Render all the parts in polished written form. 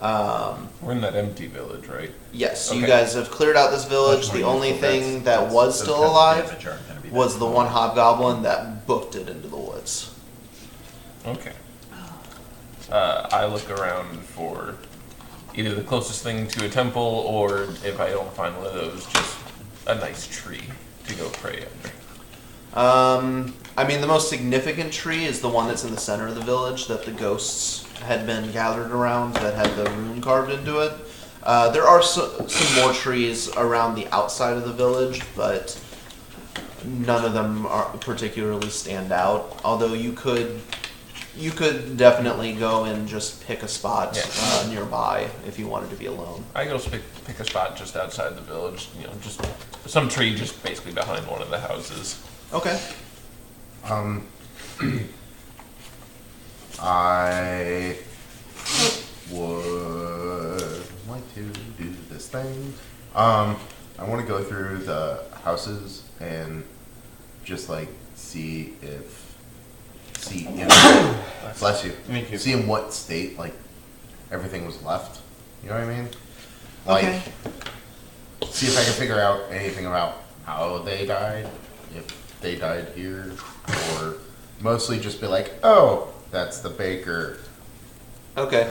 We're in that empty village, right? Yes, Okay. you guys have cleared out this village. The only thing that was still alive was the one hobgoblin that booked it into the woods. Okay. I look around for either the closest thing to a temple, or if I don't find one of those, just a nice tree to go pray under. I mean, the most significant tree is the one that's in the center of the village that the ghosts had been gathered around that had the rune carved into it. There are some more trees around the outside of the village, but none of them particularly stand out. Although you could definitely go and just pick a spot nearby if you wanted to be alone. I go pick a spot just outside the village, just some tree just basically behind one of the houses. Okay. I would like to do this thing. I want to go through the houses and just see in bless you. Thank you. See in what state everything was left. You know what I mean? Okay. See if I can figure out anything about how they died, if they died here, or mostly just be like, oh, that's the baker. Okay.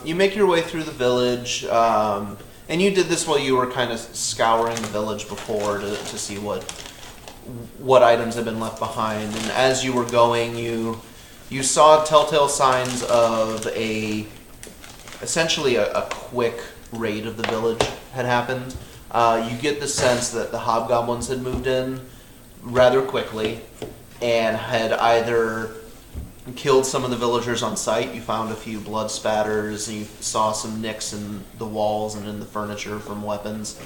You make your way through the village, and you did this while you were kind of scouring the village before to see what items had been left behind. And as you were going, you saw telltale signs of essentially a quick raid of the village had happened. You get the sense that the hobgoblins had moved in rather quickly and had either killed some of the villagers on sight. You found a few blood spatters, and you saw some nicks in the walls and in the furniture from weapons.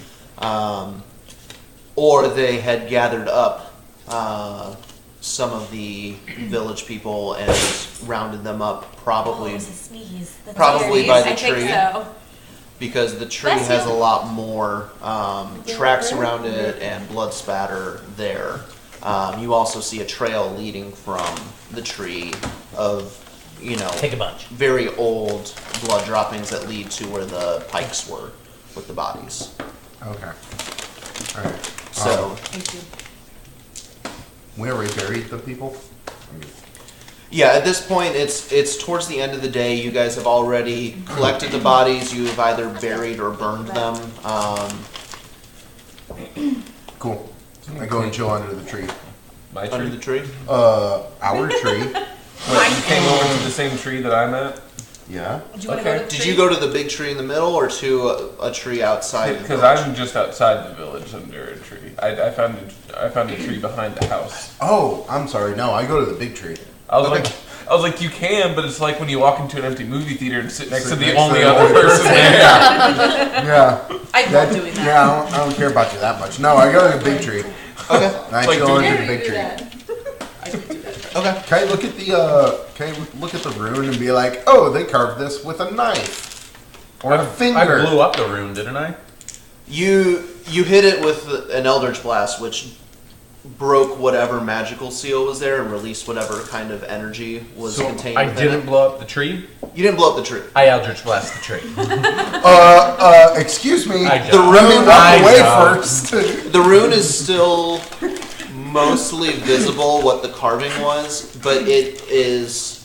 Or they had gathered up some of the village people and rounded them up, probably It's a sneeze. That's Probably hilarious. by the I think tree. so. because the tree Bless has you. a lot more tracks around it and blood spatter there. You also see a trail leading from the tree of, Take a bunch. very old blood droppings that lead to where the pikes were with the bodies. Okay. Alright. So, Thank you. We already buried the people? yeah, at this point, it's towards the end of the day. You guys have already collected the bodies. You have either buried or burned them. Cool. I go and chill under the tree. My Under tree? the tree. Our tree? Wait, you came over to the same tree that I'm at? Yeah. Do you want to Okay. go to the Did tree? you go to the big tree in the middle or to a tree outside the Because village? I'm just outside the village under a tree. I found a tree behind the house. Oh, I'm sorry. No, I go to the big tree. I was Okay. like, you can, but it's like when you walk into an empty movie theater and sit next Sit to the next only to the other only person person. there. Yeah. I love doing that. Yeah, I don't care about you that much. No, I go to the big tree. Okay. And I Like, chill do under Yeah, the you big do tree. that. I do that. Okay. Can I look at the rune and be like, oh, they carved this with a knife or a finger? I blew up the rune, didn't I? You hit it with an Eldritch Blast, which broke whatever magical seal was there and released whatever kind of energy was contained I within didn't it. blow up the tree. You didn't blow up the tree. I Eldritch Blast the tree. Excuse me. I The don't. rune I walk away don't. first. The rune is still mostly visible what the carving was, but it is...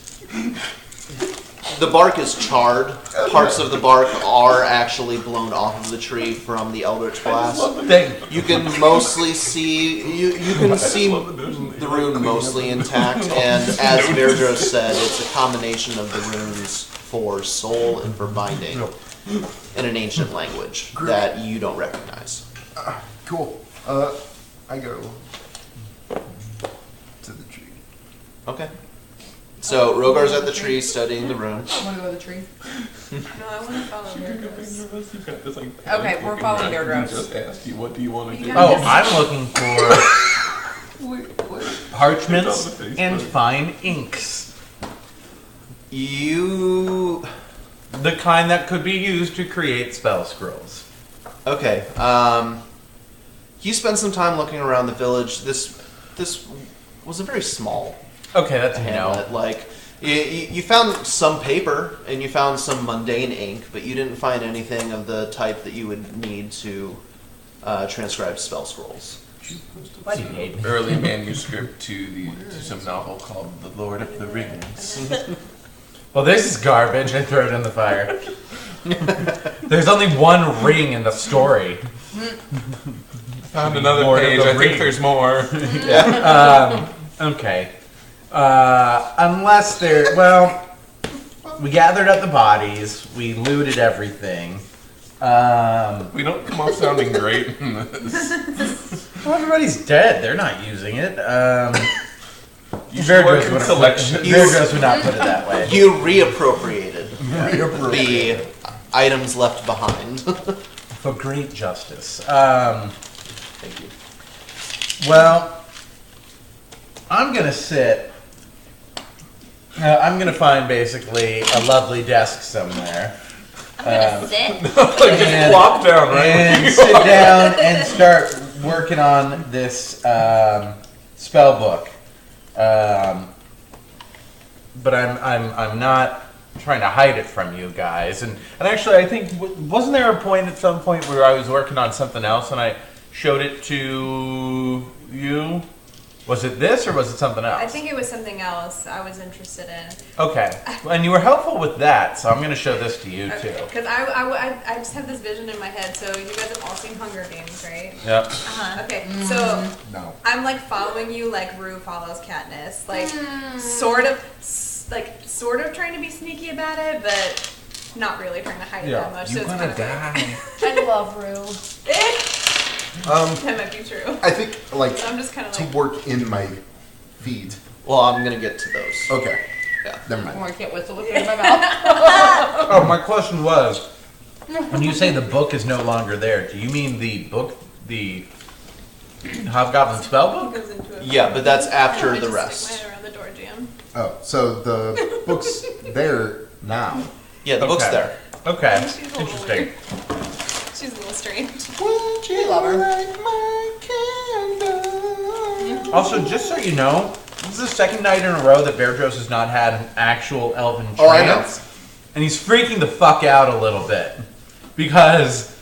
The bark is charred. Parts of the bark are actually blown off of the tree from the Eldritch Blast. You can mostly see you can see the rune mostly intact, and as Verdros said, it's a combination of the runes for soul and for binding in an ancient language that you don't recognize. Cool. I go to the tree. Okay. So Rogar's at the tree studying the rune. I want to go to the tree. No, I want to follow Verdros. You've got this, like, Okay, we're following looking Verdros. around. Just asked you, what do you want to do? Oh, I'm looking for parchments and fine inks. You The kind that could be used to create spell scrolls. okay? You spend some time looking around the village. This was a very small Okay, that's hamlet. Like You found some paper and you found some mundane ink, but you didn't find anything of the type that you would need to transcribe spell scrolls. Why do you hate me? Early manuscript to some novel called The Lord of the Rings. Well, this is garbage. I throw it in the fire. There's only one ring in the story. Found another Lord of page. the I think Rings. there's more. Okay. Unless there, well, we gathered up the bodies, we looted everything. We don't come off sounding great in this. Well, everybody's dead. They're not using it. You should work in Bear selection. Grylls would not put it that way. You reappropriated the items left behind. For great justice. Thank you. Well, I'm gonna sit. I'm gonna find basically a lovely desk somewhere. I'm gonna sit. Like just plop down, right? And sit down and start working on this spell book. But I'm not trying to hide it from you guys. And actually, I think wasn't there a point at some point where I was working on something else and I showed it to you? Was it this or was it something else? I think it was something else I was interested in. Okay, and you were helpful with that, so I'm going to show this to you too. Because I just have this vision in my head. So you guys have all seen Hunger Games, right? Yep. Okay, so No. I'm like following you like Rue follows Katniss, like sort of trying to be sneaky about it, but not really trying to hide it that much. You're so it's gonna kind of die. I love Rue. that might be true. I think, like, So I'm just kind of to like, work in my feet. Well, I'm gonna get to those. Okay. Yeah. Never Oh, mind. I can't whistle with it in my mouth. Oh, my question was, when you say the book is no longer there, do you mean the book, the Hobgoblin spell book? goes into a Yeah, but that's after I the just rest. Stick my head around the door jam. Oh, so the book's there now. Yeah, the book's Okay. there. Okay, She's a little interesting. She's a little strange. We love her. Also, just so you know, this is the second night in a row that Beardros has not had an actual elven trance. Oh, I know. And he's freaking the fuck out a little bit. Because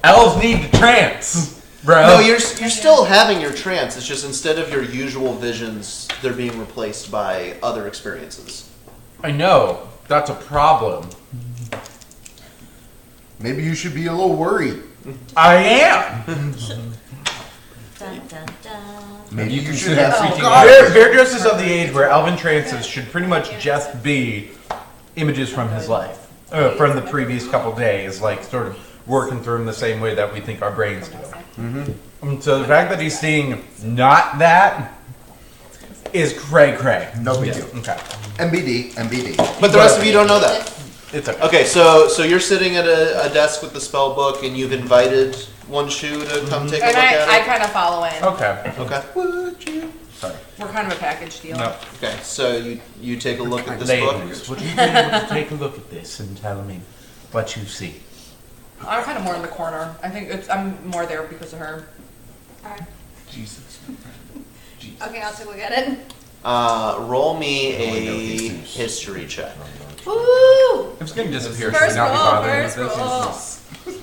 elves need to trance, bro. No, you're still having your trance. It's just instead of your usual visions, they're being replaced by other experiences. I know, that's a problem. Maybe you should be a little worried. I am! Dun, dun, dun. Maybe you should consider have some freaking God. Beardros is of the age where elven trances should pretty much just be images from his life. From the previous couple days, like sort of working through them the same way that we think our brains do. And so the fact that he's seeing not that is cray-cray. No big deal. Okay. MBD, MBD. But the rest of you don't know that. It's okay. Okay, so you're sitting at a desk with the spell book, and you've invited one shoe to come take a And look I at it. kind of follow in. Okay. Okay. Would you? Sorry. We're kind of a package deal. No. Okay, so you take a look at this book. Ladies, would you be able to take a look at this and tell me what you see? I'm kind of more in the corner. I think I'm more there because of her. Alright. Jesus. Okay, I'll take a look at it. Roll me Oh, I know a Jesus. history check. Woo! It's going to disappear. Should we First not be roll, bothering with first this? roll.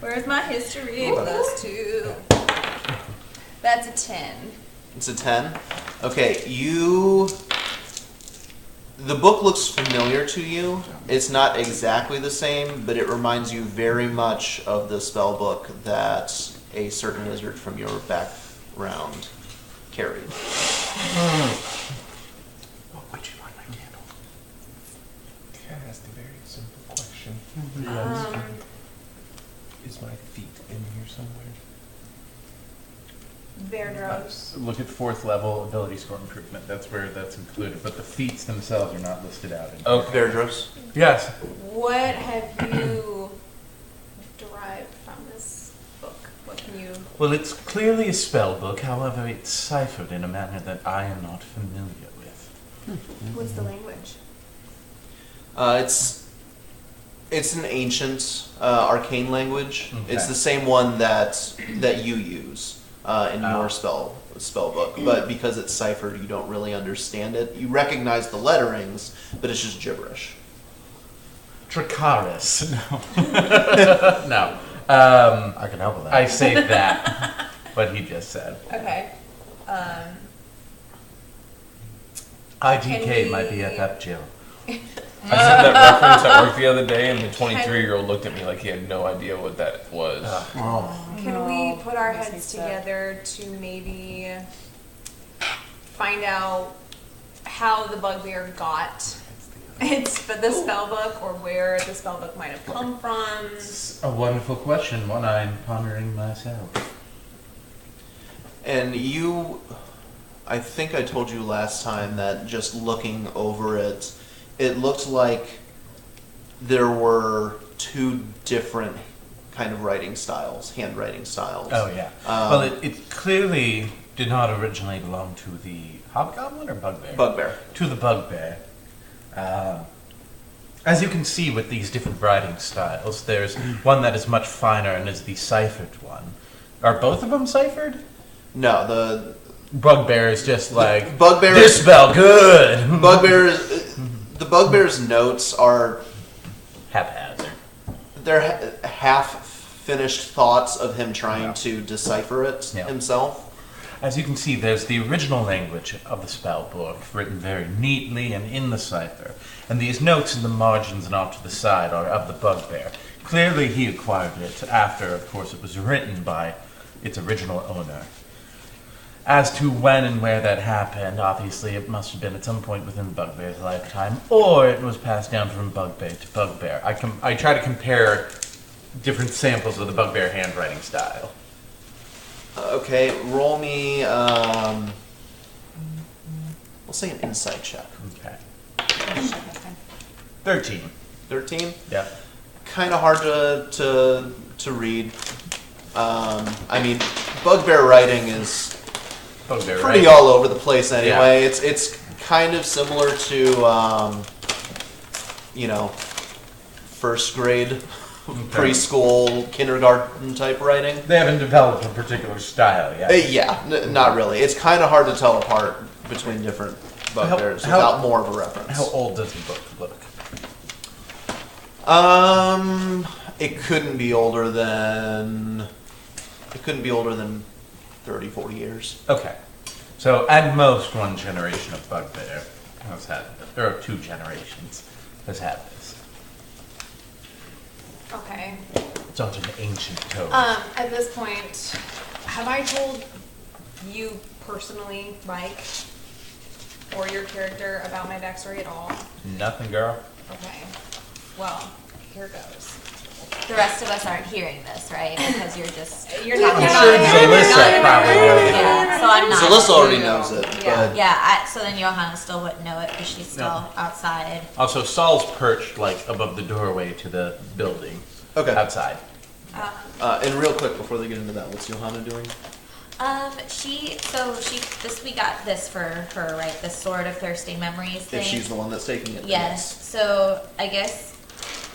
Where's my history? +2. That's a 10. It's a 10. Okay, the book looks familiar to you. It's not exactly the same, but it reminds you very much of the spell book that a certain wizard from your background carried. What would you like my candle? Can I ask a very simple question? Is my feet in here somewhere? Beardros. Look at 4th level ability score improvement. That's where that's included. But the feats themselves are not listed out. In Okay. Beardros. Yes. What have you derived from this book? What can you... Well, it's clearly a spell book. However, it's ciphered in a manner that I am not familiar with. What's the language? It's an ancient arcane language. Okay. It's the same one that you use. in your spell book, but because it's ciphered, you don't really understand it. You recognize the letterings, but it's just gibberish. Dracaris. No. No. I can help with that. I say that. What he just said. Okay. IGK, Can my we- BFF Jill. I said that reference at work the other day, and the 23-year-old looked at me like he had no idea what that was. Can we No, put our I hate heads that. together to maybe find out how the bugbear got the spell book, or where the spell book might have come from? It's a wonderful question, one I'm pondering myself. And I think I told you last time that just looking over it, it looked like there were two different kind of writing styles, handwriting styles. Oh, yeah. Well, it clearly did not originally belong to the hobgoblin or bugbear? Bugbear. To the bugbear. As you can see with these different writing styles, there's one that is much finer and is the ciphered one. Are both of them ciphered? No, the Bugbear is just like, Bugbear. this spell good! The bugbear's notes are Haphazard. they're half-finished thoughts of him trying Yeah. to decipher it Yeah. himself. As you can see, there's the original language of the spell book, written very neatly and in the cipher. And these notes in the margins and off to the side are of the bugbear. Clearly he acquired it after, of course, it was written by its original owner. As to when and where that happened, obviously it must have been at some point within the bugbear's lifetime, or it was passed down from bugbear to bugbear. I try to compare different samples of the bugbear handwriting style. Okay, roll me. We'll say an insight check. Okay. 13. 13. Yeah. Kind of hard to read. I mean, bugbear writing is Bugbear, pretty right? all over the place anyway. It's kind of similar to first grade, preschool, kindergarten type writing. They haven't developed a particular style yet. Not really. It's kind of hard to tell apart between different bugbears without more of a reference. How old does the book look? It couldn't be older than 30, 40 years. Okay. So at most one generation of bugbear has had this. There are 2 generations has had this. Okay. It's also an ancient code. At this point, have I told you personally, Mike, or your character about my backstory at all? Nothing, girl. Okay. Well, here goes. The rest of us aren't hearing this, right? Because you're just You're talking not. I'm sure Zalissa probably knows. Yeah, so I'm not. Zalissa already knows it. Yeah. But Yeah, so then Johanna still wouldn't know it because she's still No. outside. Also, Saul's perched like above the doorway to the building. Okay. Outside. and real quick before they get into that, what's Johanna doing? We got this for her, right? This Sword of Thirsting Memories thing. If she's the one that's taking it. Yes. So I guess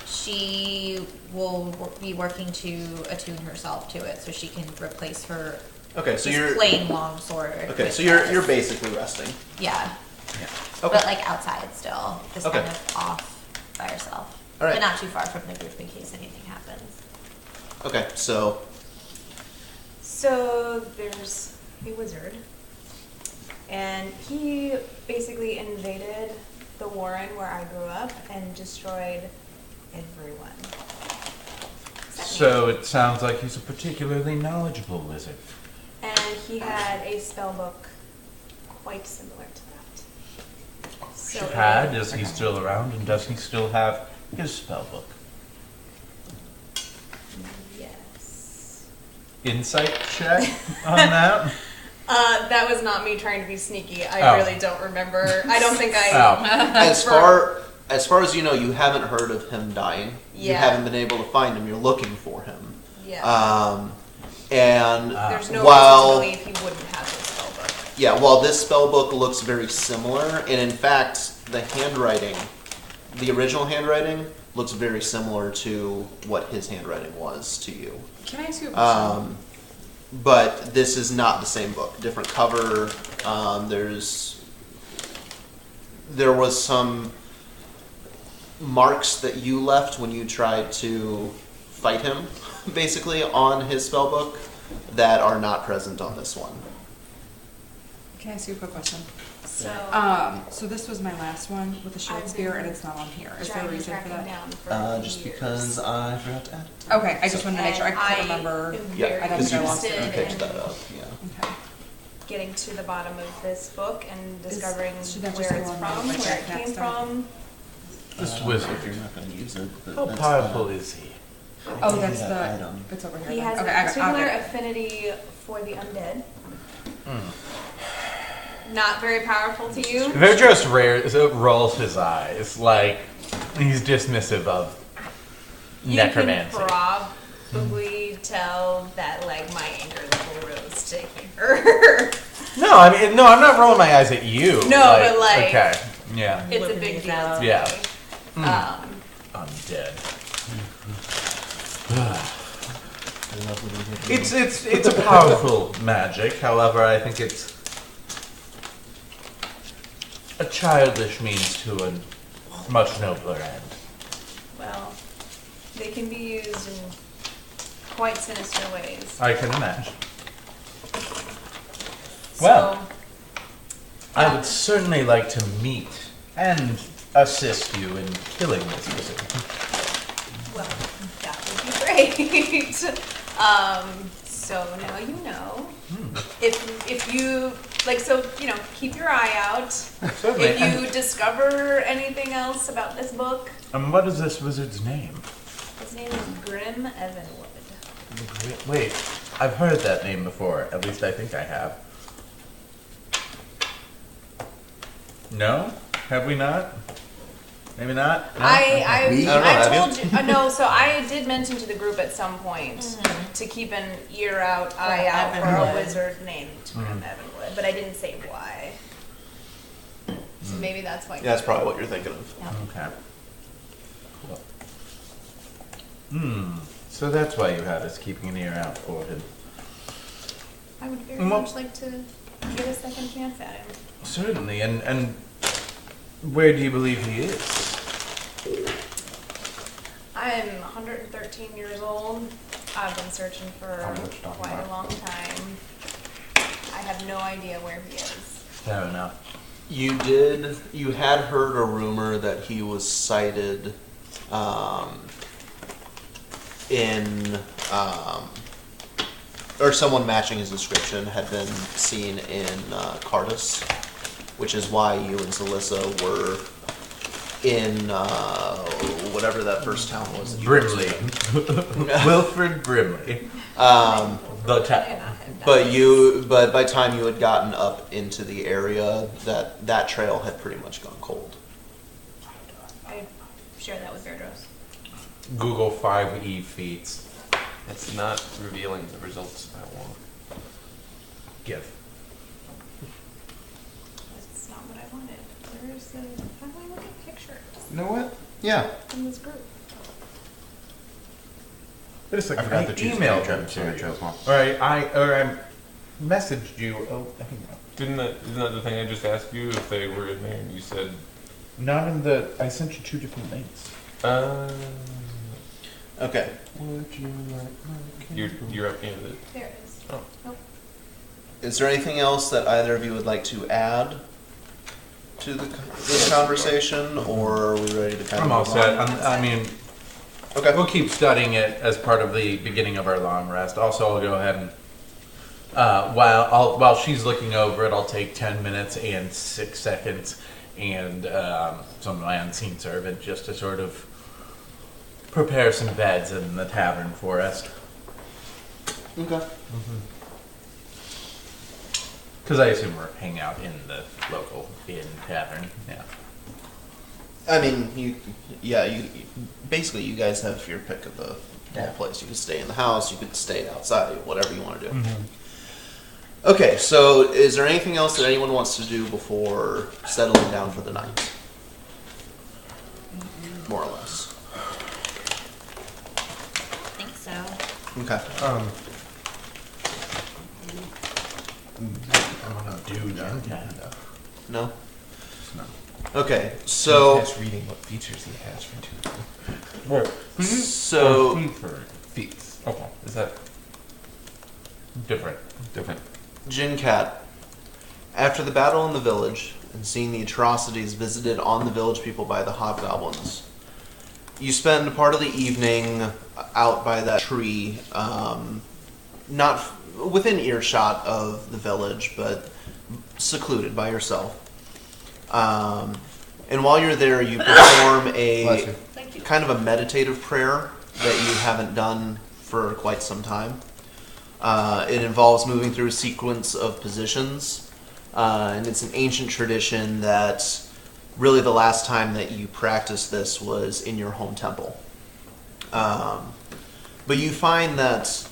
she will be working to attune herself to it, so she can replace her Okay, so just you're plain long sword. okay. with So you're this. basically resting. Yeah, Yeah. Okay. but like outside still, just Okay. kind of off by herself, All right. but not too far from the group in case anything happens. Okay, so So there's a wizard, and he basically invaded the Warren where I grew up and destroyed everyone. So it sounds like he's a particularly knowledgeable wizard. And he had a spell book quite similar to that. So Is he still around, and does he still have his spell book? Yes. Insight check on that? That was not me trying to be sneaky. I Oh. really don't remember. I don't think I. Oh. as far as you know, you haven't heard of him dying. You Yeah. haven't been able to find him. You're looking for him. Yeah. And There's no while reason to believe he wouldn't have his spell book. yeah, while this spell book looks very similar, and in fact, the handwriting, the original handwriting, looks very similar to what his handwriting was to you. Can I ask you a question? but this is not the same book. Different cover. There was some marks that you left when you tried to fight him, basically, on his spellbook that are not present on this one. Can I ask you a quick question? So So this was my last one with the shield I've spear, been and it's not on here. Is there a trying to reason track for him that? down for Just years. because I forgot to add it. Okay, I just wanted to make sure. I And couldn't remember. am Yeah, very I don't because think you I lost it. interested picked in that up. Yeah. Okay. getting to the bottom of this book and discovering should that just where go it's on from, like where it that came next time? from. This wizard. If you're not going to use it, but How that's powerful fine. is he? Oh, that's that the. item. It's over here. He then. has Okay, a I got particular it. affinity for the undead. Not very powerful to you. Verdros rolls his eyes like he's dismissive of necromancy. You can probably tell that like my anger level rose to here. No, I mean, no, I'm not rolling my eyes at you. No, but, like- okay, yeah, It's a big deal to Yeah. me. I'm dead. It's a powerful magic. However, I think it's a childish means to a much nobler end. Well, they can be used in quite sinister ways. I can imagine. Well, So, I would certainly like to meet and assist you in killing this wizard. well, that would be great. So now you know. If you like, so you know, keep your eye out. Certainly. If you discover anything else about this book, And what is this wizard's name? his name is Grim Evanwood. Wait, I've heard that name before. At least I think I have. No? Have we not? Maybe not? No? I don't know, have told you. No, so I did mention to the group at some point to keep an ear out, eye out for a Evanwood. wizard named Grim Evanwood, but I didn't say why. So maybe that's why. Yeah, that's probably what you're thinking of. Okay. Cool. So that's why you had us keeping an ear out for him. I would very Well- much like to get a second chance at him. Certainly. And where do you believe he is? I'm 113 years old. I've been searching for quite a long time. I have no idea where he is. Fair enough. You had heard a rumor that he was sighted or someone matching his description had been seen in Cardus, which is why you and Celissa were in whatever that first town was. that you went to. Brimley. Wilfred Brimley. The town. But by the time you had gotten up into the area, that trail had pretty much gone cold. I share that with Verdros. Google 5E feats. It's not revealing the results I want. Give. That's not what I wanted. Where's the? How do I look at pictures You know what? Yeah. in this group? Wait a second. I forgot I to choose emailed the them to you. as well. I messaged you. Oh, Isn't that the thing I just asked you if they were in there and you said, not in the. I sent you 2 different links. Okay. Would you like you're up into it. There it is. Oh. Nope. Is there anything else that either of you would like to add to this conversation, or are we ready to kind I'm of all move set. on? I mean, Okay. we'll keep studying it as part of the beginning of our long rest. Also, I'll go ahead and while she's looking over it, I'll take 10 minutes and 6 seconds and some of my unseen servant just to sort of prepare some beds in the tavern for us. Okay. Because I assume we're hanging out in the local inn tavern. Yeah. I mean, you basically you guys have your pick of the whole place. You could stay in the house, you could stay outside, whatever you want to do. Okay, so is there anything else that anyone wants to do before settling down for the night? More or less. I think so. Okay. Dude, No? No. Okay, so Just reading what features he has for 2. so Feats. Okay. Is that different. different? Jinkat, after the battle in the village and seeing the atrocities visited on the village people by the hobgoblins, you spend part of the evening out by that tree, not within earshot of the village, but secluded by yourself. And while you're there, you perform Bless you. a kind of a meditative prayer that you haven't done for quite some time. It involves moving through a sequence of positions, and it's an ancient tradition that really the last time that you practiced this was in your home temple. But you find that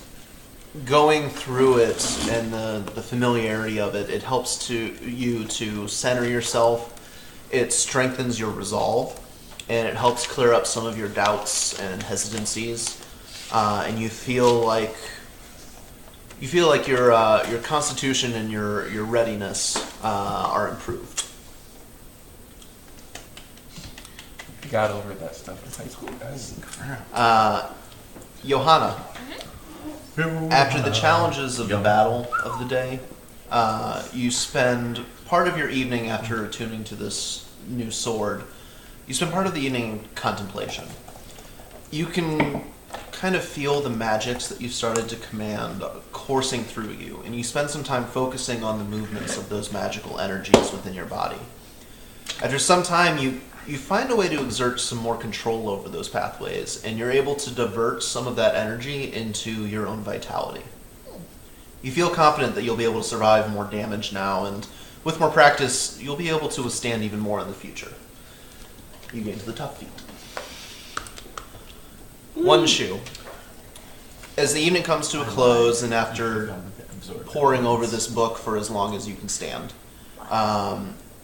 going through it and the familiarity of it, it helps you to center yourself. It strengthens your resolve, and it helps clear up some of your doubts and hesitancies, and you feel like your constitution and your readiness are improved. You got over that stuff in high school, guys. Johanna, after the challenges of the battle of the day, you spend part of your evening after attuning to this new sword. You spend part of the evening in contemplation. You can kind of feel the magics that you started to command coursing through you, and you spend some time focusing on the movements of those magical energies within your body. After some time, you find a way to exert some more control over those pathways, and you're able to divert some of that energy into your own vitality. You feel confident that you'll be able to survive more damage now, and with more practice, you'll be able to withstand even more in the future. You get into the tough feat. One shoe. As the evening comes to a close, and after poring over this book for as long as you can stand,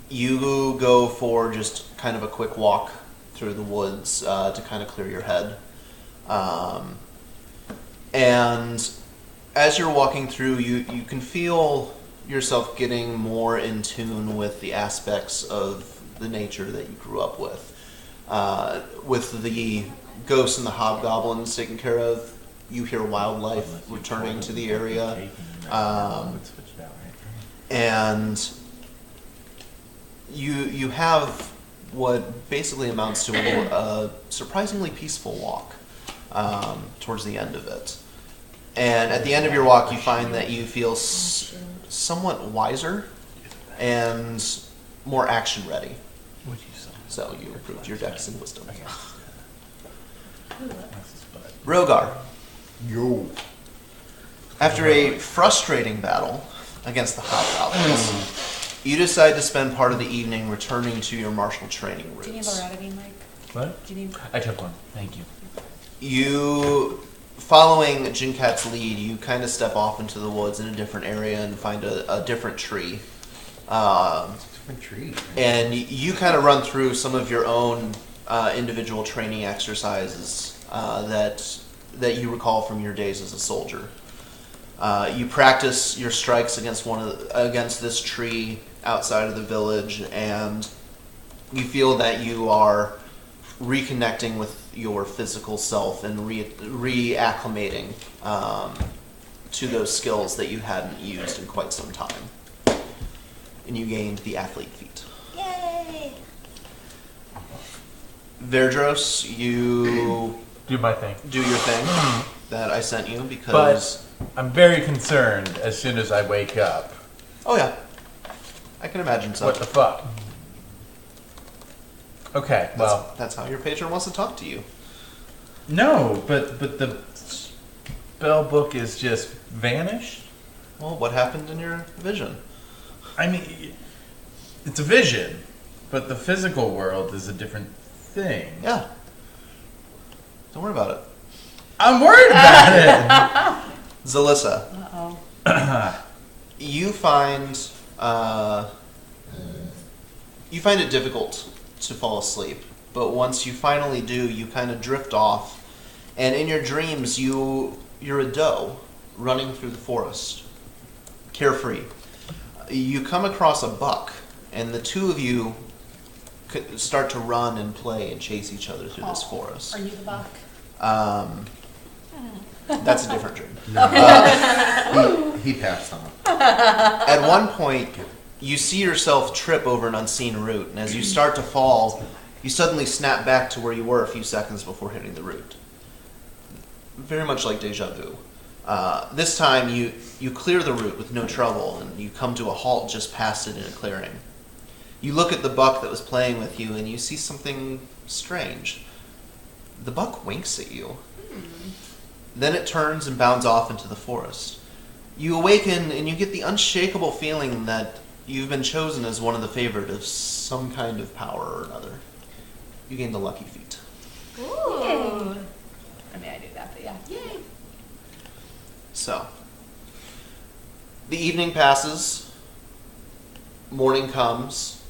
you go for just kind of a quick walk through the woods to kind of clear your head. And as you're walking through, you can feel yourself getting more in tune with the aspects of the nature that you grew up with. With the ghosts and the hobgoblins taken care of, you hear wildlife returning to the area. And you have what basically amounts to a surprisingly peaceful walk towards the end of it. And at the end of your walk, you find that you feel somewhat wiser and more action ready. So you improved your dex and wisdom. Rogar. Yo. After a frustrating battle against the hobgoblins, you decide to spend part of the evening returning to your martial training Do you need a roots. Loratadine, Mike? What? Do you need... I took one. Thank you. You, following Jinkat's lead, you kind of step off into the woods in a different area and find a different tree. Different tree. And you kind of run through some of your own individual training exercises that you recall from your days as a soldier. You practice your strikes against this tree outside of the village, and you feel that you are reconnecting with your physical self and reacclimating to those skills that you hadn't used in quite some time. And you gained the athlete feat. Yay! Verdros, you Do my thing. do your thing that I sent you because... But I'm very concerned as soon as I wake up. Oh yeah, I can imagine so. What the fuck? Okay, well, That's how your patron wants to talk to you. no, but the spell book is just vanished. Well, what happened in your vision? I mean, it's a vision, but the physical world is a different thing. Yeah. Don't worry about it. I'm worried about it. Zalissa, you find it difficult to fall asleep, but once you finally do, you kind of drift off, and in your dreams, you're a doe running through the forest, carefree. you come across a buck, and the two of you start to run and play and chase each other through this forest. Are you the buck? That's a different dream. He passed on. At one point, you see yourself trip over an unseen root, and as you start to fall, you suddenly snap back to where you were a few seconds before hitting the root. Very much like deja vu. This time, you clear the root with no trouble, and you come to a halt just past it in a clearing. You look at the buck that was playing with you, and you see something strange. The buck winks at you. Then it turns and bounds off into the forest. You awaken, and you get the unshakable feeling that you've been chosen as one of the favored of some kind of power or another. You gained a lucky feat. Ooh. I mean, I knew that, but yeah. Yay. So, the evening passes. Morning comes.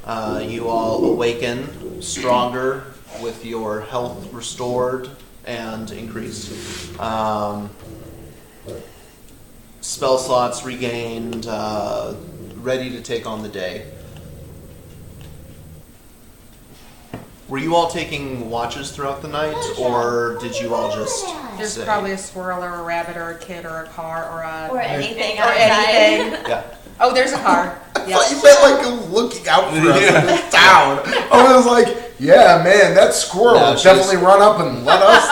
You all awaken stronger with your health restored and increased. Spell slots regained, ready to take on the day. Were you all taking watches throughout the night, or did you all just There's sit? probably a squirrel or a rabbit or a kid or a car or a... Or anything or outside. anything. Yeah. Oh, there's a car. I Yeah. thought you meant like looking out for us in this town. I was like, yeah, man, that squirrel No, would she's- definitely run up and let us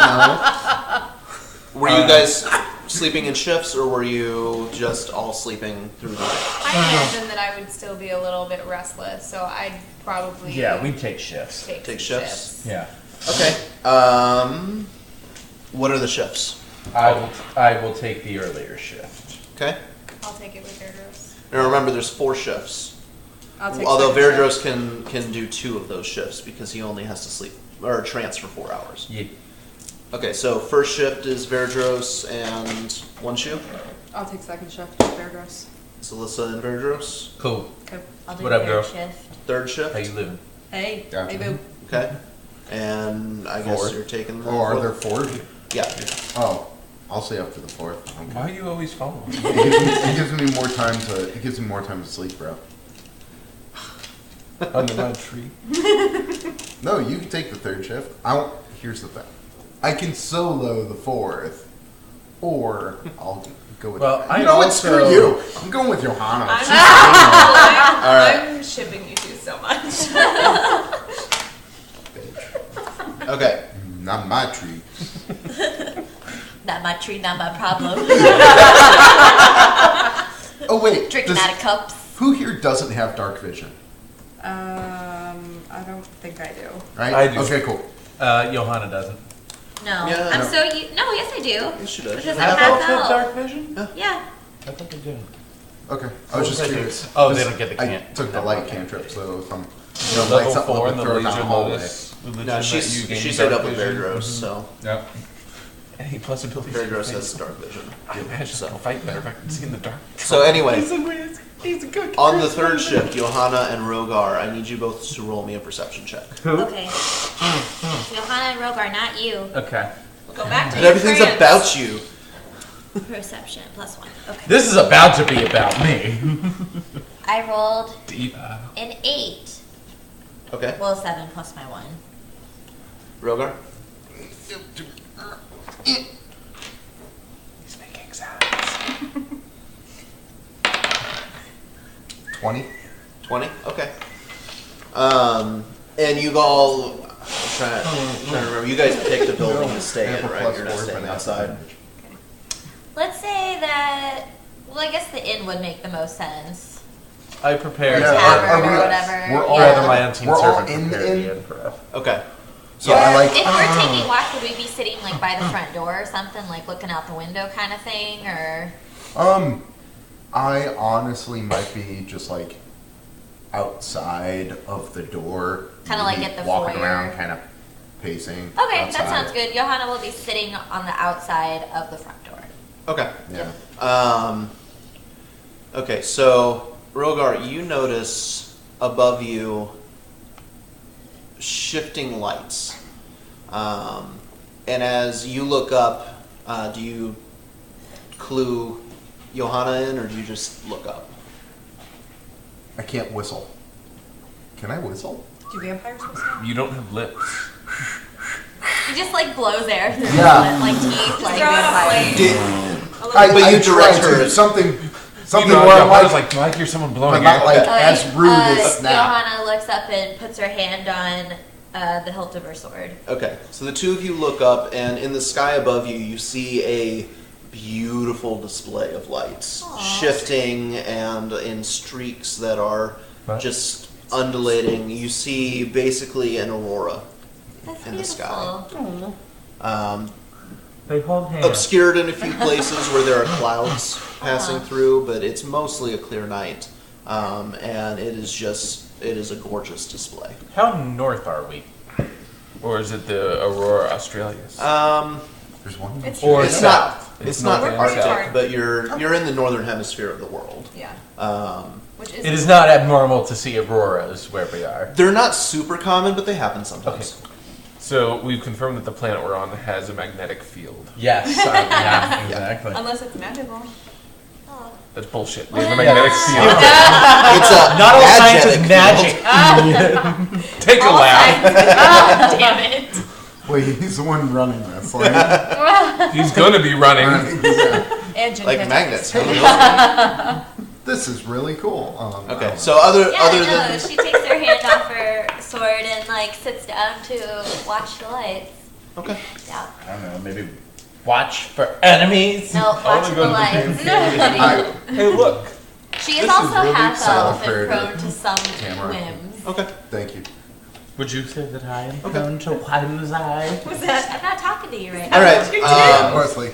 know. Were you guys sleeping in shifts, or were you just all sleeping through the night? I imagine that I would still be a little bit restless, so I'd probably Yeah, we take shifts. take Take some shifts? Yeah. Okay. What are the shifts? I will take the earlier shift. Okay. I'll take it with Verdros. Now remember, there's 4 shifts. I'll take Although second Verdros can do 2 of those shifts because he only has to sleep or trance for 4 hours. Yeah. Okay, so first shift is Verdros and one shoe. shift. I'll take second shift with Verdros. It's Alyssa and Verdros. Cool. Okay. I'll do What up, third girl? shift. Third shift. How you living? Hey. Gotcha. Hey, boo. Okay. And I guess Fourth. you're taking the Oh, are there fourth? 4? Yeah. Oh, I'll stay up for the 4th. Why are you always following? It gives me more time to. It gives me more time to sleep, bro. Under my tree. No, you can take the 3rd shift. Here's the thing. I can solo the 4th, or I'll go with. Well, I you know what? also- Screw you. I'm going with Johanna. I'm, She's female. I'm shipping you two so much. Okay. Not my tree. Not my tree, not my problem. Oh wait. Drinking does- out of cups. Who here doesn't have dark vision? I don't think I do. Right? I do. Okay, cool. Johanna doesn't. No. Yeah. I'm No. so no, yes I do. Yes, she does. Because You I'm have half elf elf. dark vision? Yeah. I thought they did. Okay. I was just curious. Oh, they Just- don't get the I can't. took the light cantrip, so if I'm The light level something 4 up and the throw it down laser hallway. lotus. religion No, that you she's gain stayed dark up with vision. Verdros, so Yep. Any plus abilities. Verdros has dark vision. I imagine So. I'll fight better if I can see in the dark. So anyway, He's a good on the 3rd shift, Johanna and Rogar, I need you both to roll me a perception check. Okay. Johanna and Rogar, not you. Okay. Go back to But your everything's trance. about you. Perception +1. Okay. This is about to be about me. I rolled Deep. an 8. Okay. Well, 7 plus my 1. Rogar? He's making sounds. 20. 20? Okay. And you all, I'm trying to remember, you guys picked a building to stay in, Ample right? plus You're not 4, staying but not outside. advantage. Let's say that. Well, I guess the inn would make the most sense. I prepared. Yeah, Tavern are or we- whatever. we're all- yeah. Rather, my unseen We're all servant in the prepared inn? the inn for us. Okay. So Or I like. if we're taking watch, would we be sitting like by the front door or something, like looking out the window kind of thing, or? I honestly might be just like outside of the door. Kinda like maybe at the walking foyer. around, kind of pacing. Okay, outside. that sounds good. Johanna will be sitting on the outside of the front door. Okay. Yeah. Okay, so Rogar, you notice above you shifting lights. And as you look up, do you clue Johanna in, or do you just look up? I can't whistle. Can I whistle? Do vampires whistle? You don't have lips. He just like blows air through Yeah. his like teeth, like throw it up, vampires. But you direct tried to. her. Something You know, where I I'm was like, like, you're someone but blowing not like air. as rude as snap. Johanna looks up and puts her hand on the hilt of her sword. Okay, so the two of you look up, and in the sky above you, you see a beautiful display of lights, shifting and in streaks that are What? just undulating. You see basically an aurora That's in the sky. beautiful. They hold hands. Obscured in a few places where there are clouds passing through, but it's mostly a clear night, and it is a gorgeous display. How north are we? Or is it the Aurora Australis? There's one. It's Or It's south? It's not north and Arctic, south. but you're in the northern hemisphere of the world. Yeah. Which It is not abnormal to see auroras where we are. They're not super common, but they happen sometimes. So we've confirmed that the planet we're on has a magnetic field. Yes, yeah, exactly. Unless it's magical. That's bullshit. We have a magnetic field. It's a Not all science magic is field. magic. Take a laugh. Damn it. Wait, he's the one running this. Like, He's gonna be running. And Like Jin magnets. this is really cool. Okay, so other Yeah, no, than she takes her hand off her sword and like sits down to watch the lights. okay, Yeah. I don't know, maybe watch for enemies. No, watching go the to the lights. I, Hey, look. She is This is also really half elf exciting and for prone to some camera. whims. okay. thank you. Would you say that I am prone to whims? What's that? I'm not talking to you right now. All right. Wesley.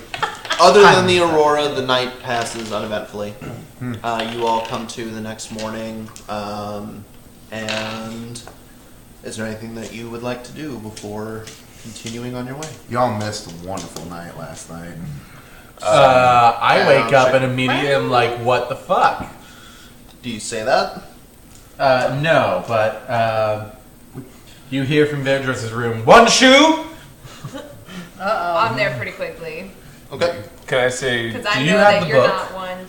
Other than the aurora, the night passes uneventfully. You all come to the next morning, and is there anything that you would like to do before continuing on your way? Y'all missed a wonderful night last night. I wake up and immediately am like, what the fuck? Do you say that? No, but you hear from Verdros' room, one shoe? I'm there pretty quickly. Okay. Can I say? Because I Do you know have that the you're book? not one.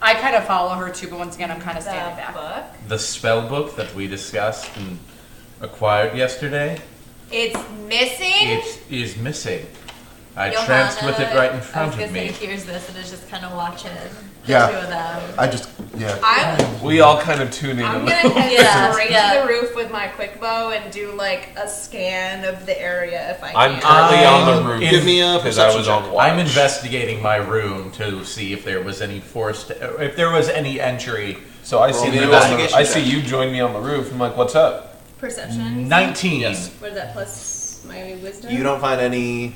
I kind of follow her too, but once again, I'm kind of standing back. Book. The spell book that we discussed and acquired yesterday, It's missing? it is missing. I Johanna, tranced with it right in front I was of gonna me. say, here's this, and is just kind of watching the Yeah. two of them. I just, yeah. We all kind of tune in. I'm a gonna little. head Yeah, straight yeah. to the roof with my quick bow and do like a scan of the area if I can. I'm currently on the roof. Give me a because I was perception on check. watch. I'm investigating my room to see if there was any if there was any entry. So I see Roll me an you. investigation I see check. you join me on the roof. I'm like, what's up? Perception. 19. Yes. What is that plus my wisdom? You don't find any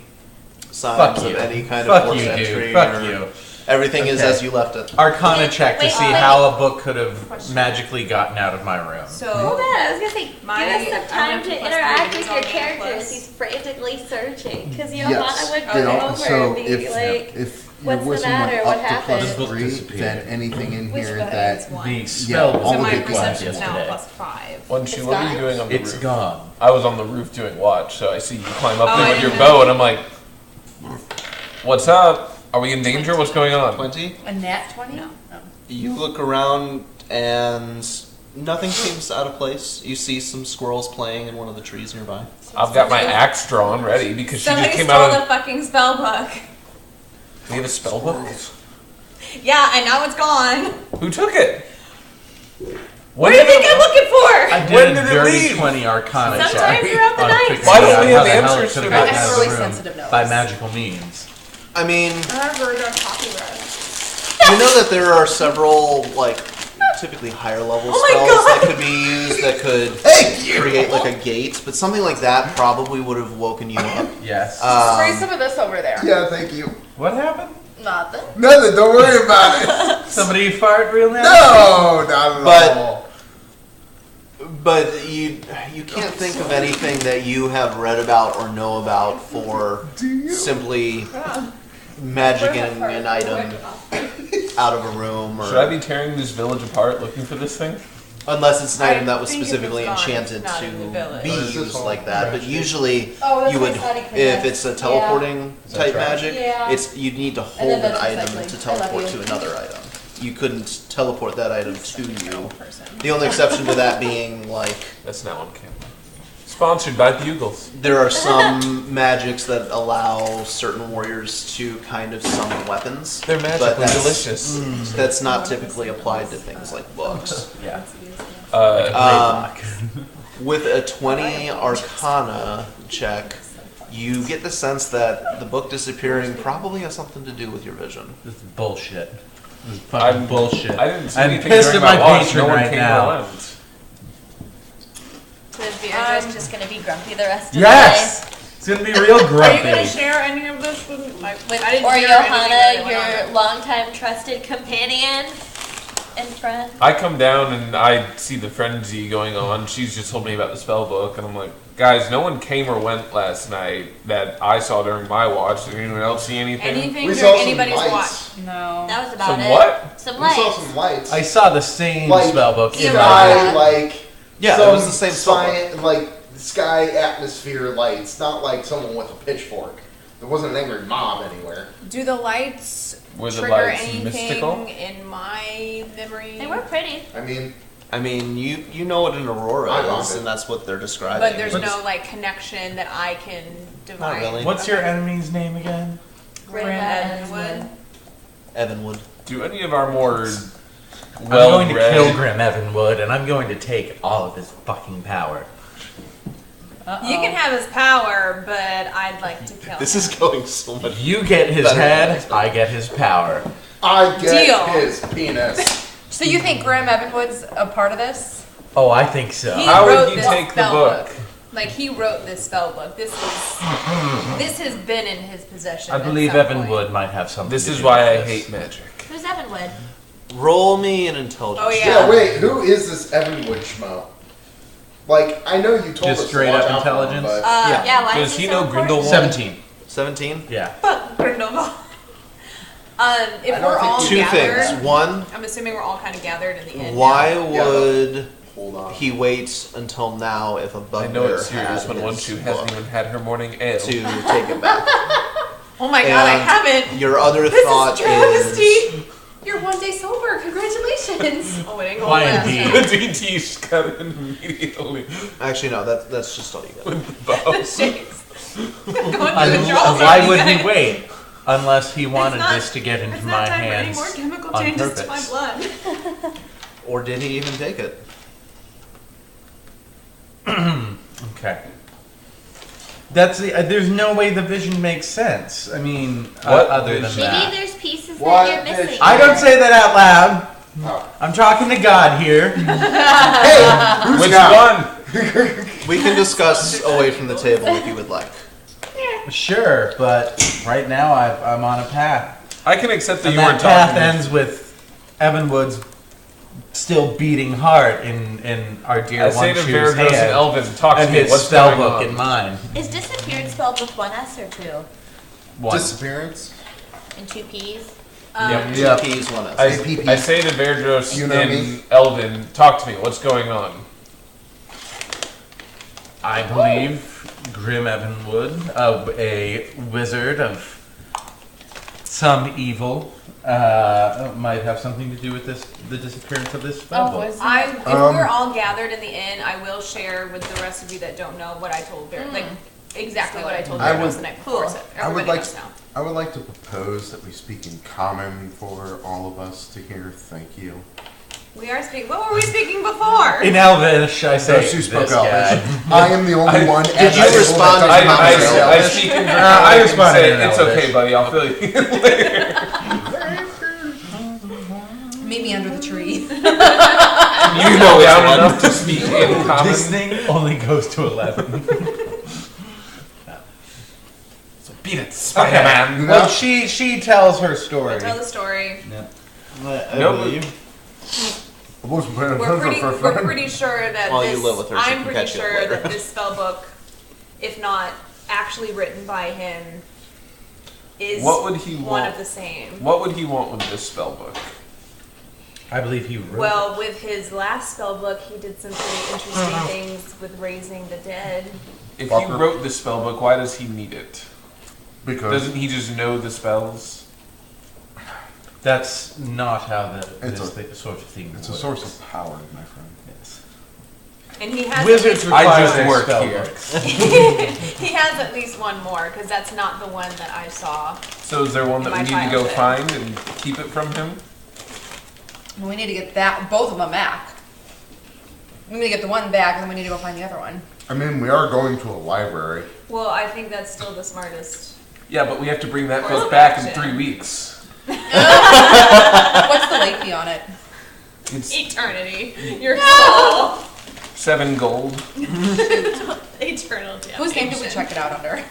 signs Fuck of you. any kind Fuck of forced you, entry. dude. Fuck or- you. Everything is Okay. as you left it. Arcana check to Wait, see wait. how a book could have magically gotten out of my room. Hold So on, I was gonna say, My- give us some time I'm to plus interact three, with it's your all characters. plus- He's frantically searching because Yes. Johanna would You come know, over so and be like, if your "What's the wisdom matter? went What up to happened?" plus The book 3, disappeared. then anything in Which here book? that It's one. The Yeah, spell all So of my it perception is now yesterday. plus 5. Once you, It's what are you gone? doing on the It's roof? gone. I was on the roof doing watch, so I see you climb up Oh, there I with your didn't bow, know. and I'm like, what's up? Are we in danger? What's going on? 20. A nat 20? No. You look around and nothing seems out of place. You see some squirrels playing in one of the trees nearby. I've got my axe drawn ready because she Somebody just came stole out the of. fucking spell book. We have a spell book. Yeah, and now it's gone. Who took it? What do you think I'm looking for? I did When a did it dirty leave? 20 Arcana check. Sometime throughout the on night. figuring Why don't out we how have the hell answers it could've to gotten this? out of Really the room sensitive notes. by magical means. I mean, I've heard on copyright. you know that there are several, like, typically higher level Oh my spells God. that could be used that could create, like, a gate, but something like that probably would have woken you up. Yes. Spray some of this over there. Yeah, thank you. What happened? Nothing. Nothing, don't worry about it. Somebody fart real now? No, not at But- all. But you can't think of anything that you have read about or know about for Do you? simply magicking an item out of a room, Should I or be tearing this village apart looking for this thing? unless it's an I item that was think if specifically it's gone, enchanted it's not in the to village. be Oh, is this used all like that. But magic? usually Oh, that's you my would, study if class. it's a teleporting Is that type right? magic, Yeah. you'd need to And hold then an that's item recycling. to I love teleport you. to another item. you couldn't teleport that item to you. Person. The only exception to that being like That's now on camera. Sponsored by Bugles. there are some magics that allow certain warriors to kind of summon weapons. They're but magically that's- delicious. That's not typically applied to things like books. Yeah. With a 20 Arcana check, you get the sense that the book disappearing probably has something to do with your vision. This is bullshit. This is fucking bullshit. I didn't see I'm anything pissed during at my watch. patron No one right came now. or went. So is Beatrice just gonna be grumpy the rest of Yes! It's gonna be real Are you gonna grumpy. share any of this with my? the day? I didn't Or hear anything Johanna, that went on. your longtime trusted companion and friend? I come down and I see the frenzy going on. She's just told me about the spell book, and I'm like, guys, no one came or went last night that I saw during my watch. Did anyone else see anything? Anything We saw during some anybody's lights. watch? No. That was about Some it. what? Some We lights. saw some lights. I saw the same Like, spellbook in sky, my- like Yeah, some it was the same science, like sky atmosphere lights, not like someone with a pitchfork. There wasn't an angry mob anywhere. Do the lights Were the trigger lights anything mystical? in my memory? They were pretty. I mean, you know what an aurora I love is, it. and that's what they're describing. But there's What's- no like connection that I can divine. really. What's your enemy's name again? Grim Evanwood? Evanwood. Do any of our more I'm going to well-read... kill Grim Evanwood, and I'm going to take all of his fucking power. You can have his power, but I'd like to kill This him. is going so much. You get his Better than head, expected. I get his power. I get Deal. his penis. So you think Grim Evanwood's a part of this? Oh, I think so. He How would wrote he this take the spell book? Like he wrote this spell book. This has been in his possession. I at believe some Evan point. Wood might have something This to is do why I with this. hate magic. Who's Evanwood? Roll me an intelligence. Oh, yeah. Yeah, wait, who is this Evanwood schmo? Like, I know you told Just us straight to watch up out for him, intelligence? but Yeah, why Does is he so know important? Grindelwald? 17. 17? Yeah. Fuck Grindelwald. If I don't we're think all Two gathered, things. One, I'm assuming we're all kind of gathered in the end. why Yeah, but- would hold on. he wait until now if a I bugbear know it's serious had when one his shoe book hasn't even had her morning ale. to take it back? Oh my god, I And haven't. Your other This thought is travesty. is You're one day sober. Congratulations. Oh, it ain't going Why fast. indeed? The DT just got it immediately actually no. That's just all you got. with the bows. Shakes. Going through the jaws Why already, would guys. he wait? Unless he wanted not- this to get into It's my not time for any hands more chemical on changes purpose. to my blood. Or did he even take it? Okay. That's the. There's no way the vision makes sense. I mean, What other than Maybe that. there's pieces What that you're did missing. I don't say that out loud. Oh. I'm talking to God here. Hey, who's Which got? one? We can discuss away from the table if you would like. Sure, but right now I'm on a path. I can accept that And you that weren't path talking. ends with Evan Wood's still beating heart in our dear I say one to shoe's Veragos and hand, Elvin, talk to and me. his What's spell going book on? in mine. Is disappeared spelled with one S or two? One. Disappearance? And two P's? Yep. Two Yep. P's, one S. APP. I say to Verdros You know and me. Elvin, talk to me. What's going on? I believe Grim Evanwood, a wizard of some evil, might have something to do with the disappearance of this spell book. If we're all gathered in the inn, I will share with the rest of you that don't know what I told Bear, like exactly what I told I Bear would- the night before. Cool. So I would everybody like knows now. I would like to propose that we speak in common for all of us to hear. Thank you. We are speaking. What were we speaking before? In Elvish, I say, Those who spoke this guy. Elvish. I am the only one. Did you respond to I speak in I I responded say, in it's Elvish. okay, buddy. I'll fill you in later. Meet me under the tree. You know down enough to speak in common. This thing only goes to 11. So beat it, Spider-Man. Well, she tells her story. Tell the story. No, We're pretty sure that Well, you this. live with her, she I'm can pretty catch you up sure later. that this spell book, if not actually written by him, is What would he one want? of the same. What would he want with this spell book? I believe he wrote Well, with his last spell book, he did some pretty interesting things with raising the dead. If Fucker. he wrote this spell book, why does he need it? Because Doesn't he just know the spells? That's not how It's this sort of thing It's a works. source of power, my friend. Yes. And he has Wizards at I require just their work spell here. books. least, he has at least one more because that's not the one that I saw. So is there one that we My need to go childhood. find and keep it from him? We need to get both of them back. We need to get the one back, and then we need to go find the other one. I mean, we are going to a library. Well, I think that's still the smartest. Yeah, but we have to bring that Course book of back in action. 3 weeks. What's the late fee on it? It's Eternity. Your soul. 7 gold. Eternal damnation. Whose name did we check it out under?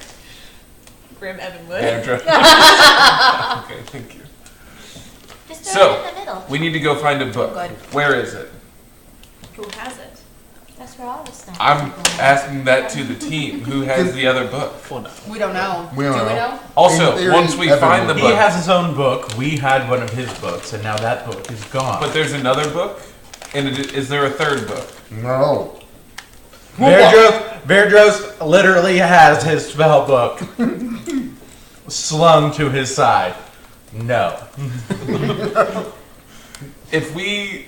Grim Evanwood. Andrew. Okay, thank you. Just So, throw it in the middle. We need to go find a book. Good. Where is it? Who has it? That's where all the stuff. I'm asking that to the team. Who has the other book? We don't know. We don't Do we know. know? Also, In theory, once we Evan find the would. He book, has his own book. We had one of his books, and now that book is gone. but there's another book, and is there a third book? No. Verdros literally has his spell book slung to his side. No. If we,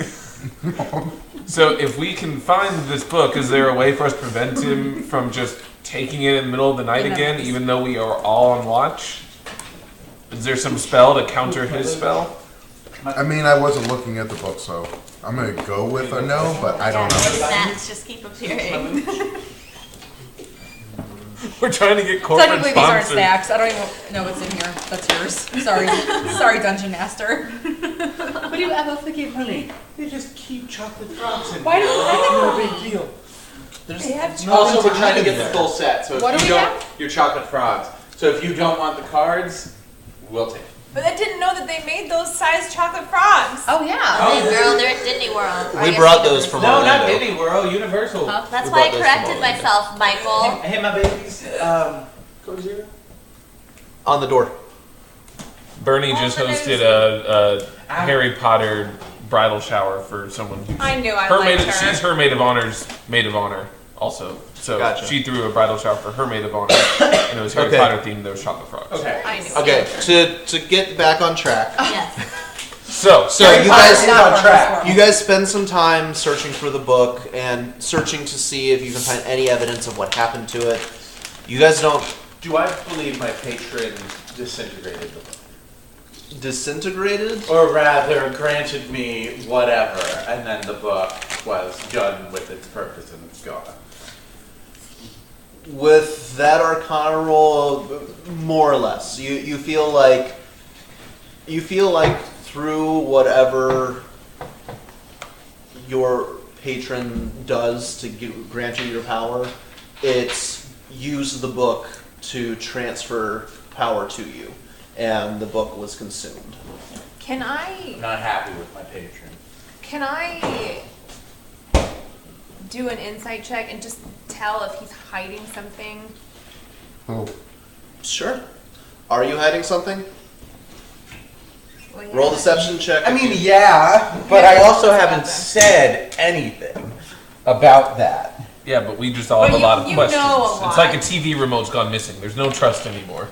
so if we can find this book, is there a way for us to prevent him from just taking it in the middle of the night again, even though we are all on watch? Is there some spell to counter his spell? I mean, I wasn't looking at the book, so I'm gonna go with a no, but I don't know. Snacks just keep appearing. We're trying to get corporate Technically, these aren't sponsored. snacks. I don't even know what's in here. That's yours. Sorry. Sorry, Dungeon Master. What do you ever forgive me? They just keep chocolate frogs in. Why do we have It's no big deal. They have Also, we're trying to get the full set. So What if do you we don't, have? your chocolate frogs. So if you don't want the cards, we'll take them. But I didn't know that they made those size chocolate frogs. Oh, yeah. Hey girl, they're at Disney World. Or I We guess brought Universal. those from No, not Orlando. Disney World, Universal. That's We why I brought those from corrected Orlando. myself, Michael. Hey, my babies. Code 0. On the door. Bernie just hosted a Harry Potter bridal shower for someone who's I knew I her liked maid. her. She's her maid of honor's maid of honor also. So Gotcha. she threw a bridal shower for her maid of honor, and it was Harry Okay. Potter themed. There was chocolate frogs. Okay. I knew. Okay, to get back on track. Yes. So So you guys Not on track. You guys spend some time searching for the book and searching to see if you can find any evidence of what happened to it. You guys don't Do I believe my patron disintegrated the book? disintegrated? Or rather, granted me whatever, and then the book was done with its purpose and it's gone. With that Arcana roll, more or less. You feel like through whatever your patron does to grant you your power, it's used the book to transfer power to you, and the book was consumed. Can I? I'm not happy with my patron. Can I do an insight check and just tell if he's hiding something? Oh, Sure. Are you hiding something? Well, yeah. Roll deception check. I mean, yeah, but I also haven't said anything about that. yeah, but we just all But have a you- lot of you questions. know a It's lot. like a TV remote's gone missing. There's no trust anymore.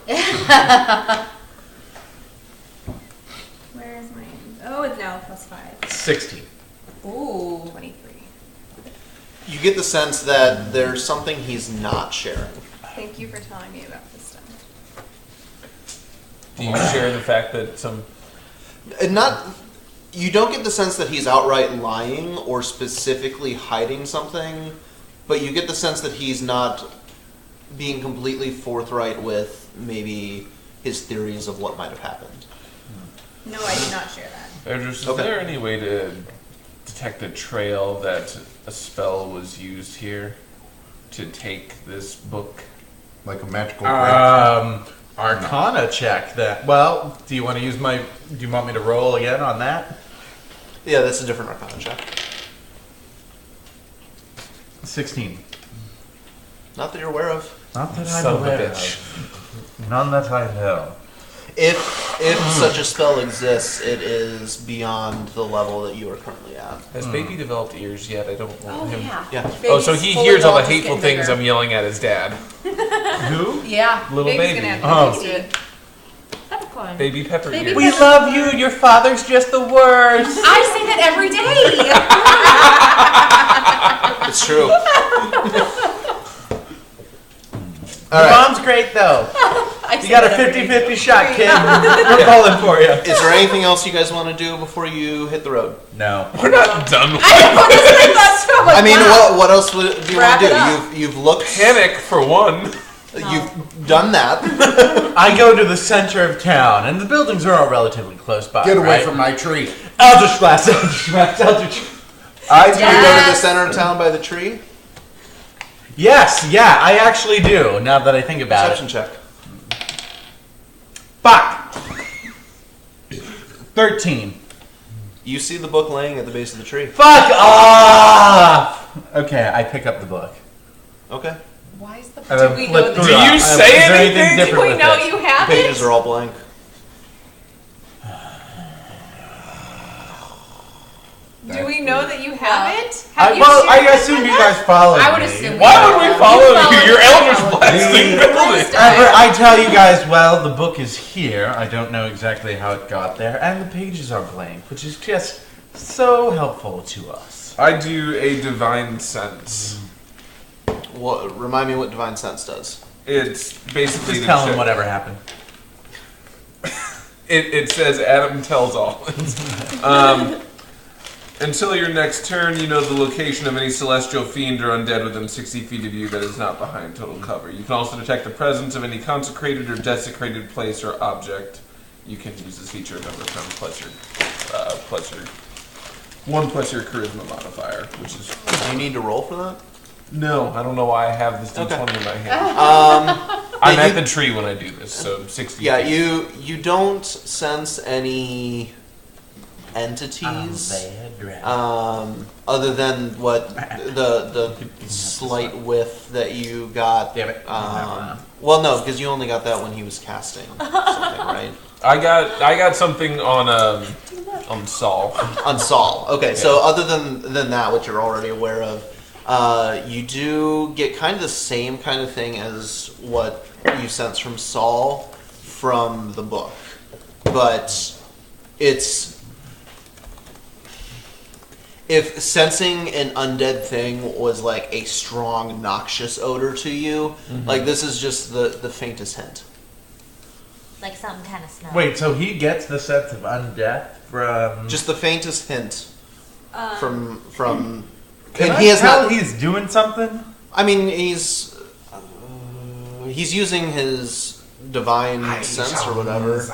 Where is mine? Oh, it's now +5. 16. Ooh. 23. You get the sense that there's something he's not sharing. Thank you for telling me about this stuff. Do you share the fact that some? And not, you don't get the sense that he's outright lying or specifically hiding something, but you get the sense that he's not being completely forthright with maybe his theories of what might have happened. No, I did not share that. Is Okay. there any way to detect a trail that a spell was used here to take this book? like a magical grant. Arcana check that. Well, do you want to use my? Do you want me to roll again on that? Yeah, that's a different Arcana check. 16. Not that you're aware of. Not that Son I'm of a aware bitch. of. None that I know. If such a spell exists, it is beyond the level that you are currently at. Has baby developed ears yet? I don't want Oh, him. yeah. Yeah. Oh, so Baby's he fully hears all the adult, just hateful getting things bigger. I'm yelling at his dad. Who? Yeah. Little Baby's baby. gonna have to Oh. get used to it. That's a one. Baby pepper Baby ears. We love you. Your father's just the worst. I say that every day. It's true. Your mom's great though. I You say got a that every day. 50-50 shot, kid. We're pulling for you. Is there anything else you guys want to do before you hit the road? No. We're not done with I mean, what else do you want Wrap to it do? up. You've looked. Panic for one. You've done that. I go to the center of town, and the buildings are all relatively close by. Get away right? from my tree. Eldritch Blast, Eldritch Blast, Eldritch. Do you go to the center of town by the tree? Yes, yeah, I actually do, now that I think about Perception it. check. Fuck! 13. You see the book laying at the base of the tree. Fuck off! Okay, I pick up the book. Okay. Why is the And then we flip know- through Do it. you Is say there anything? different Do we with know it? you have Pages it? are all blank. Do we know that you have it? I, Have you well, shared I it assume with you us? guys follow I would me. assume. Why would we follow you? follow You're me. Eldritch Follow Blasting me. building. I tell you guys, well, the book is here. I don't know exactly how it got there, and the pages are blank, which is just so helpful to us. I do a divine sense. Well, remind me what divine sense does. It's basically Just to tell them check- whatever happened. It says Adam tells all. Until your next turn, you know the location of any celestial fiend or undead within 60 feet of you that is not behind total cover. You can also detect the presence of any consecrated or desecrated place or object. You can use this feature to overcome plus your 1 plus your charisma modifier, which is Do you need to roll for that? no. I don't know why I have this D20 Okay. in my hand. I'm Yeah, at you- the tree when I do this, so 60. Yeah, feet. you don't sense any entities. Other than what the slight whiff that you got. Damn it. Well, no, because you only got that when he was casting something, right? I got something on Saul. On Saul. Okay, so other than that, which you're already aware of, you do get kind of the same kind of thing as what you sense from Saul from the book, but it's. If sensing an undead thing was like a strong, noxious odor to you, like this is just the faintest hint. Like some kind of smell. Wait, so he gets the sense of undeath from... Just the faintest hint from. Can and I he has tell not. he's doing something? I mean, he's using his divine sense or whatever.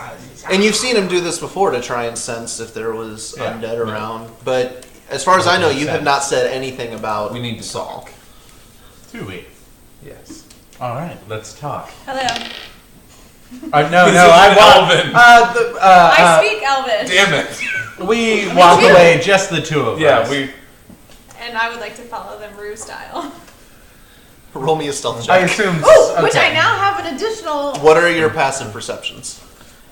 And you've seen him do this before to try and sense if there was undead around, but. As far as I know, you have not said anything about We need to Saul. Do we? Yes. All right, let's talk. Hello. No, This no, is I Elven. want... I speak Elvish. Damn it. we walk away, just the two of Yeah, us. And I would like to follow them Rue style. Roll me a stealth I check. assume... Which I now have an additional. What are your passive perceptions?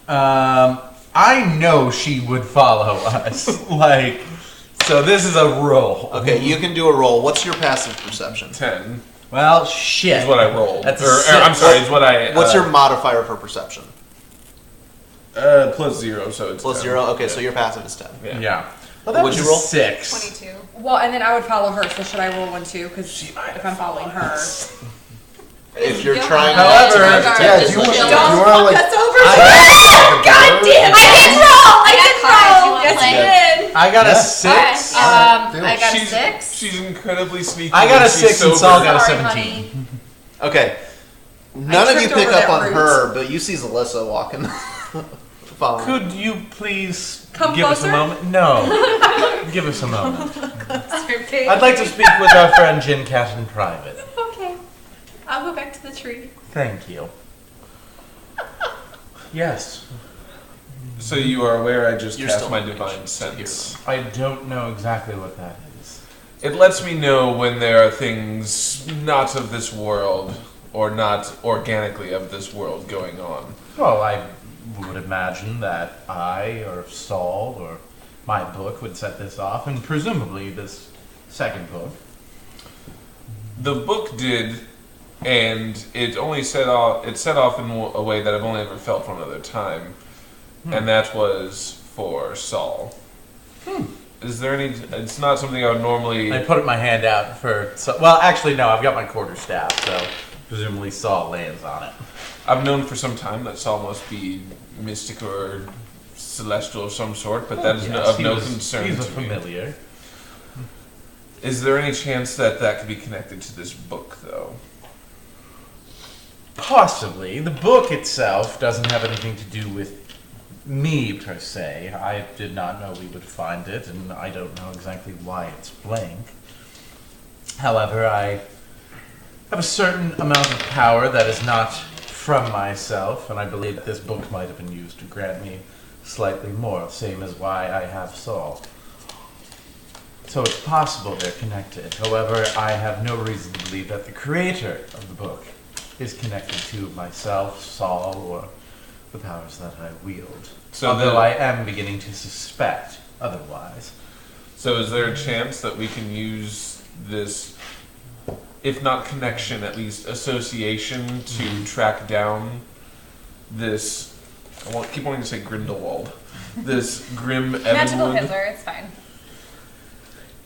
I know she would follow us. Like, so this is a roll. Okay, you can do a roll. What's your passive perception? 10 Well, shit. is what I rolled. That's a or, six. I'm sorry, is what I. What's your modifier for perception? plus 0? So it's Plus 10. 0? Okay, Yeah. so your passive is 10. Yeah. Well, that What'd was you roll? 6. 22. Well, and then I would follow her. So should I roll one too? Because if I'm following her, If you're Yeah. trying However, Yeah, do you want to like? That's over. God damn! I didn't roll. I got didn't cards. You roll. wanna Yes, play? you did. I got a Yeah. 6. I got a she's, 6. She's incredibly sneaky. I got a when she's 6 and sober. Saul got a Sorry, 17. Okay. None of you tripped pick over up that on root. her, but you see Zelissa walking. Following. Could you please Come give us a closer? moment? No. Give us a moment. Okay. I'd like to speak with our friend Jin Cat in private. Okay. I'll go back to the tree. Thank you. Yes. So you are aware I just You're cast still my in range divine to sense. I don't know exactly what that is. It lets me know when there are things not of this world or not organically of this world going on. Well, I would imagine that I or Saul or my book would set this off, and presumably this second book. The book did, and it only set off. It set off in a way that I've only ever felt one other time. and that was for Saul. Is there any? It's not something I would normally. I put my hand out for. Well, actually, no. I've got my quarterstaff, so presumably Saul lands on it. I've known for some time that Saul must be mystic or celestial of some sort, but that is of no concern He's a to me. familiar. Is there any chance that that could be connected to this book, though? Possibly. The book itself doesn't have anything to do with me, per se. I did not know we would find it, and I don't know exactly why it's blank. However, I have a certain amount of power that is not from myself, and I believe that this book might have been used to grant me slightly more, same as why I have Saul. So it's possible they're connected. However, I have no reason to believe that the creator of the book is connected to myself, Saul, or the powers that I wield. So although I am beginning to suspect otherwise. So is there a chance that we can use this, if not connection, at least association to track down this, keep wanting to say Grindelwald, this grim Magical Evanwood? Hitler, it's fine.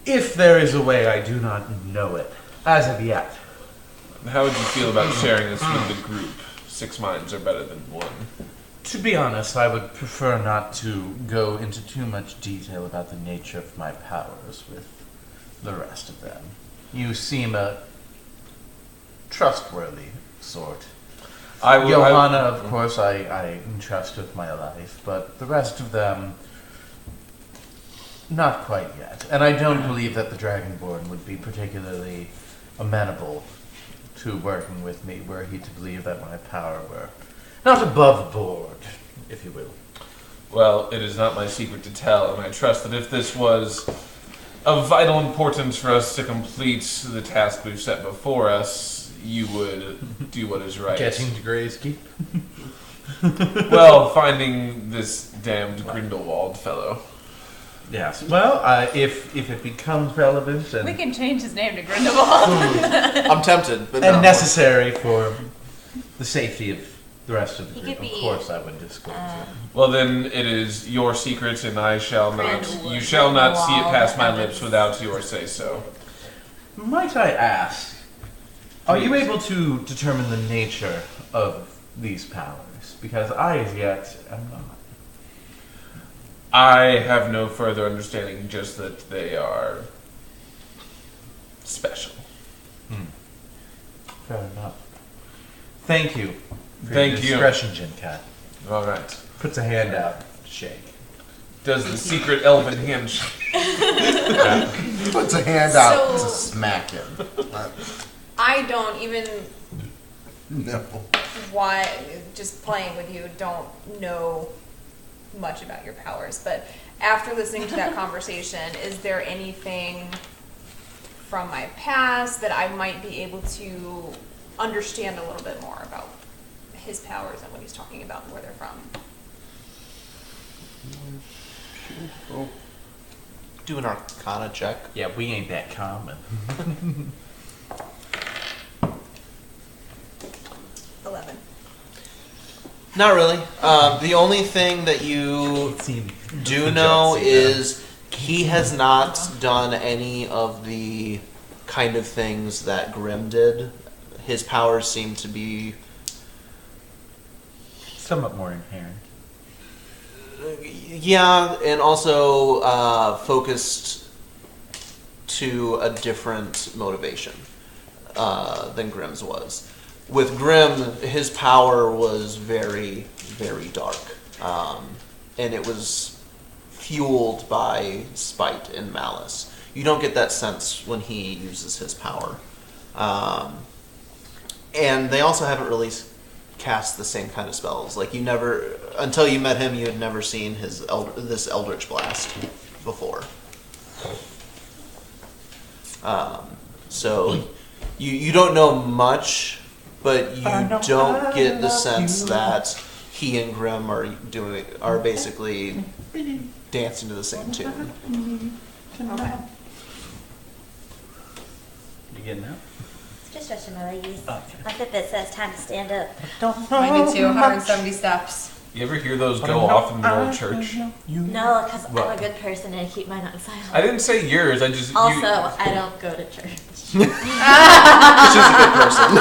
If there is a way, I do not know it, as of yet. How would you feel about sharing this with the group? 6 minds are better than 1. To be honest, I would prefer not to go into too much detail about the nature of my powers with the rest of them. You seem a trustworthy sort. Johanna, of course, I entrust with my life, but the rest of them, not quite yet. And I don't believe that the Dragonborn would be particularly amenable to working with me, were he to believe that my power were not above board, if you will. Well, it is not my secret to tell, and I trust that if this was of vital importance for us to complete the task we've set before us, you would do what is right. Getting to Gray's Keep? Well, finding this damned Grindelwald fellow. Yes. Well, if it becomes relevant and, We can change his name to Grindelwald. I'm tempted, but and no. necessary for the safety of the rest of the He group, could of be, course I would disclose it. Well, then it is your secret, and I shall not. Grindelwald. You shall not see it pass my Grindelwald. lips without your say so. Might I ask, are you Please. able to determine the nature of these powers? Because I, as yet, am not. I have no further understanding, just that they are special. Fair enough. Thank you. For Thank your you. discretion, Jin Cat. All right. Puts a hand out. Shake. Does the secret elven handshake? He puts a hand out So- to smack him. I don't even No. why just playing with you don't know much about your powers, but after listening to that conversation, is there anything from my past that I might be able to understand a little bit more about his powers and what he's talking about and where they're from? Do an Arcana check. Yeah, we ain't that common. 11. Not really. The only thing that you do know is he has not done any of the kind of things that Grimm did. His powers seem to be Somewhat more inherent. yeah, and also focused to a different motivation than Grimm's was. With Grimm, his power was very, very dark, and it was fueled by spite and malice. You don't get that sense when he uses his power. And they also haven't really cast the same kind of spells. Like, you never, until you met him, you had never seen his this Eldritch Blast before. So you don't know much, but you don't get the sense that he and Grimm are basically dancing to the same tune. Okay. You getting out? Just stretching my legs. Okay. My Fitbit says time to stand up. Mine did too, 170 steps. You ever hear those go off in the middle of church? No, because I'm What? a good person and I keep mine on silent. I didn't say yours. I just Also, I don't go to church. She's a good person.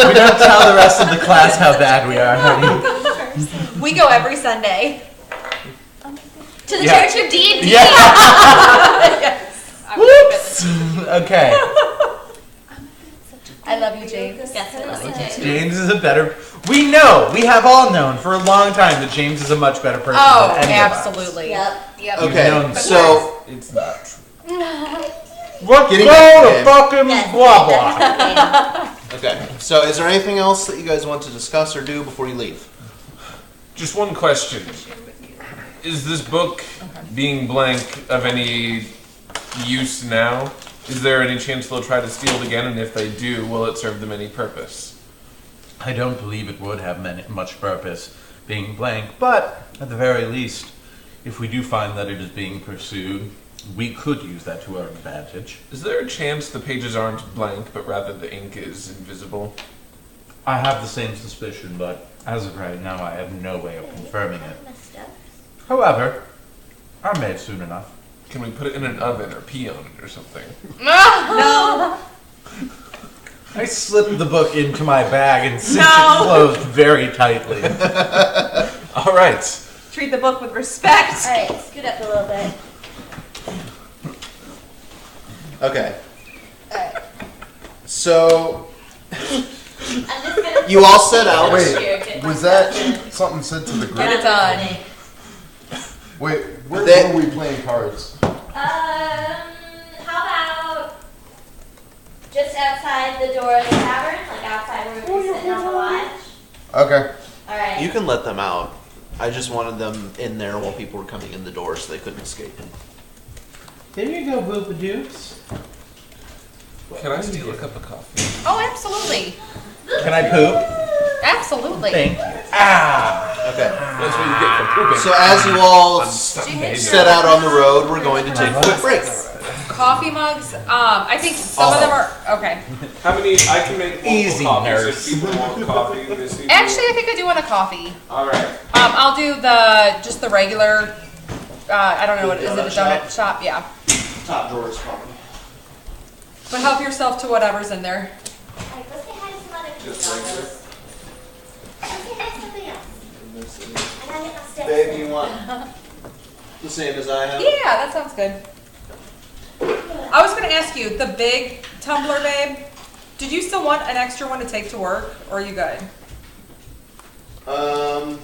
We don't tell the rest of the class how bad we are, honey. We go every Sunday. To the Yeah. Church of DnD. Yeah. I would keep it the Okay. I love you, James. Yes, I love you, James. James is a better. We know. We have all known for a long time that James is a much better person Oh, than any absolutely. Yep. Yep. Okay, known so It's not true. Let's Getting go back to to game. fucking Yes, blah blah. okay, so is there anything else that you guys want to discuss or do before you leave? Just one question. Is this book being blank of any use now? Is there any chance they'll try to steal it again? And if they do, will it serve them any purpose? I don't believe it would have much purpose being blank, but at the very least, if we do find that it is being pursued, we could use that to our advantage. Is there a chance the pages aren't blank, but rather the ink is invisible? I have the same suspicion, but as of right now, I have no way of confirming it. However, I may soon enough. Can we put it in an oven or pee on it or something? No. I slipped the book into my bag and cinched it closed very tightly. All right. Treat the book with respect. All right, scoot up a little bit. Okay. So I'm just gonna. you all set out. Wait, was that something said to the Get group? it done. Wait, where They- were we playing cards? How about just outside the door of the tavern, like outside where we're sitting on the watch? Okay. All right. You can let them out. I just wanted them in there while people were coming in the door so they couldn't escape. There you go, Boopadoops. Can I steal a cup of coffee? Oh, absolutely. Can I poop? Absolutely. Thank you. Ah! Okay. That's what you get for pooping. So as you all Amazing. set out on the road, we're going to take a quick break. Coffee mugs. I think some of them are okay. How many? I can make multiple Easy, coffees nurse. if people want coffee this evening. Actually, I think I do want a coffee. All right. I'll do just the regular. I don't know what is it. A donut shop? Yeah. Top drawers coffee. But help yourself to whatever's in there. Alright, let's say hi to some other people. Just regular? Let's say hi to somebody else. I gotta get my steps Babe, in. do you want the same as I have? Yeah, that sounds good. I was gonna ask you, the big tumbler, babe. Did you still want an extra one to take to work, or are you good? No,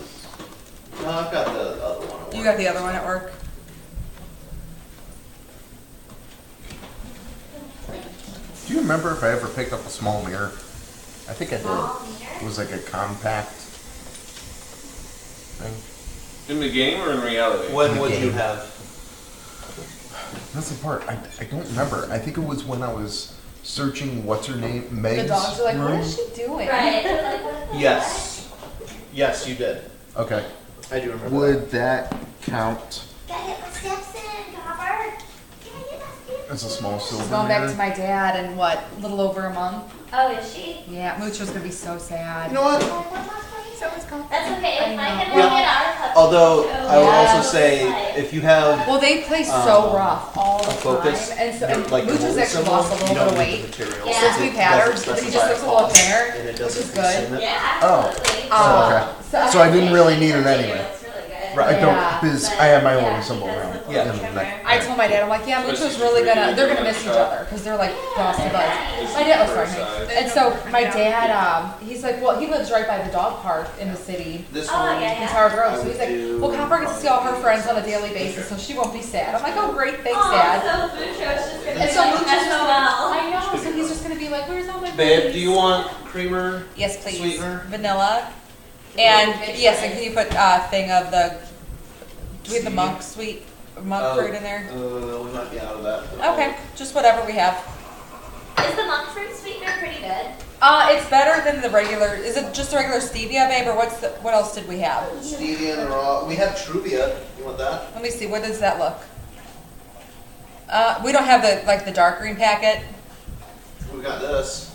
I've got the other one. You got the other one at work. Do you remember if I ever picked up a small mirror? I think I did. Small It mirror? was like a compact thing. In the game or in reality? When would you have? That's the part. I don't remember. I think it was when I was searching what's her name, Meg's The dogs are like, room. what is she doing? Right. Like, what the Yes. Yes, you did. Okay. I do remember. Would that count Gotta get my steps in, Copper. Can I get my steps as a small silver She's going back to mirror? my dad in what, a little over a month? Oh, is she? Yeah, Moocher's gonna be so sad. You know what? That's okay. If I can know. make it our cup. Although I would Yeah. also say if you have Well, they play so Um, rough all the a focus, time, and so and like the Moocher's holy actually symbol, lost a you little bit don't of need weight the material. Yeah. since we've had her, Doesn't but he specify just looks a little cost, thinner, and it which doesn't is good. consume it. Yeah, Oh. absolutely. Oh, okay. So I didn't really need it anyway. It's really good. Right, I Yeah. don't, because I have my holy symbol around. Yeah. in the neck. I told my dad, I'm like, yeah, Moocher's really they're gonna miss each other, because they're like dusty buds. My dad, oh, sorry, and so my dad, he's like, well, he lives right by the dog park in the city. This Oh, one. yeah, In yeah. Tower Grove, so he's like, well, Copper gets to see all her friends on a daily basis, so she won't be sad. I'm like, oh, great, thanks, Dad. So Mucho's just gonna And be so like, Moocher's just SOL. I know, so he's just gonna be like, where's all my Babe, buddies? do you want creamer? Yes, please. Sweetener? Vanilla. And yes, and can you put a thing of the, do we have the monk fruit in there? We might be out of that. Okay, just whatever we have. Is the monk fruit sweetener pretty good? It's better than the regular, is it just the regular stevia, babe, or what else did we have? Stevia and raw. We have Truvia. You want that? Let me see, what does that look? We don't have the dark green packet. We got this.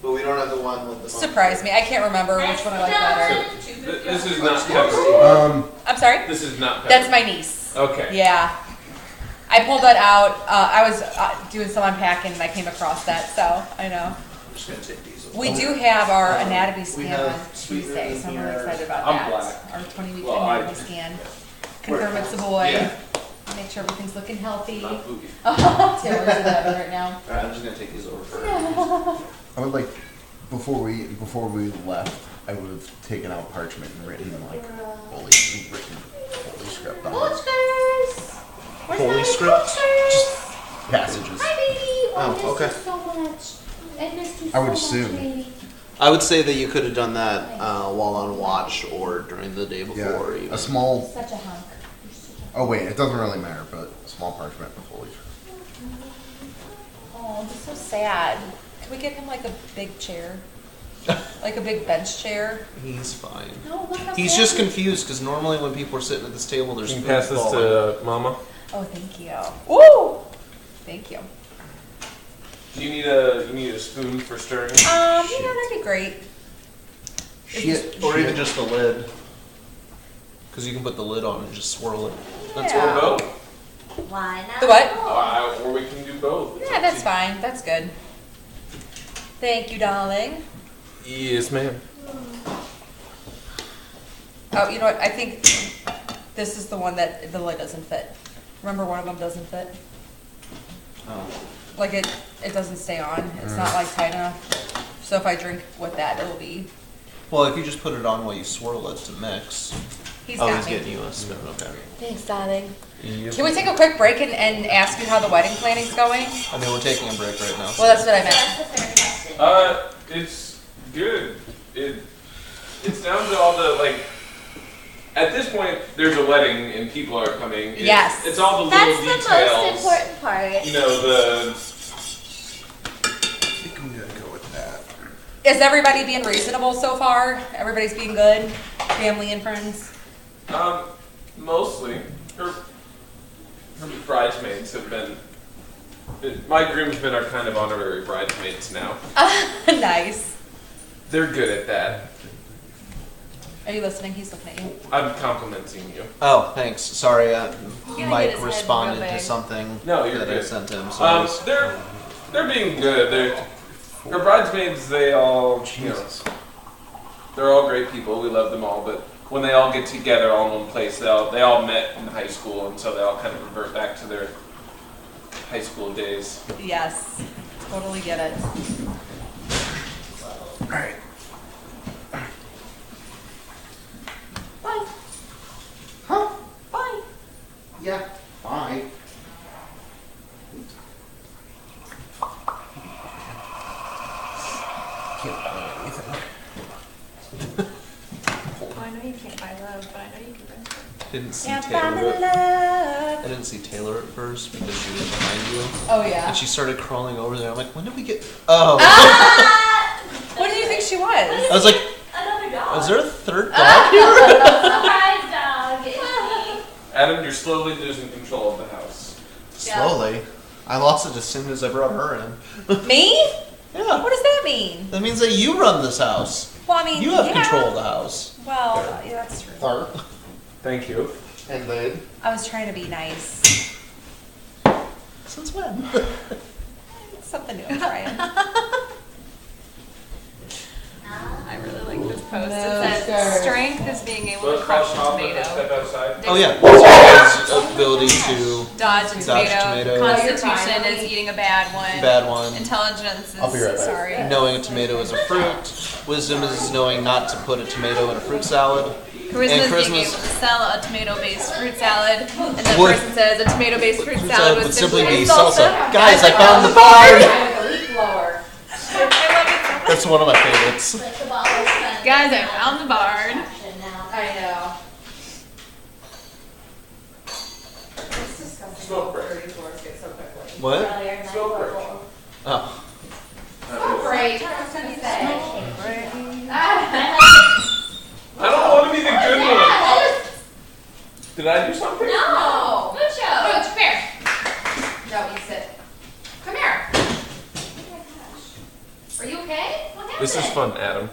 But we don't have the one with the Surprise me. I can't remember which one I like better. This is not Pepsi. I'm sorry? This is not Pepsi. That's my niece. Okay. Yeah. I pulled that out. I was doing some unpacking and I came across that, so I know. I'm just gonna take these. We do have our anatomy scan have on Tuesday, so I'm really here. excited about I'm that. black. Our 20-week Well, I- anatomy scan. Confirm it's a boy. Yeah. Make sure everything's looking healthy. Not boogie. Taylor's in heaven right now. Alright, I'm just gonna take these over for I would like, before we left, I would have taken out parchment and written like holy script on it. Holy script? Passages. Oh, okay. I would assume. I would say that you could have done that while on watch or during the day Yeah, before. Even. a small. Such a hunk. Oh wait, it doesn't really matter, but a small parchment with holy script. Oh, this is so sad. Can we get him like a big chair? Like a big bench chair? He's fine. No, look how He's sad just he- confused because normally when people are sitting at this table, there's Can you food pass this falling. to Mama? Oh, thank you. Woo! Thank you. Do you need a spoon for stirring? Yeah, that'd be great. Shit. Or even just the lid. Because you can put the lid on and just swirl it. That's Yeah. Or both? Why not? The what? Or we can do both. It's Yeah, up that's to you. fine. That's good. Thank you, darling. Yes, ma'am. Oh, you know what? I think this is the one that the lid doesn't fit. Remember, one of them doesn't fit. Oh. Like it doesn't stay on. It's not like tight enough. So if I drink with that, it'll be. Well, if you just put it on while you swirl it to mix. He's Oh, got he's me. getting you a spoon. Okay. Thanks, darling. Yes. Can we take a quick break and ask you how the wedding planning's going? I mean, we're taking a break right now. Well, that's what I meant. That's the third question. It's good. It's down to all the like. At this point, there's a wedding and people are coming. Yes. It's all the That's little the details. most important part. You know the. I think I'm gonna go with that. Is everybody being reasonable so far? Everybody's being good? Family and friends? Mostly her bridesmaids have been. My groomsmen are kind of honorary bridesmaids now. Nice. They're good at that. Are you listening? He's looking at you. I'm complimenting you. Oh, thanks. Sorry, get Mike his head responded real to big. something No, you're that I good. sent him. So I was- They're being good. Her bridesmaids, they all, you know, they're all great people. We love them all, but when they all get together all in one place, they all met in high school, and so they all kind of revert back to their high school days. Yes. Totally get it. Alright. Bye. Huh? Bye. Yeah. Bye. Can't buy anything. Oh, I know you can't buy love, but I know you can rent it. didn't see Can't Taylor. find the I love. didn't see Taylor at first because she was behind you, Oh, yeah. and she started crawling over there. I'm like, when did we get? Oh, What do you think she was? I was like, Another dog. is there a third dog here? Surprise dog. It's me. Adam, you're slowly losing control of the house. Slowly. I lost it as soon as I brought her in. Me? Yeah. What does that mean? That means that you run this house. Well, I mean, You have yeah. control of the house. Well, yeah, that's true. Third. Thank you. And then. I was trying to be nice. Since when? It's something new. I'm trying. I really like this post. No, It says, sir. strength is being able to Let's crush a step tomato, outside. Oh yeah, that's his ability to dodge a Dodge tomato, tomato. constitution is eating a bad one, bad one. intelligence is, I'll be right back. sorry. Knowing a tomato is a fruit. Wisdom is knowing not to put a tomato in a fruit salad. Charisma is being charisma's- able to sell a tomato-based fruit salad, and the Would- person says a tomato-based fruit Fruit salad salad would simply be salsa. salsa. Guys, I found the barn! I love it so much. That's one of my favorites. Like the ball is fun. Guys, I found the barn. Action now. I know. Smoke break. What? Earlier than Smoke break. Oh. Great. I was gonna say. I don't want to be the good one. Did I do something? No. Good show. Roots, come here. No, you sit. Come here. Are you okay? This is fun, Adam.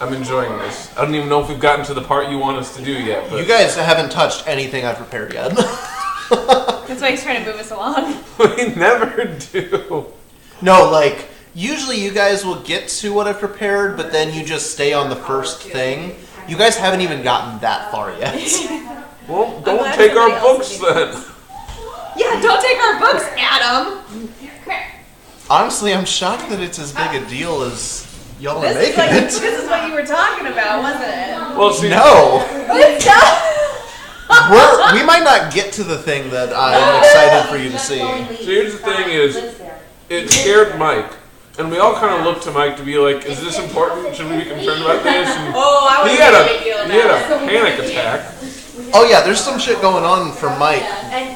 I'm enjoying this. I don't even know if we've gotten to the part you want us to do yet. But You guys haven't touched anything I've prepared yet. That's why he's trying to move us along. we never do. No, like, usually you guys will get to what I've prepared, but then you just stay on the first thing. You guys haven't even gotten that far yet. Well, glad don't take our somebody else books will be- then. Yeah, don't take our books, Adam. Honestly, I'm shocked that it's as big a deal as y'all are This is, making this it. is what you were talking about, wasn't it? Well, see, No! We might not get to the thing that I'm excited for you to see. So here's the thing is, it scared Mike. And we all kind of looked to Mike to be like, is this important? Should we be concerned about this? And Oh, I was he had a a big deal he had about a panic attack. Oh yeah, there's some shit going on for Mike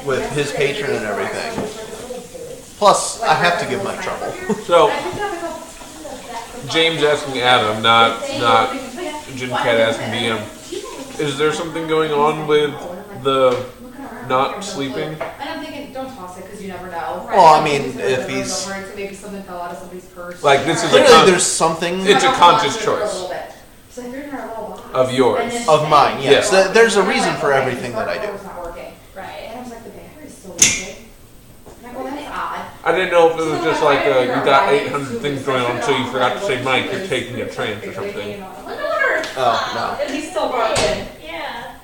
with his patron and everything. Plus, I have to give Mike trouble. So James asking Adam, not Jim Cat asking DM. Is there something going on with the not sleeping? And I'm thinking, don't toss it because you never know. Well, I mean, if he's... So maybe something fell out of somebody's purse. Like this is Clearly there's something it's a conscious choice So I threw it in our little box. of yours. of mine, yes. Yeah. There's a reason for everything that I do. It's not working. Right. And I was like, the battery's still working. And I go, that's odd. I didn't know if it was just like you got 800 things going on, so you forgot to say, Mike, you're taking a trance or something. Oh, no. And he's still broken. Yeah.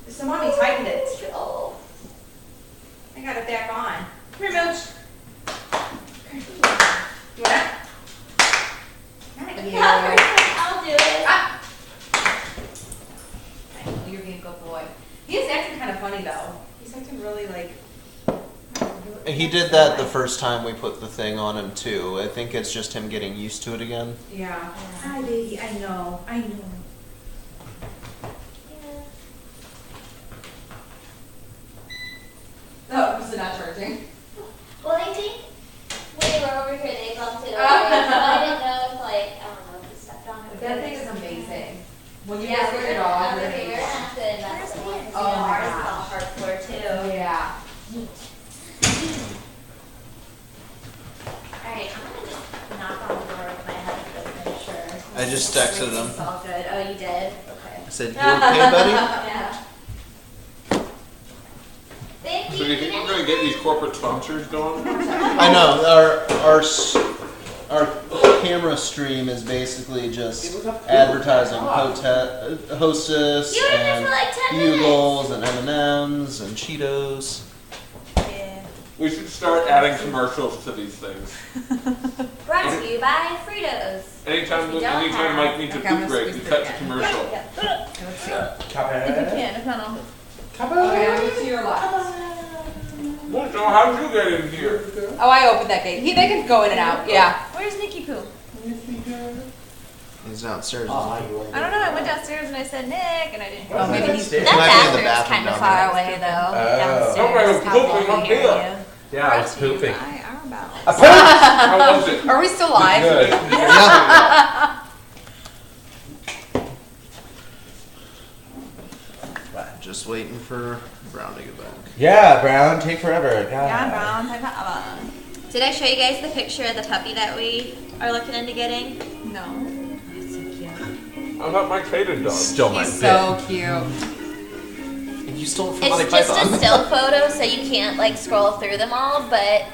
So mommy tightened it. I got it back on. Come here, Mooch. You want it? Not you. I'll do it. I know, you're being a good boy. He is acting kind of funny though. He's acting really like. He did that the first time we put the thing on him too. I think it's just him getting used to it again. Yeah. Hi, baby. I know. I know. Oh, was it not charging? Well, I think when they were over here, they bumped it over. So I didn't know if, like, I don't know if you stepped on it. That thing is amazing. When you Yeah, guys we're get your gonna dog, have you're to gonna figure be- out the invest in one. Oh my Ours is gosh. all hardcore too. Yeah. Alright, I'm gonna just knock on the door with my husband to make sure. I just texted him. It's all good. Oh, you did? Okay. I said, you okay, buddy? Yeah. Thank So do you think we're gonna get these corporate sponsors going? I know. Our camera stream is basically just advertising Hostess You were here and for like 10 minutes. Bugles and M&Ms and Cheetos. Yeah. We should start adding commercials to these things. Brought to you by Fritos. Anytime We don't Mike have- needs a Okay, I'm poop gonna break, we squeeze cut it to again. commercial. Let's see. Yeah, if not, Okay, I'm to your left. Well, so how'd you get in here? Oh, I opened that gate. They can go in and out. Yeah. where's Nicky Poo? He's downstairs. I don't know. I went downstairs and I said Nick, and I didn't. Oh, maybe he's. That He might be in the bathroom's bathroom kind of down far there. away though. Oh. Downstairs. Somebody was How pooping can we up hear here. you? Yeah, I was pooping. I are about. How was it? Are we still live? Good. Yeah. Just waiting for Brown to get back. Yeah, Brown, take forever. Yeah, Brown. High five. Did I show you guys the picture of the puppy that we are looking into getting? No. I thought Mike hated dogs. Still my He's bit. so cute. And you stole it from Monty It's just Python. a still photo, so you can't like scroll through them all, but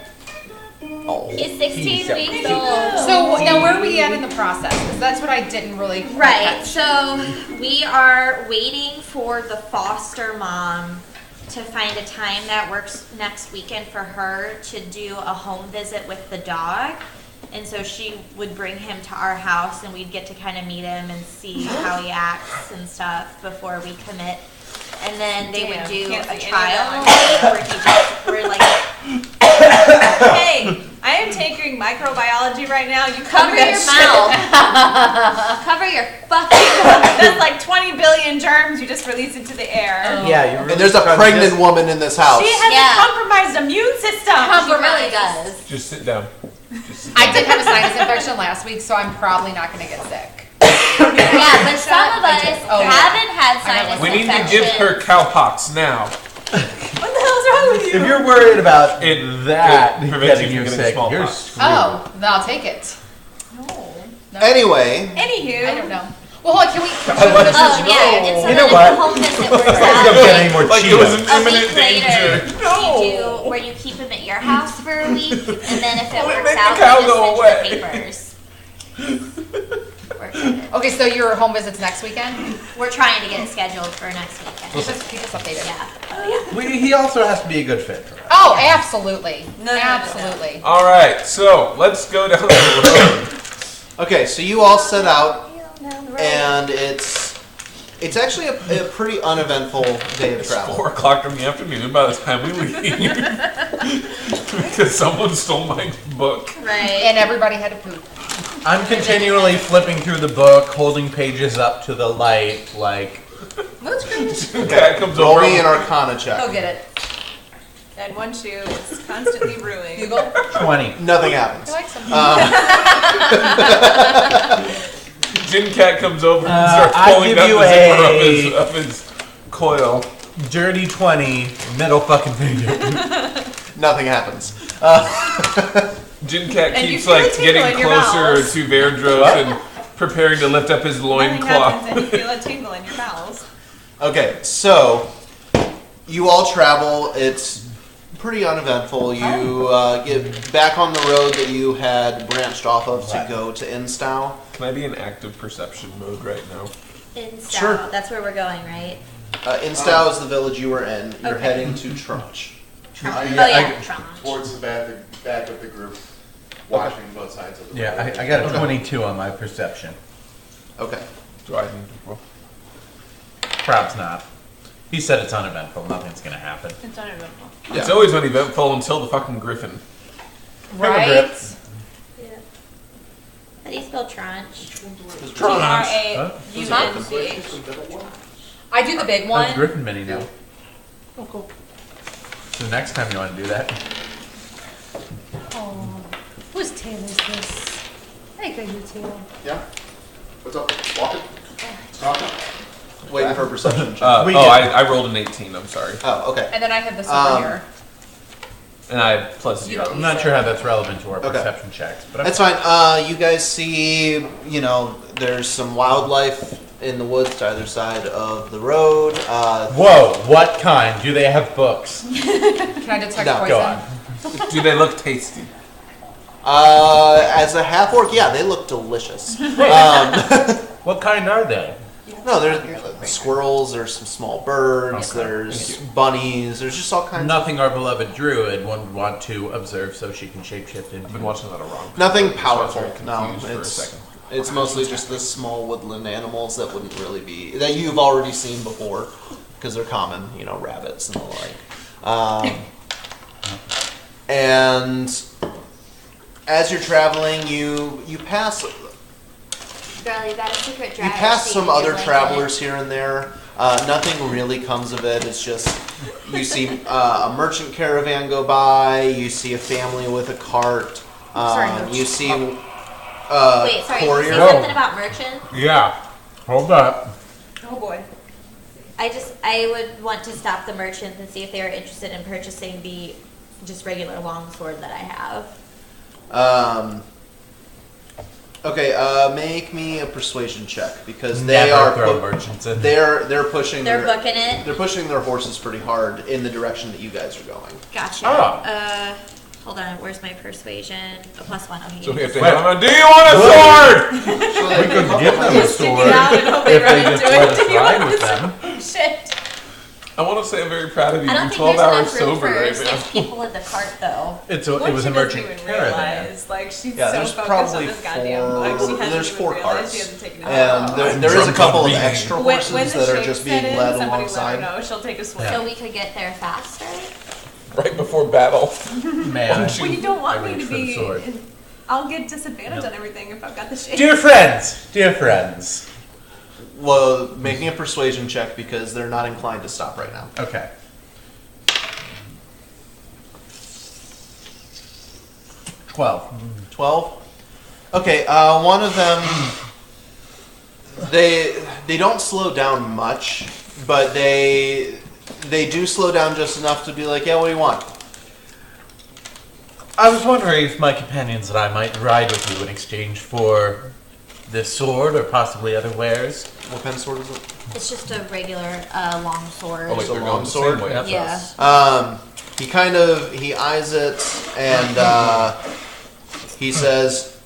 Oh. he's 16 so weeks cute. old. So now, where are we at in the process? Because that's what I didn't really. Right, so we are waiting for the foster mom to find a time that works next weekend for her to do a home visit with the dog. And so she would bring him to our house and we'd get to kind of meet him and see how he acts and stuff before we commit. And then they would Damn, do can't a see any trial of week where he just, we're like, Hey, I am taking microbiology right now. You cover that your shit. mouth. Cover your fucking mouth. That's like 20 billion germs you just release into the air. Yeah, you really And there's a trying to pregnant just- woman in this house. She has Yeah. a compromised immune system. He You really guys. does. Just sit down. I did have a sinus infection last week, so I'm probably not going to get sick. Yeah, but some of us Oh, yeah. haven't had sinus We need to infection. give her cowpox now. What the hell's wrong with you? If you're worried about It that prevents getting you you from getting sick, smallpox. you're screwed. Oh, then I'll take it. No. Anyway, Anywho. I don't know. Well, hold on, can we? Oh yeah, and so You then know if what? the home visit works I'm out, gonna get any more Like it was an Cheetos. a imminent week later, danger. you do where you keep him at your house for a week, and then if it Well, it works made the out, cow you go just send you the papers. Works out. Okay, so your home visit's next weekend? We're trying to get it scheduled for next weekend. Keep us updated. Yeah. Oh yeah. He also has to be a good fit for us. Oh, absolutely. No. Absolutely. All right, so let's go down the road. okay, so you all set out, and it's actually a pretty uneventful day of It's travel. 4 o'clock in the afternoon by the time we leave. Because someone stole my book. Right. And everybody had to poop. I'm continually flipping through the book, holding pages up to the light, like. That's great. Cat comes Roll over. me an Arcana check. Go get it. And one shoe is constantly brewing. Google. 20. Nothing happens. I like some. Jin Cat comes over and starts I pulling give down you the zipper a- of his coil. Dirty 20, middle fucking finger. Nothing happens. Jin Cat And you keeps feel a like tingle getting in your closer bowels. to Verdros and preparing to lift up his Nothing loincloth. happens and you feel a tingle in your bowels. Okay, so you all travel. It's pretty uneventful. You get back on the road that you had branched off of to go to Instow. Can I be in active perception mode right now? In Stout. Sure. That's where we're going, right? Instow is the village you were in. You're Okay. heading to Trunch. Oh yeah, Trump. Towards the back of the group, watching both sides of the road. Yeah, I got a 22 on my perception. Okay. Do I need to roll? Perhaps not. He said it's uneventful, nothing's gonna happen. It's uneventful. Yeah. It's always uneventful until the fucking griffin. Right? Yeah. How do you spell tranche? T-R-A-U-N-C-H. I do the big That's one. Griffin Mini now. Oh, cool. So next time you want to do that. Oh, whose tail is this? I think I do tail. Yeah. What's up? Walk it. Talk it. Waiting for a perception check. I rolled an 18, I'm sorry. Oh, okay. And then I have this over here. And I plus You 0. don't I'm not sure how that's relevant to our Okay. perception checks, but That's fine. You guys see, there's some wildlife in the woods to either side of the road. Whoa, what kind? Do they have books? Can I detect No. poison? Go on. Do they look tasty? As a half orc, yeah, they look delicious. What kind are they? No, there's squirrels, there's some small birds, Okay. there's bunnies, there's just all kinds Nothing our beloved druid would want to observe so she can shapeshift into. I've been watching that wrong. Nothing So I was powerful. very No, confused for a it's second. it's mostly just the small woodland animals that wouldn't really be that you've already seen before because they're common. Rabbits and the like. And as you're traveling, you pass Girl, you got a secret you drive. pass so some can other get travelers here and there. Nothing really comes of it. It's just you see a merchant caravan go by. You see a family with a cart. Sorry, Hooch. You see Wait, sorry, courier. you say something about merchant? Yeah. Hold up. Oh boy. I would want to stop the merchant and see if they are interested in purchasing the just regular longsword that I have. Okay, make me a persuasion check because they Never are throw merchants in. they're pushing They're their, booking it. they're pushing their horses pretty hard in the direction that you guys are going. Gotcha. Oh. Hold on. Where's my persuasion? A +1. Okay. So we have to Wait. have a, do you want a sword? We could give them a Just stick it sword out and hope they if run they just into let it. us Do you ride want with this? them. Shit. I want to say I'm very proud of you. I don't You're think 12 there's hours enough room sober for right 6 now. people in the cart, though. It What was she a doesn't merchant even caravan. realize, like she's Yeah, so there's focused probably on this goddamn book, she hasn't there's even 4 realized carts, she hasn't taken it and out. there is a couple of reading. extra When horses the that are shakes just set being in, led somebody alongside. let her know. She'll take a swing. So we could get there faster. Right before battle. Man. Well, you don't want I me reach to for the be. sword. I'll get disadvantaged on everything if I've got the shake. Dear friends. Well, make me a persuasion check because they're not inclined to stop right now. Okay. 12. Okay, one of them they don't slow down much, but they do slow down just enough to be like, yeah, what do you want? I was wondering if my companions and I might ride with you in exchange for this sword or possibly other wares. What kind of sword is it? It's just a regular long sword. Oh, wait, It's a they're long going the sword? same way as Yeah. us. He eyes it and he says,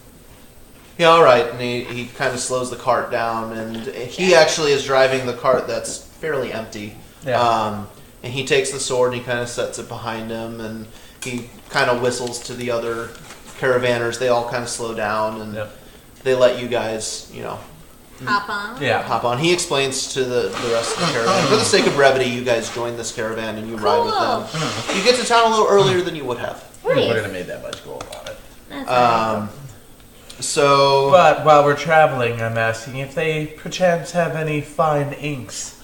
"Yeah, all right." And he kind of slows the cart down, and he actually is driving the cart that's fairly empty. Yeah. And he takes the sword and he kind of sets it behind him, and he kind of whistles to the other caravanners. They all kind of slow down, and Yep. they let you guys, Hop on. Yeah. hop on. He explains to the rest of the caravan. For the sake of brevity, you guys join this caravan and you ride with them. You get to town a little earlier than you would have. We wouldn't have made that much gold on it. That's all right. So But while we're traveling, I'm asking if they perchance have any fine inks.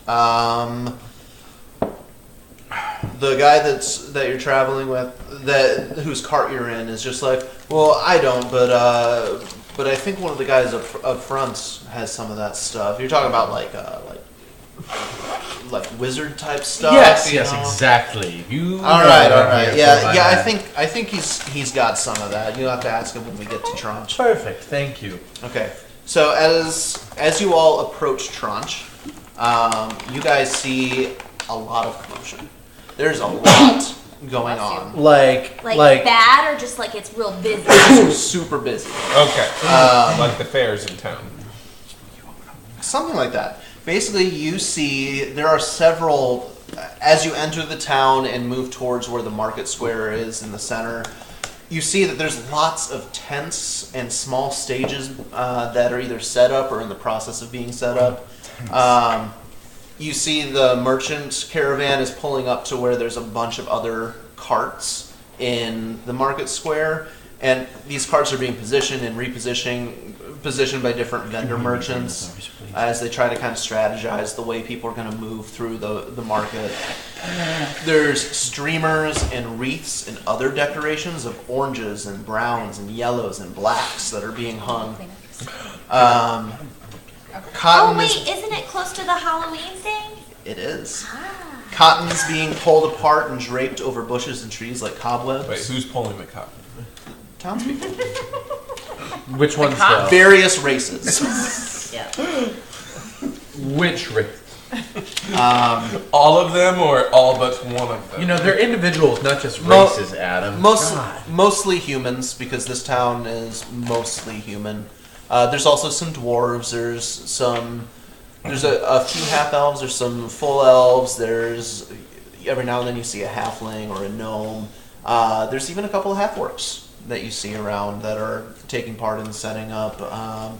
the guy that you're traveling with, whose cart you're in, is just like, well, I don't, but I think one of the guys up front has some of that stuff. You're talking about like wizard type stuff. Yes, you yes, know? exactly. You. All right. Yeah. I think. think he's got some of that. You'll have to ask him when we get to Tranche. Perfect. Thank you. Okay. So as you all approach Tranche, you guys see a lot of commotion. There's a lot going on. Like bad or just like it's real busy? Super busy. Okay. Like the fairs in town. Something like that. Basically, you see there are several, as you enter the town and move towards where the market square is in the center, you see that there's lots of tents and small stages that are either set up or in the process of being set up. You see the merchant caravan is pulling up to where there's a bunch of other carts in the market square, and these carts are being positioned and positioned by different vendor merchants as they try to kind of strategize the way people are going to move through the market. There's streamers and wreaths and other decorations of oranges and browns and yellows and blacks that are being hung. Cotton Isn't it close to the Halloween thing? It is. Cotton's being pulled apart and draped over bushes and trees like cobwebs. Wait, who's pulling the cotton? Townspeople. which one's the Various races. Yeah. which race? All of them or all but one of them? You know, they're individuals, not just Mo- races, Adam. Mostly humans, because this town is mostly human. There's also some dwarves. There's a few half elves. There's some full elves. There's every now and then you see a halfling or a gnome. There's even a couple of half orcs that you see around that are taking part in setting up.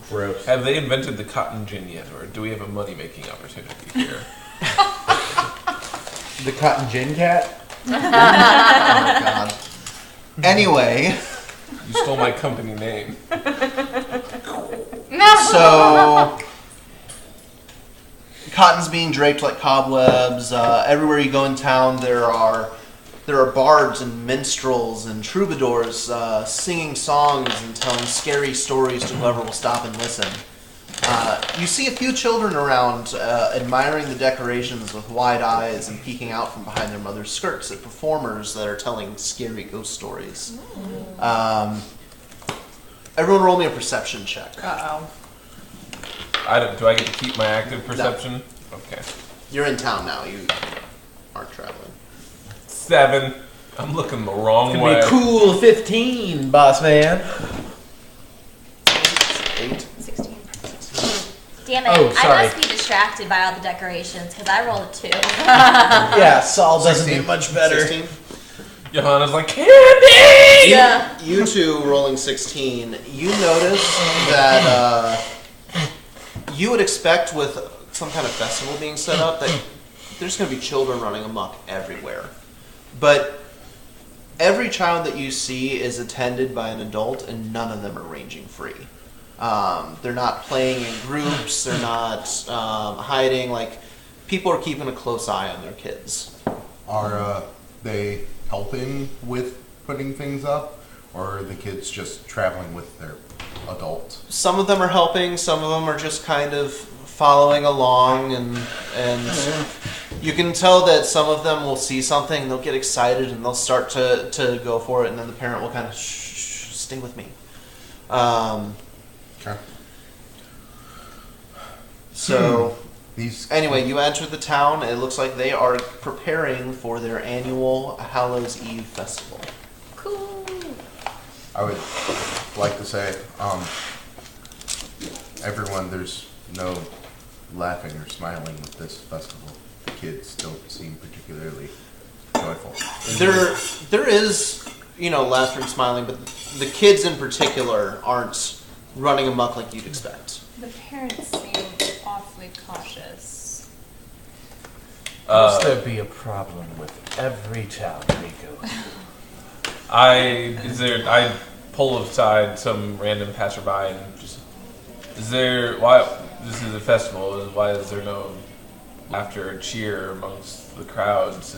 Gross. Have they invented the cotton gin yet, or do we have a money-making opportunity here? The cotton gin cat? Oh my god. Anyway, You stole my company name. so cotton's being draped like cobwebs. Everywhere you go in town, there are bards and minstrels and troubadours singing songs and telling scary stories to whoever will stop and listen. You see a few children around admiring the decorations with wide eyes and peeking out from behind their mother's skirts at performers that are telling scary ghost stories. Everyone roll me a perception check. Uh-oh. Do I get to keep my active perception? Okay. You're in town now. You aren't traveling. 7. I'm looking the wrong Could way. be cool 15, boss man. 8. 16. Damn it. Oh, sorry. I must be distracted by all the decorations because I rolled a 2. Yeah, Saul doesn't 16. do much better. 16. Johanna's like, candy! Yeah. You two rolling 16. You notice that you would expect with some kind of festival being set up that there's going to be children running amok everywhere. But every child that you see is attended by an adult, and none of them are ranging free. They're not playing in groups. They're not hiding. Like, people are keeping a close eye on their kids. Are they helping with putting things up, or are the kids just traveling with their adult? Some of them are helping. Some of them are just kind of following along, and you can tell that some of them will see something, they'll get excited, and they'll start to go for it, and then the parent will kind of stay with me. Okay. So, These anyway, you enter the town. It looks like they are preparing for their annual Hallows Eve festival. Cool. I would like to say, everyone, there's no laughing or smiling with this festival. The kids don't seem particularly joyful. There is, laughter and smiling, but the kids in particular aren't running amok like you'd expect. The parents seem awfully cautious. Must there be a problem with every town we go to? I pull aside some random passerby and just, why, this is a festival, why is there no laughter or cheer amongst the crowds?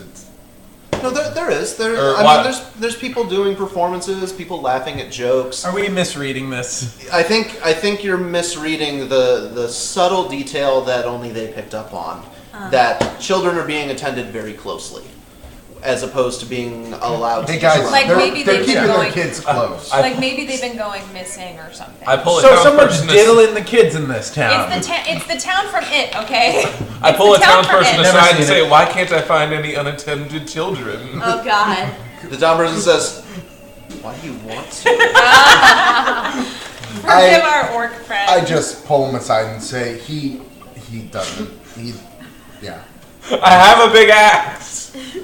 No, there is. There's people doing performances, people laughing at jokes. Are we misreading this? I think you're misreading the subtle detail that only they picked up on. That children are being attended very closely, as opposed to being allowed to Hey guys, just Like they're, maybe they're they've keeping been their going- kids close. Like maybe they've been going missing or something. I pull a So townsperson someone's diddling the kids in this town. It's the town from It, okay? I pull a It's the town from townsperson It. Never aside and seen say, it. why can't I find any unattended children? Oh God. the town person says, "Why do you want to?" Forgive our orc friend. I just pull him aside and say, he doesn't. Yeah. I have a big axe! Please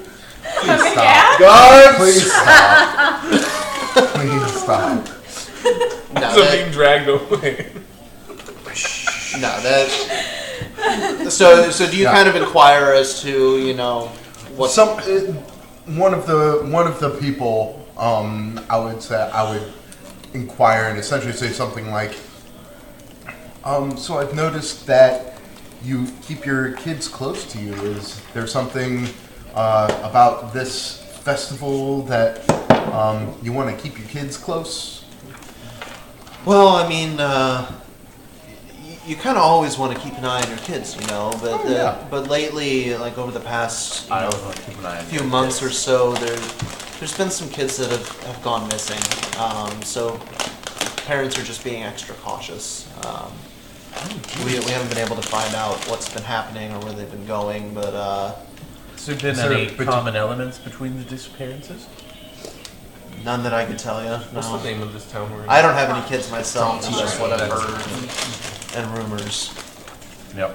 stop. Guards! Please stop. Please stop. No, So being dragged away. So do you Yeah. kind of inquire as to what? One of the people, I would inquire and essentially say something like, so I've noticed that you keep your kids close to you. Is there something about this festival that you want to keep your kids close? Well, I mean, you kind of always want to keep an eye on your kids, But yeah. but lately, like over the past I always want to keep an eye on few your months kids. or so, there's been some kids that have gone missing. So parents are just being extra cautious. We haven't been able to find out what's been happening or where they've been going, but Has there been Is there any a common elements between the disappearances? none that I can tell you. What's No. the name of this town we're in? I don't have any kids myself. It's just what I've heard and rumors. Yep.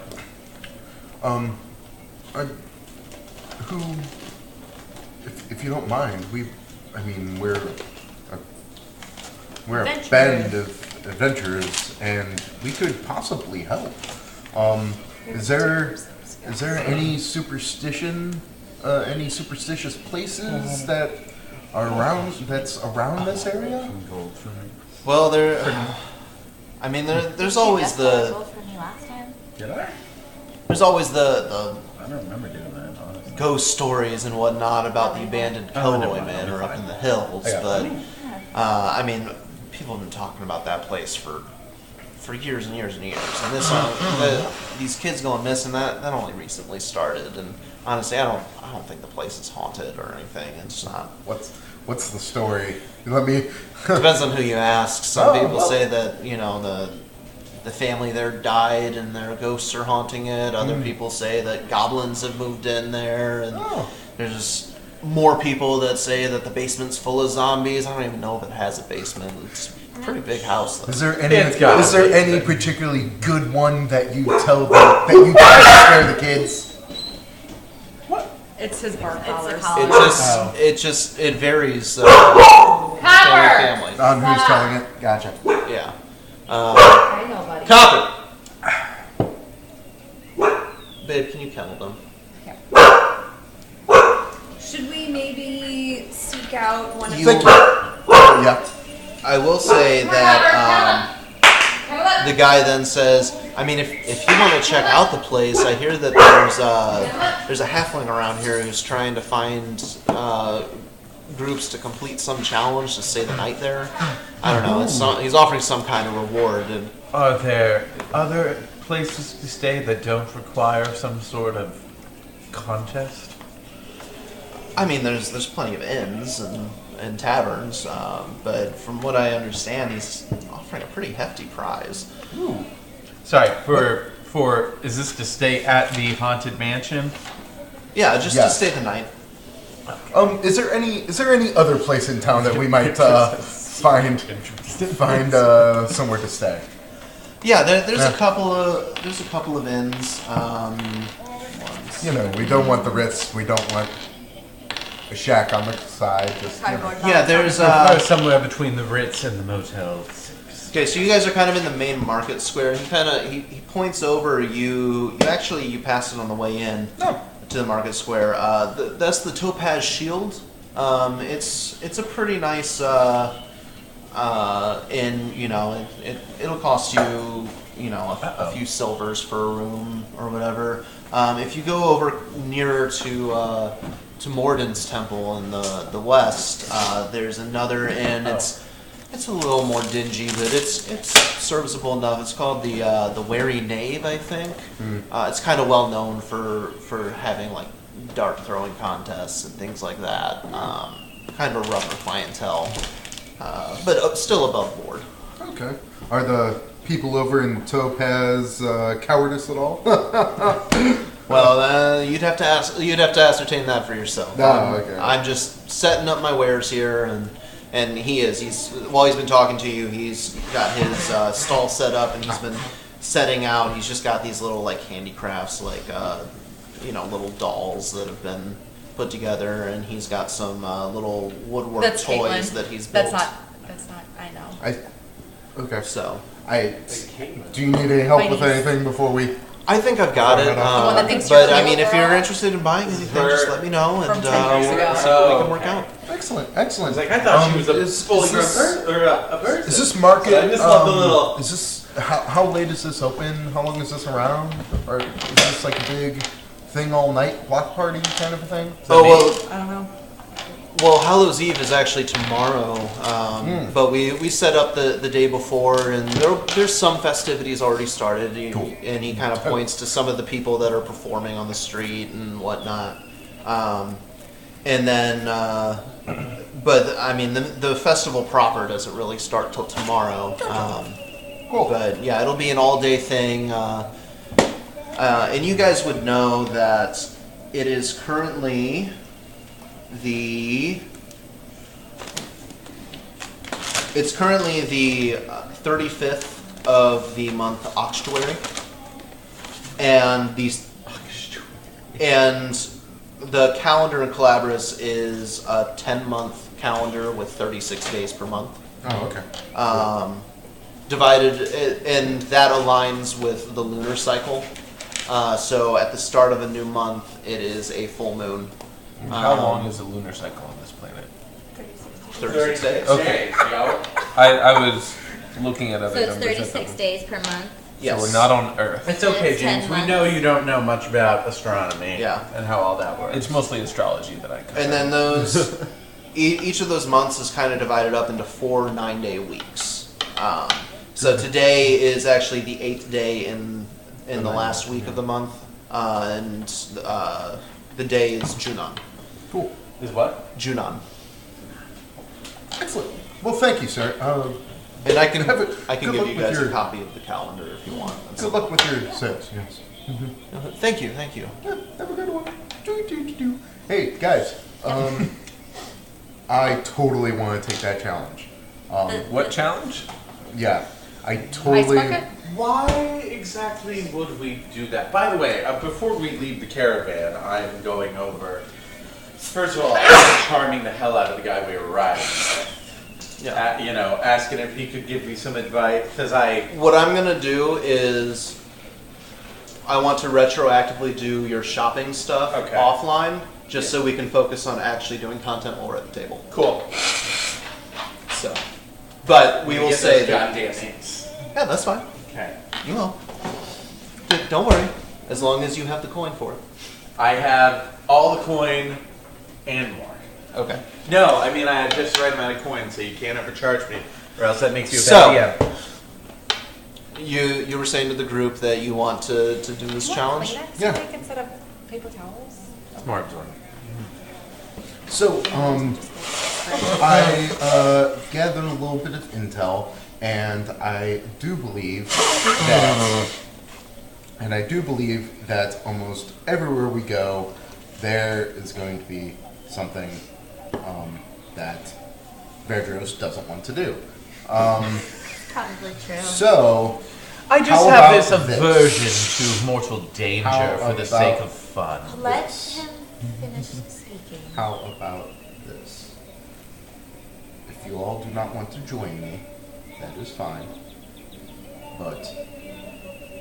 Who, if you don't mind, we're a band of adventurers, and we could possibly help. Is there any superstitious places that are around this area? Well, there's always Vote for me last time. Did I? there's always the I don't remember doing that, honestly. ghost stories and whatnot about the abandoned Oh, never Kilroy mind, men you're or up fine. in the hills, I got but plenty. people have been talking about that place for years and years and years. And this these kids going missing that only recently started. And honestly, I don't think the place is haunted or anything. It's not. What's the story? Let me. Depends on who you ask. Some Oh, people well. say that the family there died and their ghosts are haunting it. Other people say that goblins have moved in there, and Oh. there's just more people that say that the basement's full of zombies. I don't even know if it has a basement. It's a pretty big house, though. Is there It's got any particularly good one that you tell them that you try to scare the kids? It's his bar It's collars. a It collar. just it varies. Copper! Family. On who's telling it? Gotcha. Yeah. I know, buddy. Copper. Babe, can you count them? Should we maybe seek out one of Thank the... you. Yeah. I will say that the guy then says, I mean, if you want to check out the place, I hear that there's a halfling around here who's trying to find groups to complete some challenge to stay the night there. I don't know. He's offering some kind of reward. And Are there other places to stay that don't require some sort of contest? I mean, there's plenty of inns and taverns, but from what I understand, he's offering a pretty hefty prize. Sorry, for Is this to stay at the haunted mansion? Yeah, just to Yes. stay the night. Is there any other place in town that we might find somewhere to stay? Yeah, there's a couple of inns. You know, we don't want the Ritz. We don't want a shack on the side. Just, you know. Yeah, there's somewhere between the Ritz and the Motel 6. Okay, so you guys are kind of in the main market square. He points over. You passed it on the way in to the market square. That's the Topaz Shield. It's a pretty nice inn. You know, it'll cost you a few silvers for a room or whatever. If you go over nearer to Morden's temple in the west, there's another inn. It's a little more dingy, but it's serviceable enough. It's called the Wary Knave, I think. It's kind of well known for having like dart throwing contests and things like that. Kind of a rougher clientele, but still above board. Okay. Are the people over in Topaz cowardice at all? Well, you'd have to ascertain that for yourself. Okay. I'm just setting up my wares here, and while he's been talking to you, he's got his stall set up, and he's been setting out. He's just got these little like handicrafts, like little dolls that have been put together, and he's got some little woodwork That's toys Caitlin. that he's built. That's not, I know. Okay. So do you need any help My with niece. anything before we? I think I've got it. The one that thinks But you're I mean, if you're girl. interested in buying anything, just let me know, From and 10 years we'll ago. see what we can work out. Excellent. I was like, I thought she was a is fully grown this- person or a person. Is this market? I just love the little. Is this how late is this open? How long is this around? Or is this like a big thing all night block party kind of a thing? Oh well. I don't know. Well, Hallows Eve is actually tomorrow, but we set up the day before, and there's some festivities already started. Cool. And he kind of points to some of the people that are performing on the street and whatnot. And then, but I mean, the festival proper doesn't really start till tomorrow. Cool. But yeah, it'll be an all-day thing. And you guys would know that it is currently the 35th of the month Octuary, and the calendar in Collabris is a 10-month calendar with 36 days per month. Oh, okay. Divided, and that aligns with the lunar cycle. So at the start of a new month, it is a full moon. How long is the lunar cycle on this planet? 36 days. Okay. Yo. I was looking at other So it's numbers. 36 days per month. Yes. So we're not on Earth. It's okay, It's 10 James. We months. know you don't know much about astronomy. Yeah. And how all that works. It's mostly astrology that I cover. And then those, each of those months is kind of divided up into 4 9-day weeks. So today is actually the 8th day in the last week of the month, and the day is Junon. Cool. Is what? Junon. Excellent. Well, thank you, sir. And I can Good give luck you with guys a your- copy of the calendar if you want. Good luck with your sales. Yes. Thank you. Yeah, have a good one. Hey, guys. I totally want to take that challenge. What challenge? Yeah, I Ice totally. bucket? Why exactly would we do that? By the way, before we leave the caravan, I'm going over. First of all, I'm charming the hell out of the guy we were riding with. Yeah. Asking if he could give me some advice, because What I'm gonna do is, I want to retroactively do your shopping stuff Okay. offline, just so we can focus on actually doing content while we're at the table. Cool. So, but we will Get say those that. goddamn things. Yeah, that's fine. Okay. You will. Don't worry, as long as you have the coin for it. I have all the coin and more. Okay. No, I mean I have just the right amount of coin, so you can't overcharge me. Or else that makes you a So- bad DM. You were saying to the group that you want to do this challenge. Yeah. Kleenex instead of paper towels? Smart one. So, I gathered a little bit of intel, and I do believe that And I do believe that almost everywhere we go, there is going to be something that Verdros doesn't want to do. Probably true. So, I just how have about this this? aversion to mortal danger How for the about sake of fun. Let This. him finish speaking. how about this? If you all do not want to join me, that is fine. But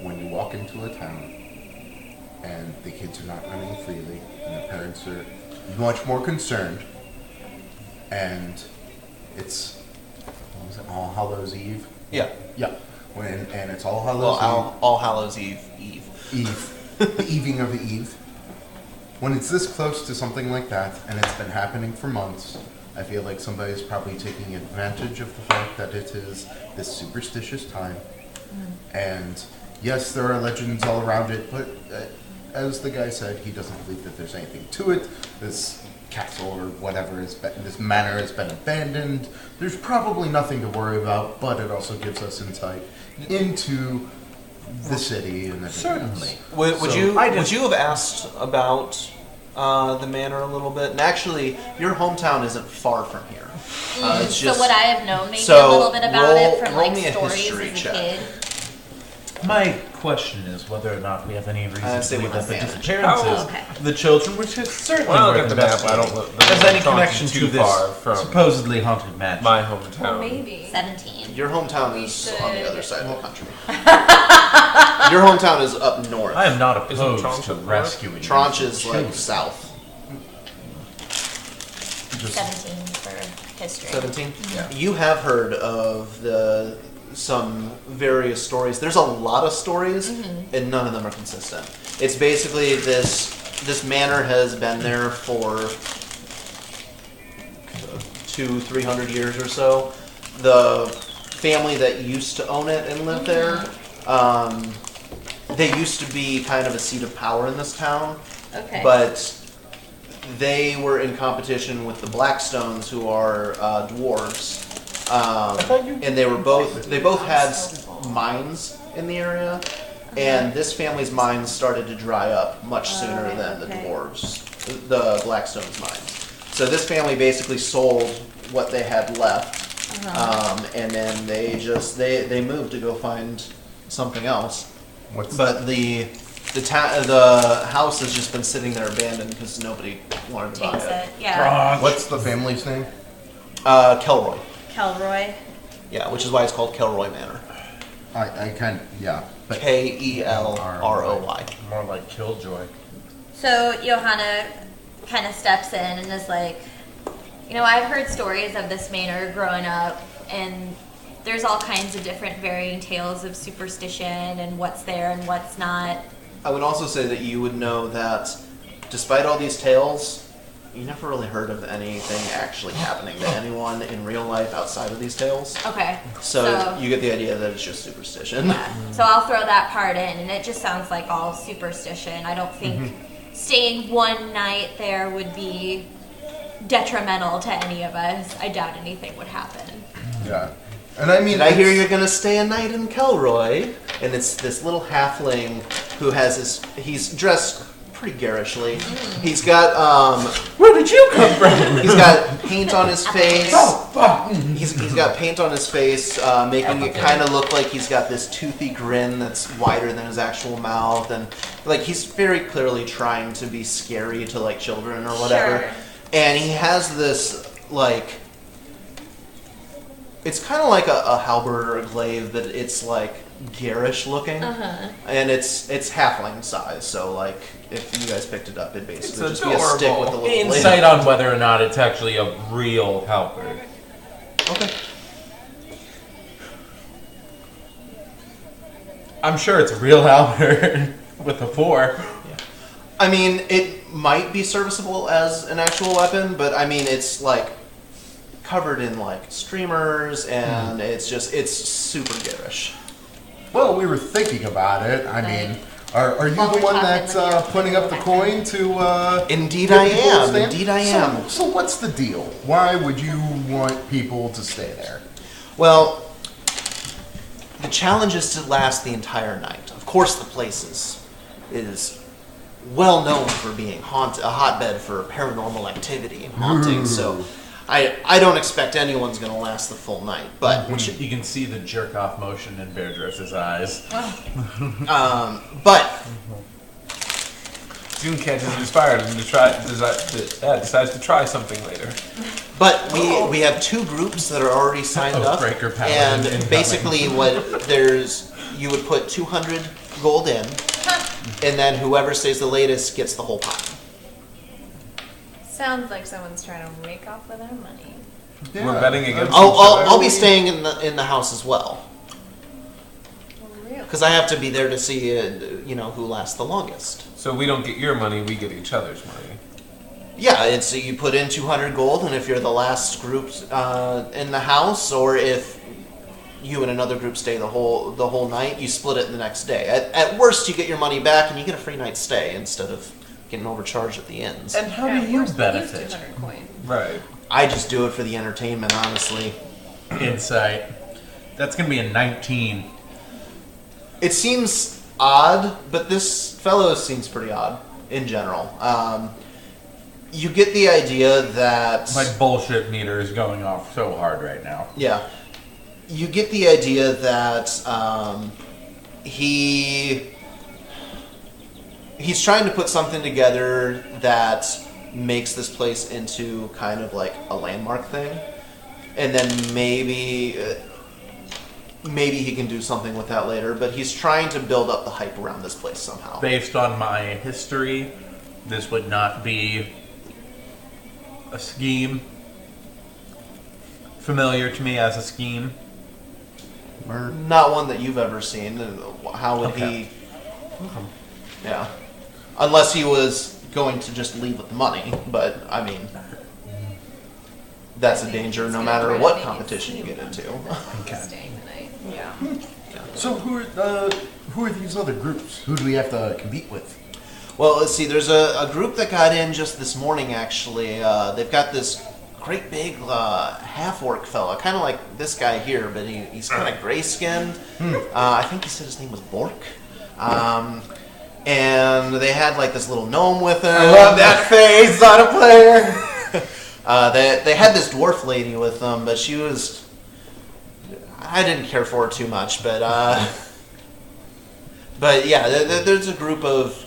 when you walk into a town and the kids are not running freely and the parents are much more concerned, and it's what was it, All Hallows Eve? Yeah. Yeah. And it's All Hallows Well, All Hallows Eve. Eve, the evening of the Eve. When it's this close to something like that, and it's been happening for months, I feel like somebody's probably taking advantage of the fact that it is this superstitious time. And yes, there are legends all around it, but as the guy said, he doesn't believe that there's anything to it. This castle or whatever this manor has been abandoned. There's probably nothing to worry about, but it also gives us insight into the city and everything. Certainly. Would So, you I would just- you have asked about the manor a little bit? And actually, your hometown isn't far from here. It's So just would I have known maybe so a little bit about it from roll like me a stories history as a check. kid? My question is whether or not we have any reason I'd to say believe with that the advantage. disappearances Oh, okay. of the children, which is certainly When I look worth at the map, I don't investigating, look. has any talking connection too to this far from supposedly haunted mansion. my hometown. Well, maybe. 17. your hometown We is on the should- other side of the country. Your hometown is up north. I am not Isn't opposed Tranche to up north? rescuing Tranche these is children. like south. Just 17 for history. 17? Yeah. You have heard of some various stories. There's a lot of stories, and none of them are consistent. It's basically this manor has been there for 200-300 years or so. The family that used to own it and live there, they used to be kind of a seat of power in this town. Okay. But they were in competition with the Blackstones, who are dwarves, and they both had mines in the area, and this family's mines started to dry up much sooner than the dwarves, the Blackstones' mines. So this family basically sold what they had left, and then they moved to go find something else. But the house has just been sitting there abandoned because nobody wanted to buy Takes it. it. Yeah. What's the family's name? Kelroy. Kelroy. Yeah, which is why it's called Kelroy Manor. I kind of, yeah. But Kelroy. More like Killjoy. So Johanna kind of steps in and is like, I've heard stories of this manor growing up, and there's all kinds of different varying tales of superstition and what's there and what's not. I would also say that you would know that despite all these tales, you never really heard of anything actually happening to anyone in real life outside of these tales. Okay. So you get the idea that it's just superstition. Yeah. So I'll throw that part in, and it just sounds like all superstition. I don't think staying one night there would be detrimental to any of us. I doubt anything would happen. yeah. And I mean, Did I hear you're gonna stay a night in Kelroy? And it's this little halfling who has he's dressed pretty garishly. He's got Where did you come from? he's got paint on his face. He's got paint on his face, making it kind of look like he's got this toothy grin that's wider than his actual mouth, and like he's very clearly trying to be scary to like children or whatever. Sure. And he has this like. It's kind of like a halberd or a glaive, but it's like garish looking, and it's halfling size. So like, if you guys picked it up, it'd basically It's just be a stick with a little blade. Insight on whether or not it's actually a real halberd. Okay. I'm sure it's a real halberd with a 4. I mean, it might be serviceable as an actual weapon, but I mean, it's like covered in like streamers, and it's super garish. well, we were thinking about it. I mean, are you While the we're one talking, that's let me putting up the coin to? Indeed, get I people to am. stay? Indeed, I am. So what's the deal? Why would you want people to stay there? Well, the challenge is to last the entire night, of course, the place is well known for being a hotbed for paranormal activity and haunting. So I don't expect anyone's going to last the full night. But You can see the jerk off motion in Beardress's eyes. but June catches inspired and decides to try something later. But we have 2 groups that are already signed up, Breaker Paladin and incoming. basically you would put 200 gold in, and then whoever stays the latest gets the whole pot. Sounds like someone's trying to make off with our money. We're betting against I'll be staying in the house as well, Really? because I have to be there to see who lasts the longest. So we don't get your money, we get each other's money. Yeah, it's you put in 200 gold, and if you're the last group in the house, or if you and another group stay the whole night, you split it the next day. At worst, you get your money back, and you get a free night's stay instead of getting overcharged at the inns. And how Yeah, do you use benefit? 200 coin. Right. I just do it for the entertainment, honestly. Insight. That's going to be a 19. It seems odd, but this fellow seems pretty odd in general. You get the idea that... My bullshit meter is going off so hard right now. Yeah. You get the idea that he's trying to put something together that makes this place into kind of like a landmark thing. And then maybe he can do something with that later, but he's trying to build up the hype around this place somehow. Based on my history, this would not be a scheme familiar to me as a scheme. Not one that you've ever seen. How would Okay. he... Yeah. Unless he was going to just leave with the money, but, I mean... That's a danger no matter what competition you get into. Staying the night. Yeah. So who are these other groups? Who do we have to compete with? Well, let's see. There's a group that got in just this morning, actually. They've got this great big half-orc fella, kind of like this guy here, but he's kind of gray-skinned. I think he said his name was Bork. And they had like this little gnome with him. I love that face on a player. They had this dwarf lady with them, but she was... I didn't care for her too much, but yeah, there's a group of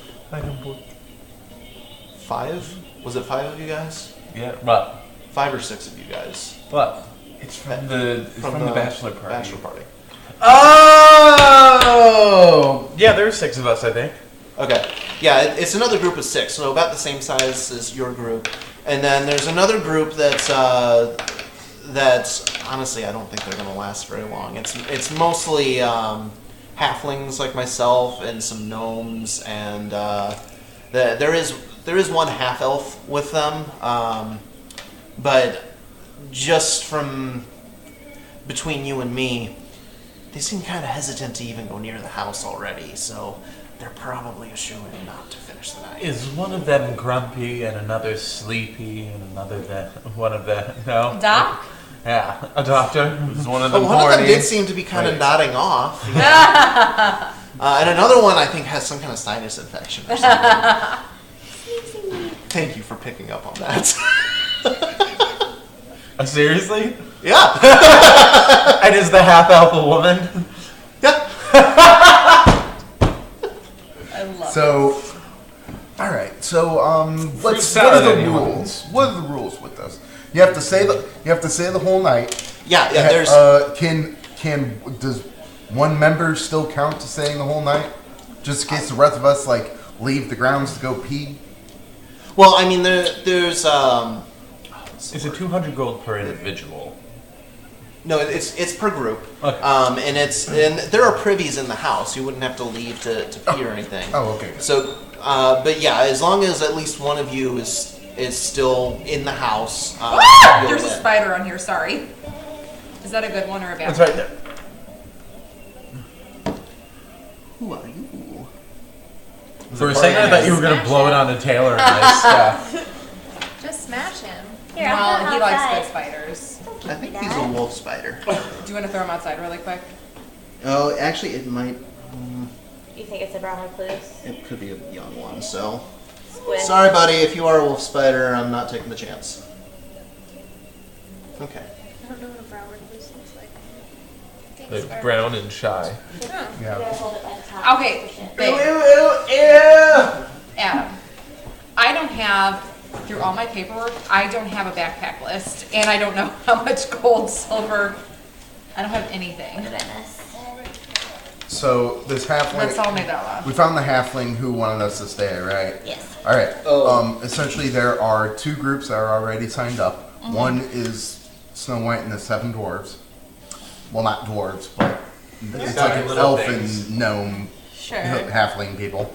5? Was it 5 of you guys? Yeah. What? 5 or 6 of you guys. What? It's from the bachelor party. Bachelor party. Oh! Yeah, there's 6 of us, I think. Okay. Yeah, it's another group of 6, so about the same size as your group. And then there's another group that's honestly, I don't think they're going to last very long. It's mostly halflings like myself and some gnomes, and there is one half elf with them, but just from between you and me, they seem kind of hesitant to even go near the house already. So they're probably assuming not to finish the night. Is one of them grumpy and another sleepy and another one of them? No. Doc? Yeah, a doctor. Is one of them One of them horny? did seem to be kind of Wait. nodding off. Yeah. And another one, I think, has some kind of sinus infection or something. Thank you for picking up on that. Seriously? Yeah. And is the half elf a woman? Yeah. I love So, all right. So, what are salad, the anyone? rules? What are the rules with this? You have to say the whole night. Yeah. There's. Does one member still count to staying the whole night? Just in case the rest of us leave the grounds to go pee. Well, I mean, there's. Is it 200 gold per individual? No, it's per group. Okay. And there are privies in the house. You wouldn't have to leave to pee or anything. Oh, okay. So, but yeah, as long as at least one of you is still in the house. you'll There's a win. spider on here, sorry. Is that a good one or a bad It's one? right there. Who are you? For a second, I thought you were going to blow it onto Taylor and my stuff. Just smash him. Here, I'll Well, put he him likes outside. good spiders. I think he's a wolf spider. Do you want to throw him outside really quick? Oh, actually, it might. You think it's a brown recluse? It could be a young one, so. Squid. Sorry, buddy, if you are a wolf spider, I'm not taking the chance. Okay. I don't know what a brown recluse looks like. Like brown and shy. Yeah. Okay, babe. Adam, I don't have, through all my paperwork, I don't have a backpack list, and I don't know how much gold, silver, I don't have anything. What did I miss? So this halfling. That's all Nadella. We found the halfling who wanted us to stay, right? Yes. All right. Oh. Essentially, there are two groups that are already signed up. One is Snow White and the Seven Dwarves. Well, not dwarves, but it's like an little elf things. and gnome Sure. halfling people.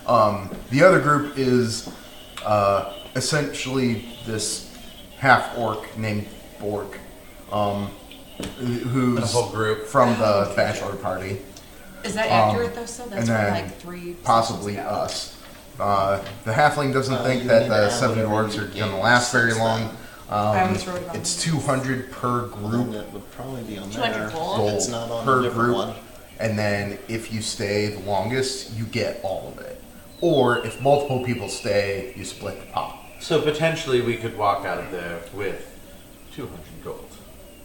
The other group is essentially this half orc named Bork, who's The whole group. from the bachelor party. Is that accurate though, still? That's and from then like 3 possibly sessions ago. us. The halfling doesn't think you that need the to add seven whatever dwarves you are gain going to last very since long. I always wrote it on It's the- 200 per And group it would probably be on 200 there. gold? It's not on per a different group. one. And then if you stay the longest, you get all of it. Or if multiple people stay, you split the pot. So potentially we could walk out of there with 200 gold.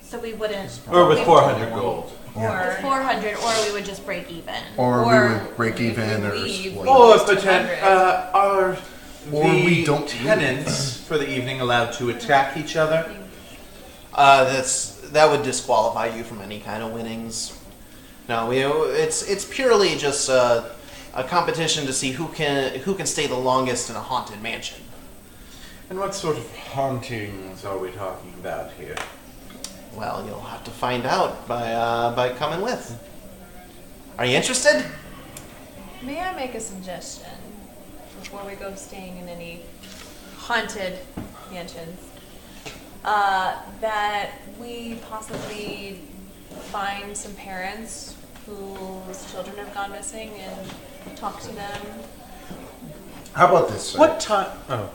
So we wouldn't. Or with 400 gold. Or 400, or we would just break even. Or, we Or would break if even we or leave, split. Or It's 200. are Or the we don't tenants for the evening allowed to attack each other? That would disqualify you from any kind of winnings. No, it's purely just a competition to see who can stay the longest in a haunted mansion. And what sort of hauntings are we talking about here? Well, you'll have to find out by coming with. Are you interested? May I make a suggestion before we go staying in any haunted mansions? That we possibly find some parents whose children have gone missing and talk to them. How about this, sir? What time? Oh.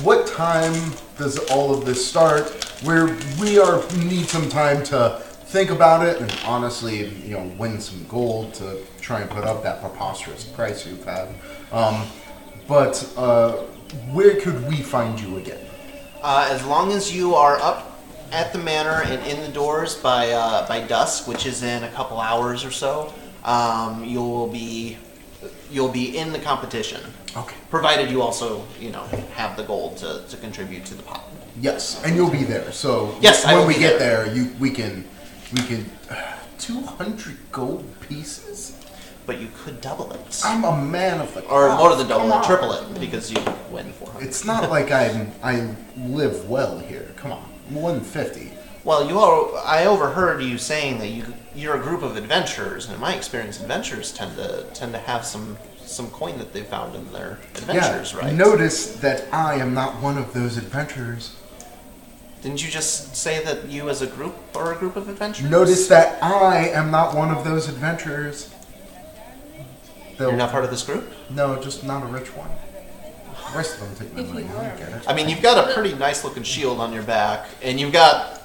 What time does all of this start? Where we need some time to think about it and honestly, win some gold to try and put up that preposterous price you've had. But where could we find you again? As long as you are up at the manor and in the doors by dusk, which is in a couple hours or so, you'll be in the competition. Okay. Provided you also, have the gold to contribute to the pot. Yes, and you'll be there. So Yes, I when will we be get there. there, we can 200 gold pieces. But you could double it. I'm a man of the Or cloth. more than double Come it, on. triple it, because you win 400. It's not like I live well here. Come on, 150. Well, I overheard you saying that you're a group of adventurers, and in my experience, adventurers tend to have some coin that they found in their adventures, right? Notice that I am not one of those adventurers. Didn't you just say that you as a group are a group of adventurers? Notice that I am not one of those adventurers. You're not part of this group? No, just not a rich one. The rest of them take my money. I don't get it. I mean, you've got a pretty nice looking shield on your back, and you've got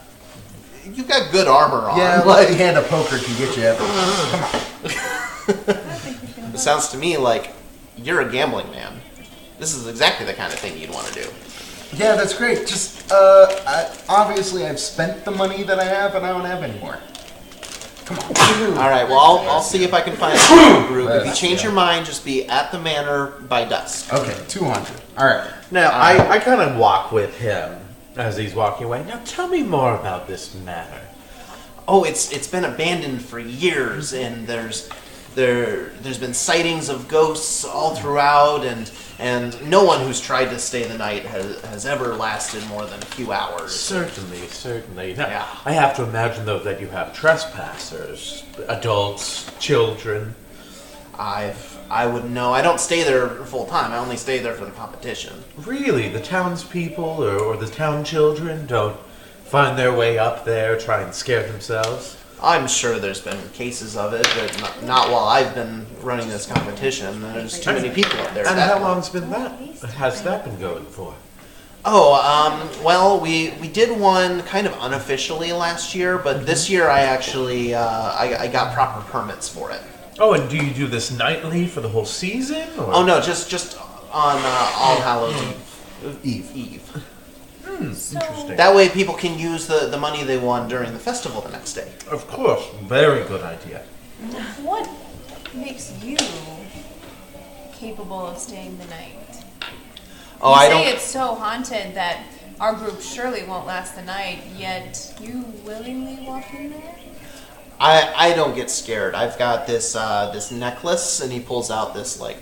good armor on. Yeah, like, lucky hand of poker can get you everywhere. Come on. it sounds to me like you're a gambling man. This is exactly the kind of thing you'd want to do. Yeah, that's great. Just, obviously I've spent the money that I have and I don't have any more. Come on. All right, well, I'll see if I can find a group. If you change your mind, just be at the manor by dusk. Okay, 200. All right. Now, I kind of walk with him as he's walking away. Now, tell me more about this matter. Oh, it's been abandoned for years, and there's been sightings of ghosts all throughout, and no one who's tried to stay the night has ever lasted more than a few hours. Certainly. Now, Yeah. I have to imagine, though, that you have trespassers, adults, children. I wouldn't know. I don't stay there full time. I only stay there for the competition. Really, the townspeople or the town children don't find their way up there, try and scare themselves? I'm sure there's been cases of it, but not while I've been running this competition. There's too many people up there. And how long's been that? Has that been going for? Well, we did one kind of unofficially last year, but this year I actually I got proper permits for it. Oh, and do you do this nightly for the whole season? Or? Oh no, just on All Hallows Eve. Interesting. That way people can use the money they won during the festival the next day. Of course, very good idea. What makes you capable of staying the night? Oh, You I say don't. it's so haunted that our group surely won't last the night, yet you willingly walk in there? I don't get scared. I've got this necklace, and he pulls out this like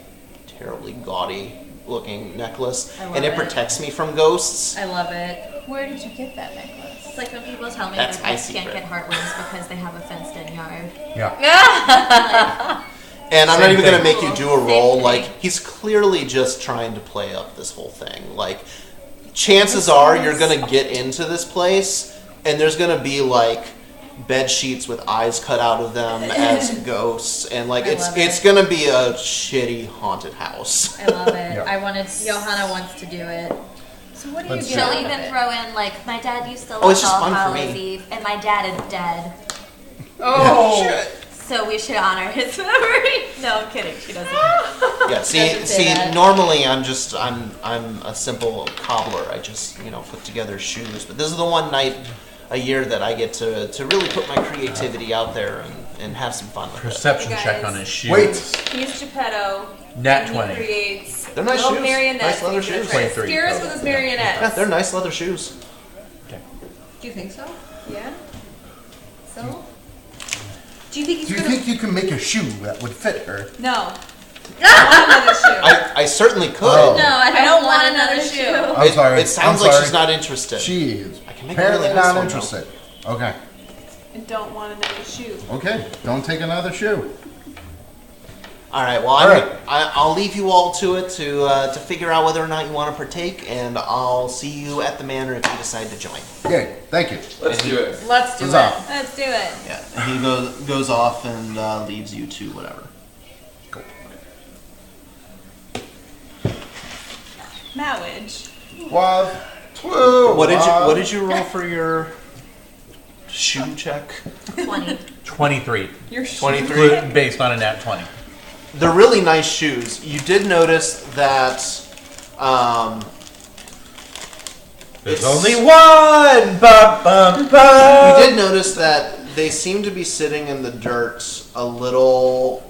terribly gaudy looking necklace, I love and it it. protects me from ghosts. I love it. Where did you get that necklace? It's like when people tell me That's their my pets can't secret. get heartworms because they have a fenced-in yard. Yeah. And I'm not Same even gonna thing. make you do a roll. thing. Like he's clearly just trying to play up this whole thing. Like chances are you're gonna get into this place, and there's gonna be like bed sheets with eyes cut out of them as ghosts, and like I it's love it. it's gonna be a shitty haunted house. I love it. Yeah. I wanted. Johanna wants to do it. So what do you Let's get She'll out of even it? throw in like, my dad used to Oh, love it's just All fun for Hallows me. Eve, and my dad is dead, Oh, so we should honor his memory. No, I'm kidding. She doesn't. Yeah, Doesn't say see, that. normally I'm a simple cobbler. I just put together shoes, but this is the one night a year that I get to really put my creativity out there and have some fun with it. Perception You check guys- on his shoes. Wait. He's Geppetto. Nat and 20. He creates They're nice little shoes. marionettes. Nice leather and he's gonna shoes. try to 23. Scare us with his marionettes. Yeah, they're nice leather shoes. Do you think so? Yeah. So? Do you think he's Do you gonna? think you can make a shoe that would fit her? No. I want another shoe. I certainly could. Oh. No, I don't want another shoe. I'm sorry. It sounds I'm like sorry. she's not interested. She is I can make a apparently really nice not one, interested. Okay. I don't want another shoe. Okay. Don't take another shoe. All right. Well, All right. I'll leave you all to it to figure out whether or not you want to partake, and I'll see you at the manor if you decide to join. Yay. Thank you. Let's do it. Let's do Huzzah. it. Let's do it. Yeah. And he goes off and leaves you to whatever. Mowage. Wow. Whoa. What did you roll for your shoe check? 20. 23. Your shoe. 23. Based on a nat 20. They're really nice shoes. You did notice that There's It's- only one! Ba, ba, you ba. did notice that they seem to be sitting in the dirt a little,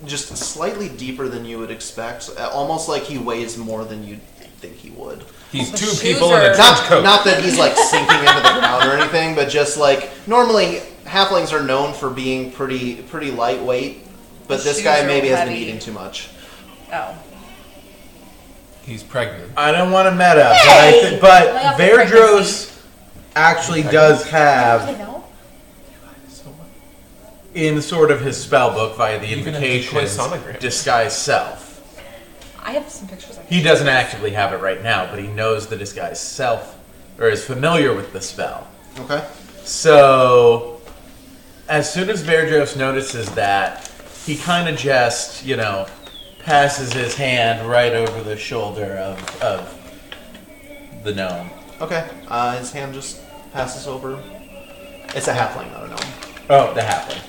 just slightly deeper than you would expect. Almost like he weighs more than you'd think he would. He's The two shoes people in a are- trench coat. Not that he's like sinking into the ground or anything, but just like normally halflings are known for being pretty lightweight, but The this shoes guy are maybe has been heavy. eating too much. Oh. He's pregnant. I don't want to meta, Hey! but Lay off the Verdros actually does have I know. in sort of his spell book via the Even a invocation decoy sonogram. disguise self. I have some pictures of He doesn't actively have it right now, but he knows the disguise self, or is familiar with the spell. Okay. So, as soon as Verdros notices that, he kind of just, passes his hand right over the shoulder of the gnome. Okay. His hand just passes over. It's a halfling, not a gnome. Oh, the halfling.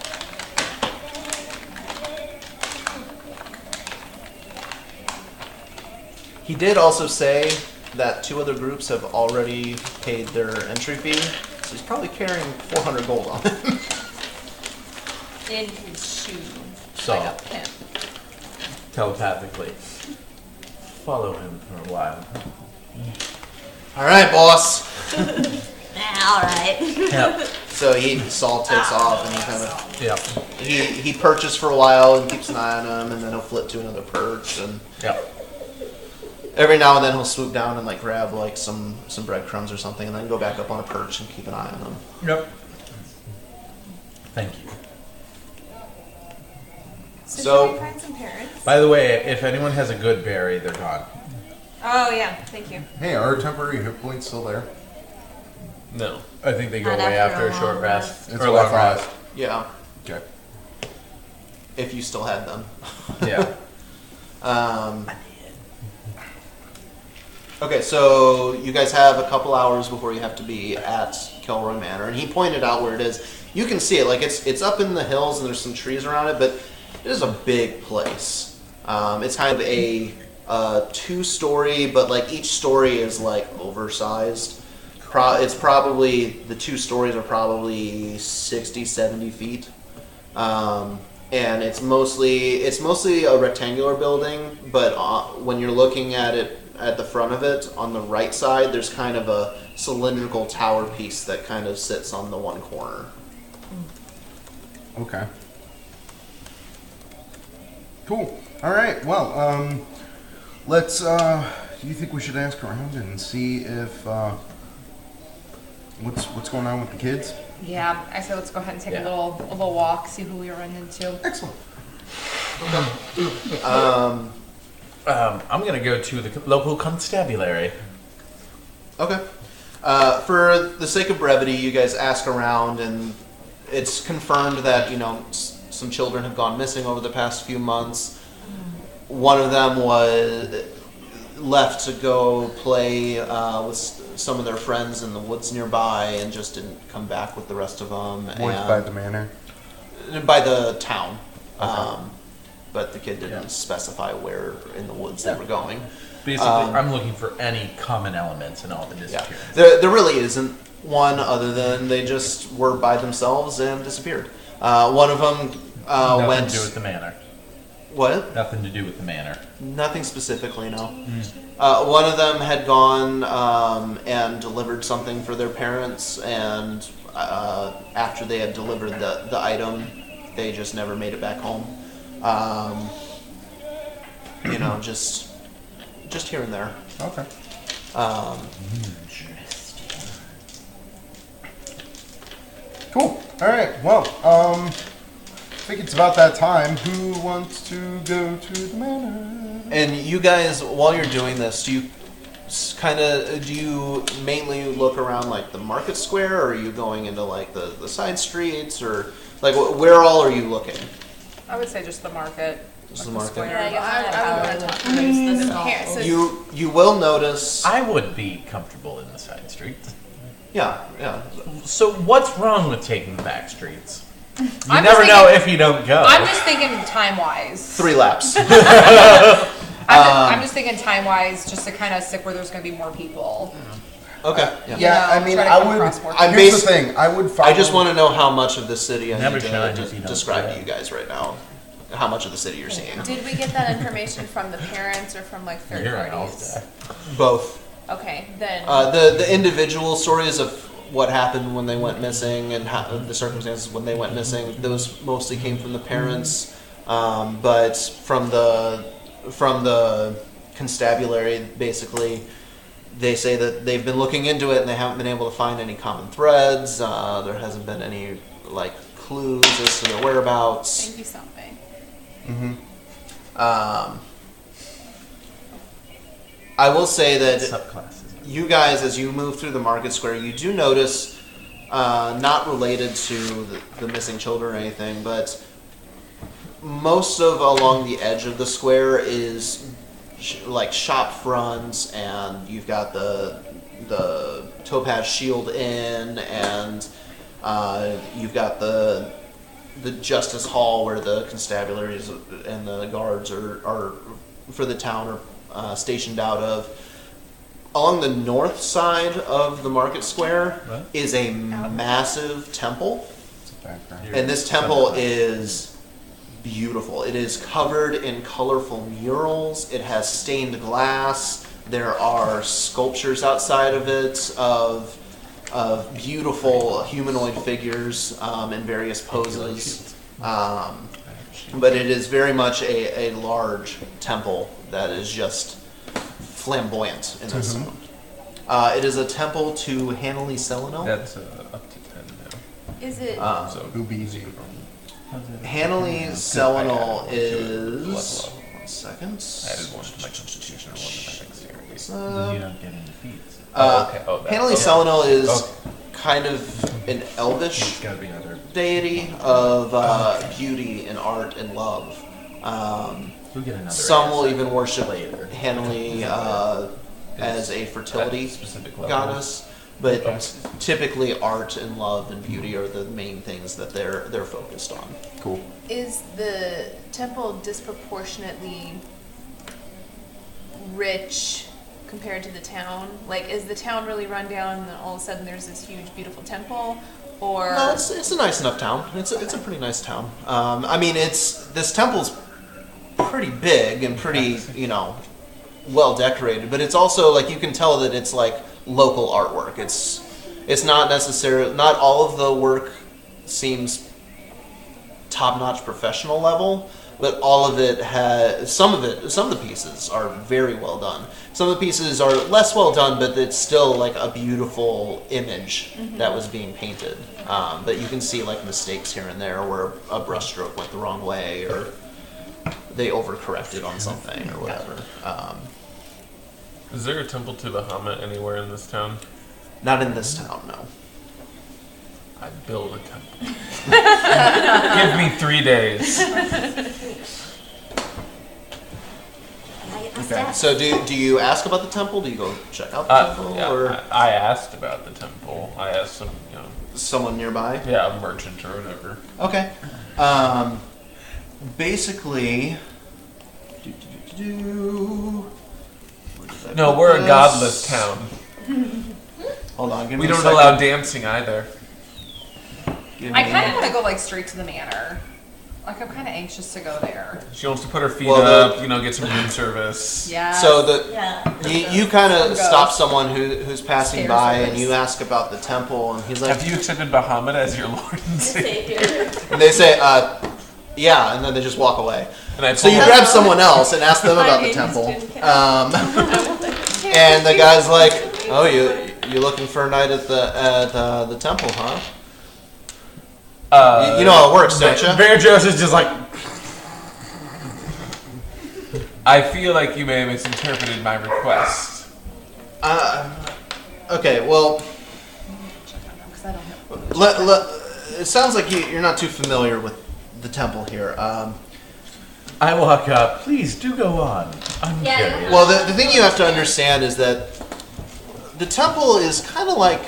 He did also say that 2 other groups have already paid their entry fee, so he's probably carrying 400 gold on him. In his shoe. So, Like a pimp. telepathically. Follow him for a while. All right, boss. Alright. Yep. So Saul takes off, and he kind of Yep. he perches for a while and keeps an eye on him, and then he'll flip to another perch, and Yep. every now and then he'll swoop down and like grab like some breadcrumbs or something, and then go back up on a perch and keep an eye on them. Yep. Thank you. So- should we find some parrots? By the way, if anyone has a good berry, they're gone. Oh yeah, thank you. Hey, are temporary hit points still there? No. I think they go Not away after after a a short long rest. It's Or what I long thought. rest. Yeah, Okay. if you still had them. Yeah. Okay, so you guys have a couple hours before you have to be at Kilroy Manor, and he pointed out where it is. You can see it, like it's up in the hills, and there's some trees around it, but it is a big place. It's kind of a 2-story, but like each story is like oversized. It's probably, the 2 stories are probably 60, 70 feet. And it's mostly a rectangular building, but when you're looking at it at the front of it, on the right side, there's kind of a cylindrical tower piece that kind of sits on the one corner. Okay. Cool. All right. Well, let's. Do you think we should ask around and see if what's going on with the kids? Yeah, I say let's go ahead and take a little walk, see who we run into. Excellent. I'm gonna go to the local constabulary. Okay. For the sake of brevity, you guys ask around, and it's confirmed that, some children have gone missing over the past few months. One of them was left to go play with some of their friends in the woods nearby and just didn't come back with the rest of them. Woods by the manor? By the town. Okay. But the kid didn't specify where in the woods they were going. Basically, I'm looking for any common elements in all the disappearance. There really isn't one, other than they just were by themselves and disappeared. One of them Nothing went... to do with the manor. What? Nothing to do with the manor. Nothing specifically, no. One of them had gone and delivered something for their parents, and after they had delivered the item, they just never made it back home. Just here and there. Okay. Cool. All right. Well, I think it's about that time. Who wants to go to the manor? And you guys, while you're doing this, do you mainly look around like the market square, or are you going into like the side streets, or like where all are you looking? I would say just the market. Just the market. Square. Yeah, I would want to notice this. You will notice. I would be comfortable in the side streets. Yeah. So what's wrong with taking the back streets? You I'm never just know thinking- if you don't go. I'm just thinking time-wise. 3 laps. I'm just thinking time-wise, just to kind of stick where there's going to be more people. Okay. You Yeah, know, I mean, try to I come would. across more I'm Here's basi- the thing. I would follow. I just want to know how much of the city I Never need shine to if you don't describe see to it. you guys right now. How much of the city you're seeing? Did we get that information from the parents or from like third You're an parties? elf Both. Okay, then. The individual stories of what happened when they went missing and how, the circumstances when they went missing, those mostly came from the parents, but from the constabulary, basically, they say that they've been looking into it and they haven't been able to find any common threads. There hasn't been any clues as to their whereabouts. Maybe something. I will say that subclasses. you guys, as you move through the market square, you do notice, not related to the missing children or anything, but most of along the edge of the square is shop fronts, and you've got the Topaz Shield Inn, and you've got the Justice Hall where the constabularies and the guards are for the town are stationed out of. Along the north side of the market square is a massive temple, and this temple is beautiful. It is covered in colorful murals. It has stained glass. There are sculptures outside of it of beautiful humanoid figures in various poses. But it is very much a large temple that is just flamboyant in this moment. It is a temple to Hanley Selenol. That's up to 10 now. Is it? So easy. Hanley Selenol is... level. 1 second. I added one to my constitution and one to my dexterity. You don't get any feats. Hanley Selenol is kind of an elvish It's gotta be another. deity of beauty and art and love. We'll get another. Some will asset even worship later. Hanley as a fertility specific level. goddess, but Okay. typically art and love and beauty are the main things that they're focused on. Cool. Is the temple disproportionately rich compared to the town? Like, is the town really run down and then all of a sudden there's this huge, beautiful temple? Or No, it's a nice enough town. It's a pretty nice town. I mean, this temple's pretty big and pretty, well decorated, but it's also like you can tell that it's like local artwork. It's not necessarily, not all of the work seems top-notch professional level, but all of it has, some of the pieces are very well done. Some of the pieces are less well done, but it's still like a beautiful image that was being painted. But you can see like mistakes here and there where a brushstroke went the wrong way, or they overcorrected on something, or whatever. Is there a temple to Bahamut anywhere in this town? Not in this town, no. I'd build a temple. Give me 3 days. Okay. So do you ask about the temple? Do you go check out the temple, Yeah, or I asked about the temple. I asked some, someone nearby? a merchant or whatever. Okay. Basically. No, we're a godless town. Hold on. Give We me a don't second. allow dancing either. Give I me- kind of want to go like straight to the manor. Like I'm kind of anxious to go there. She wants to put her feet Well, up, get some room service. Yeah. So Yeah. you kind of Some stop ghosts. someone who's passing Stairs by, service. and you ask about the temple, and he's like, Have you accepted Bahamut as your lord and savior? and they say, yeah, and then they just walk away. And I So you told grab someone else and ask them about the temple. And the guy's like, "Oh, you looking for a night at the temple, huh? You know how it works, don't you?" Bear Joseph's just like, I feel like you may have misinterpreted my request. Okay, well, Because I don't know. it sounds like you're not too familiar with the temple here. I walk up. Please do go on. I'm Yeah. curious. Well, the thing you have to understand is that the temple is kind of like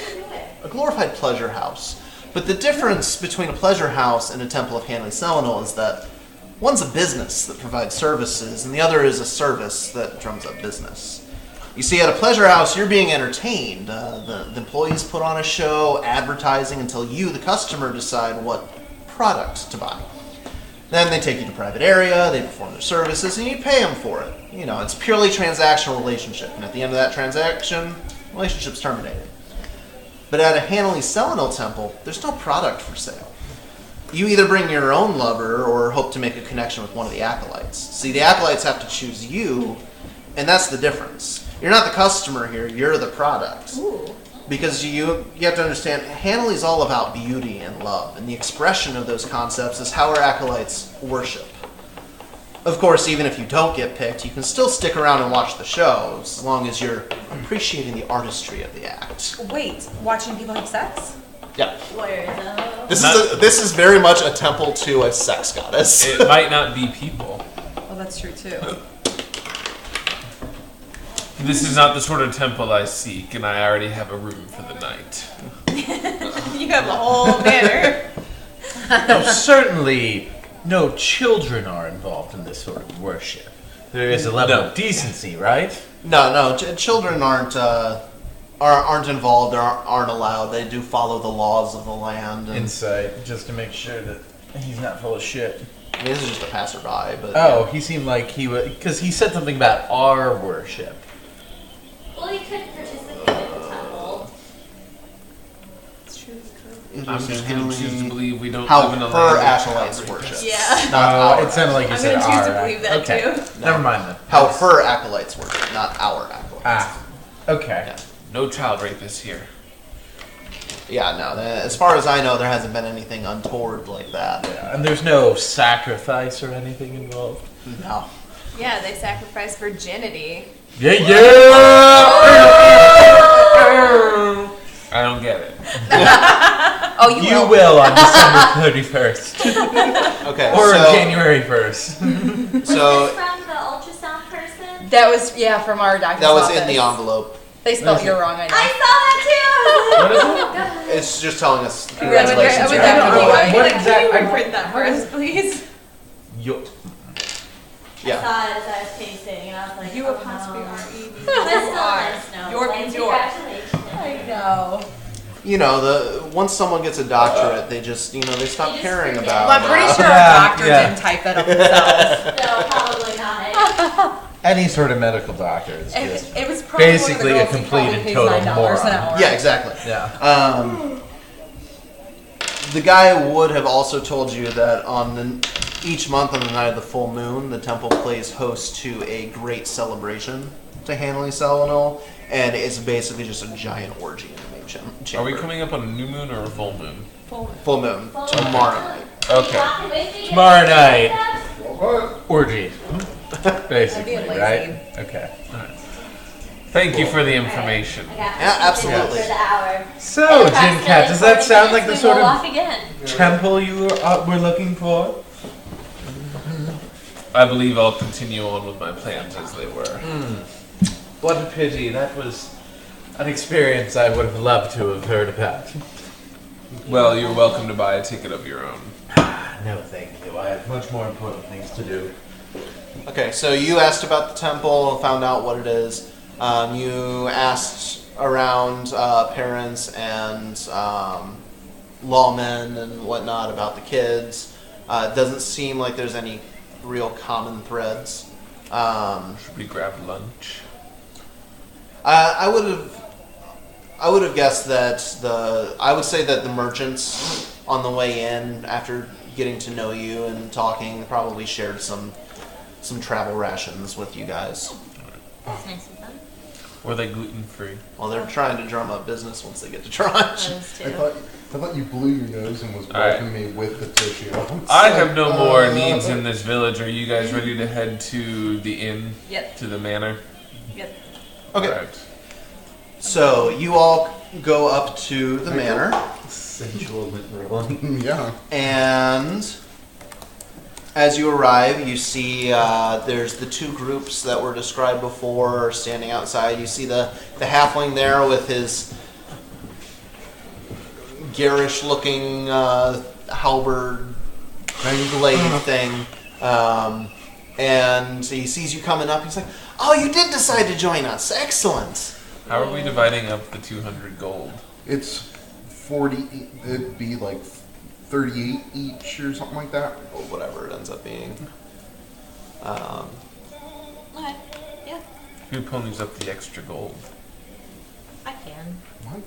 a glorified pleasure house. But the difference between a pleasure house and a temple of Hanley Selenol is that one's a business that provides services, and the other is a service that drums up business. You see, at a pleasure house, you're being entertained. The employees put on a show, advertising until you, the customer, decide what product to buy. Then they take you to a private area, they perform their services, and you pay them for it. It's a purely transactional relationship, and at the end of that transaction, relationship's terminated. But at a Hanley Selenol temple, there's no product for sale. You either bring your own lover or hope to make a connection with one of the acolytes. See, the acolytes have to choose you, and that's the difference. You're not the customer here, you're the product. Ooh. Because you have to understand, Hanley's all about beauty and love, and the expression of those concepts is how our acolytes worship. Of course, even if you don't get picked, you can still stick around and watch the show, as long as you're appreciating the artistry of the act. Wait, watching people have sex? Yeah. Weirdo. This is very much a temple to a sex goddess. It might not be people. Well, that's true too. This is not the sort of temple I seek, and I already have a room for the night. You have a whole manor. No, certainly no children are involved in this sort of worship. There is a level of decency, right? No, children aren't involved or aren't allowed. They do follow the laws of the land. And, Insight, just to make sure that he's not full of shit. I mean, this is just a passerby, but Oh, he seemed like he was, because he said something about our worship. Well, you could participate in the temple. It's true. I'm just going to choose to believe we don't how live in a her land of acolytes child worship. rapists. Yeah. Not our It sounded like you I'm said gonna choose to our. believe that Okay. too. Never mind then. How her acolytes worship, not our acolytes. Ah, okay. Yeah. No child rapists here. Yeah, no. As far as I know, there hasn't been anything untoward like that. Yeah, and there's no sacrifice or anything involved. No. Yeah, they sacrifice virginity. Yeah, yeah! I don't get it. Oh, you, You will. will on December 31st. Okay. Or so, January 1st. So Was this from the ultrasound person? That was from our doctor's That was office. in the envelope. They spelled you wrong. I know. I saw that too. What is it? It's just telling us I congratulations. would you're definitely happy. like- What Can exactly? you print that for us, please? Yo, Yeah. I saw it as I was tasting, and I was like, You oh, apostrophe no. R-E. But still nice, no. Your Like, means your. congratulations. I know. You know, once someone gets a doctorate, they just, they stop They just caring forget. about. Well, I'm pretty sure Yeah, our doctor yeah. didn't type that up himself. No, probably not. any sort of medical doctor is just It was probably basically one a of the girls who complete probably and pays total $9 moron. an hour. Yeah, exactly. yeah. The guy would have also told you that each month on the night of the full moon, the temple plays host to a great celebration to Hanley Selenol, and it's basically just a giant orgy in the main chamber. Are we coming up on a new moon or a full moon? Full moon tomorrow night. Okay. Tomorrow night, orgy, I'm basically, being lazy. right? Okay. Thank you for the information. Yeah, absolutely. For the hour. So, Jin Cat, does that sound like the We sort go of off again. temple you were looking for? I believe I'll continue on with my plans as they were. What a pity. That was an experience I would have loved to have heard about. Well, you're welcome to buy a ticket of your own. No, thank you. I have much more important things to do. Okay, so you asked about the temple, found out what it is. You asked around parents and lawmen and whatnot about the kids. It doesn't seem like there's any real common threads. Should we grab lunch? I would have guessed that I would say that the merchants on the way in, after getting to know you and talking, probably shared some travel rations with you guys. That's nice of them. Were they gluten free? Well, they're trying to drum up business once they get to Tranche. Those I two. thought you blew your nose and was Alright. welcoming me with the tissue. I have no more needs in this village. Are you guys ready to head to the inn? Yep. To the manor? Yep. Okay, Alright. so you all go up to the manor, Sensual lip rolling. Yeah. and as you arrive, you see there's the two groups that were described before standing outside. You see the halfling there with his garish-looking halberd blade thing, and he sees you coming up. He's like, "Oh, you did decide to join us! Excellent." How are we dividing up the 200 gold? It's 40, it'd be like 38 each or something like that. Or whatever it ends up being. Okay. Yeah. Who ponies up the extra gold? I can. What?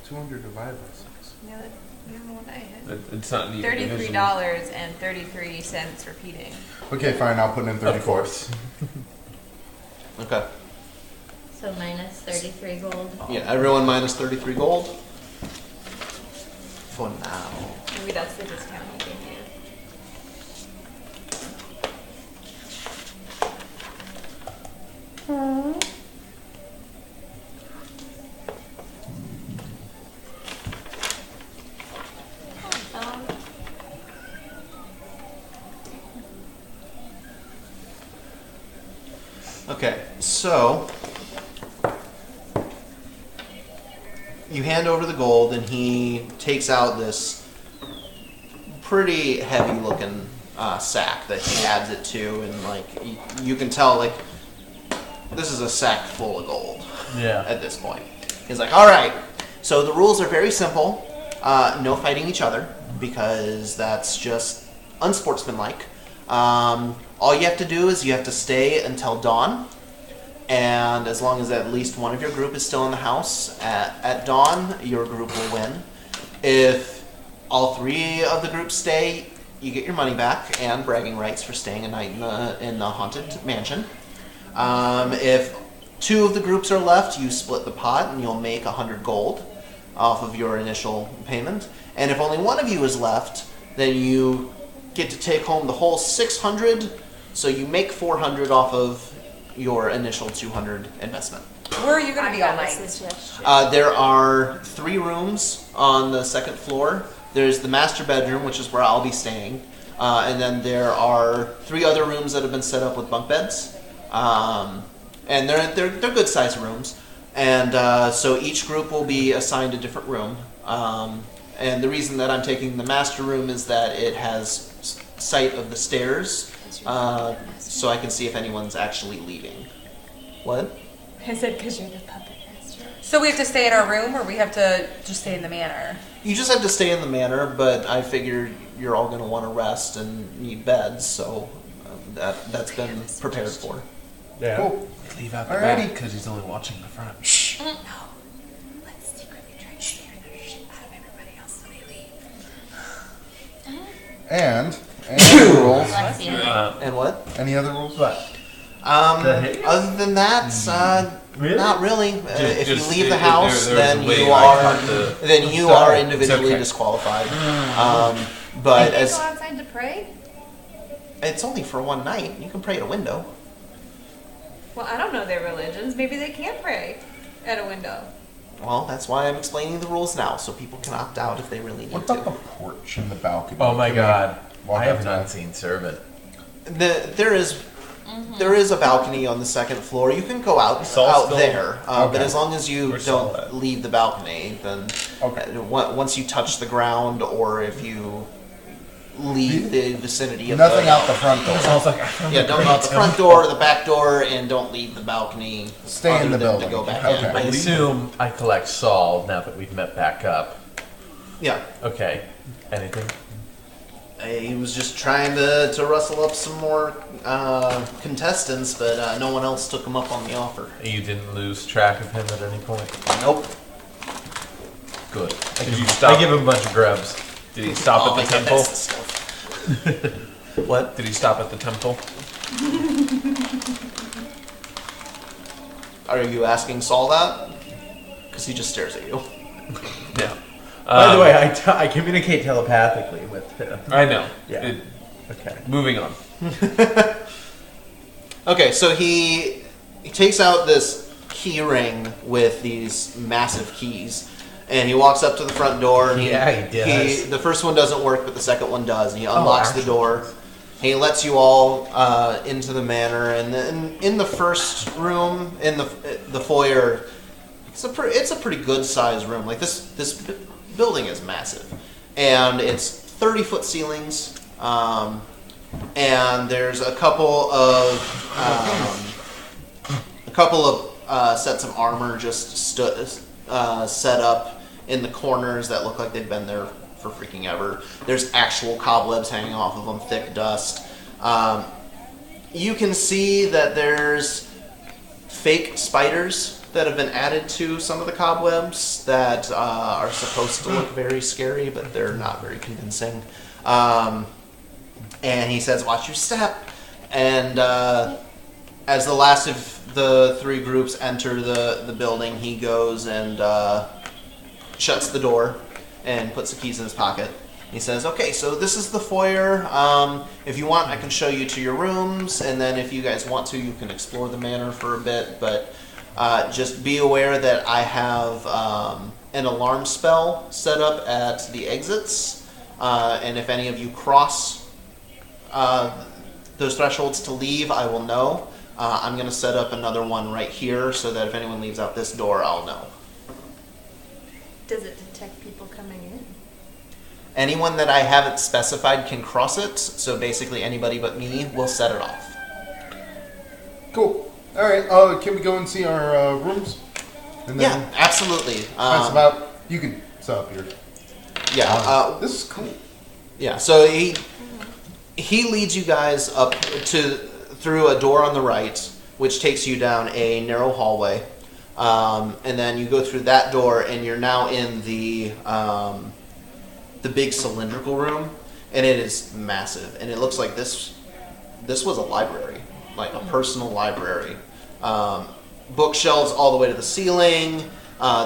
200 divided by 6. Yeah, the other one I had. It's not needed. $33.33 repeating. Okay, fine, I'll put in 34. Of course. Okay. So minus 33 gold. Yeah, everyone minus 33 gold. For now. Maybe that's the discount he gave you. Okay, so you hand over the gold, and he takes out this pretty heavy-looking sack that he adds it to, and you can tell this is a sack full of gold. Yeah. At this point, he's like, "All right, so the rules are very simple. No fighting each other because that's just unsportsmanlike. All you have to do is you have to stay until dawn, and as long as at least one of your group is still in the house at dawn, your group will win. If all three of the groups stay, you get your money back and bragging rights for staying a night in the haunted mansion. If two of the groups are left, you split the pot and you'll make 100 gold off of your initial payment. And if only one of you is left, then you get to take home the whole 600, so you make 400 off of your initial 200 investment. Where are you going to be all night? There are 3 rooms on the second floor. There's the master bedroom, which is where I'll be staying. And then there are 3 other rooms that have been set up with bunk beds. And they're good sized rooms. And so each group will be assigned a different room. And the reason that I'm taking the master room is that it has sight of the stairs, so I can see if anyone's actually leaving. What? I said because you're the puppet master. So we have to stay in our room, or we have to just stay in the manor? You just have to stay in the manor, but I figured you're all going to want to rest and need beds, so that's been prepared for. Yeah. Cool. Leave out the Alrighty. back because he's only watching the front. Shh. No. Let's secretly try to scare the shit out of everybody else so they leave. And any other rules? Bless you. And what? Any other rules? What? Other than that, Really? not really. If Just- you leave the if house, there's then a way you I are cut the- then you Sorry. are It's individually okay. disqualified. Can But we as go outside to pray? it's only for one night, you can pray at a window. Well, I don't know their religions. Maybe they can't pray at a window. Well, that's why I'm explaining the rules now, so people can opt out if they really need What about the to. porch and the balcony? Oh my Can we god. walk I have outside? an unseen servant. There is a balcony on the second floor. You can go out Saul's still- there, but Okay. as long as you Where's Saul don't at? leave the balcony, then Okay. once you touch the ground or if you leave the vicinity of Nothing the out the front door. I was like, yeah, don't go out the front door or the back door, and don't leave the balcony. Stay in other the than building. To go back Okay. I in. assume I collect Saul now that we've met back up. Yeah, Okay. Anything? he was just trying to rustle up some more contestants, but no one else took him up on the offer. You didn't lose track of him at any point? Nope. Good. Did you stop? I give him a bunch of grubs. Did he stop All at the the temple? best stuff. What? Did he stop at the temple? Are you asking Saul that? Because he just stares at you. Yeah. By the way, I communicate telepathically with him. I know. Yeah. Okay. Moving on. Okay, so he takes out this key ring with these massive keys, and he walks up to the front door. And Yeah, he does. The first one doesn't work, but the second one does. And he unlocks the actually. door. He lets you all into the manor, and then in the first room, in the foyer, it's a pretty good sized room. Like this building is massive, and it's 30-foot ceilings. And there's a couple of sets of armor just set up in the corners that look like they've been there for freaking ever. There's actual cobwebs hanging off of them, thick dust. You can see that there's fake spiders that have been added to some of the cobwebs that are supposed to look very scary, but they're not very convincing. And he says, "Watch your step." And as the last of the three groups enter the building, he goes and shuts the door and puts the keys in his pocket. He says, "Okay, so this is the foyer. If you want, I can show you to your rooms, and then if you guys want to, you can explore the manor for a bit. But just be aware that I have an alarm spell set up at the exits, and if any of you cross those thresholds to leave, I will know. I'm going to set up another one right here so that if anyone leaves out this door, I'll know. Does it detect people coming in? Anyone that I haven't specified can cross it, so basically anybody but me will set it off." Cool. All right. Can we go and see our rooms? And Yeah, absolutely. That's about. You can set up your. Yeah. This is cool. Yeah, so he leads you guys up through a door on the right, which takes you down a narrow hallway, and then you go through that door, and you're now in the big cylindrical room, and it is massive, and it looks like this was a library, like a personal library. Bookshelves all the way to the ceiling.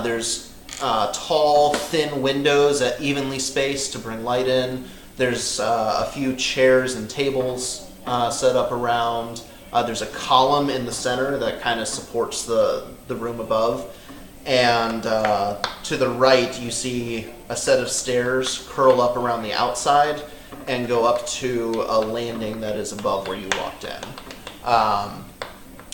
There's tall, thin windows that evenly spaced to bring light in. There's a few chairs and tables set up around. There's a column in the center that kind of supports the room above. And to the right, you see a set of stairs curl up around the outside and go up to a landing that is above where you walked in.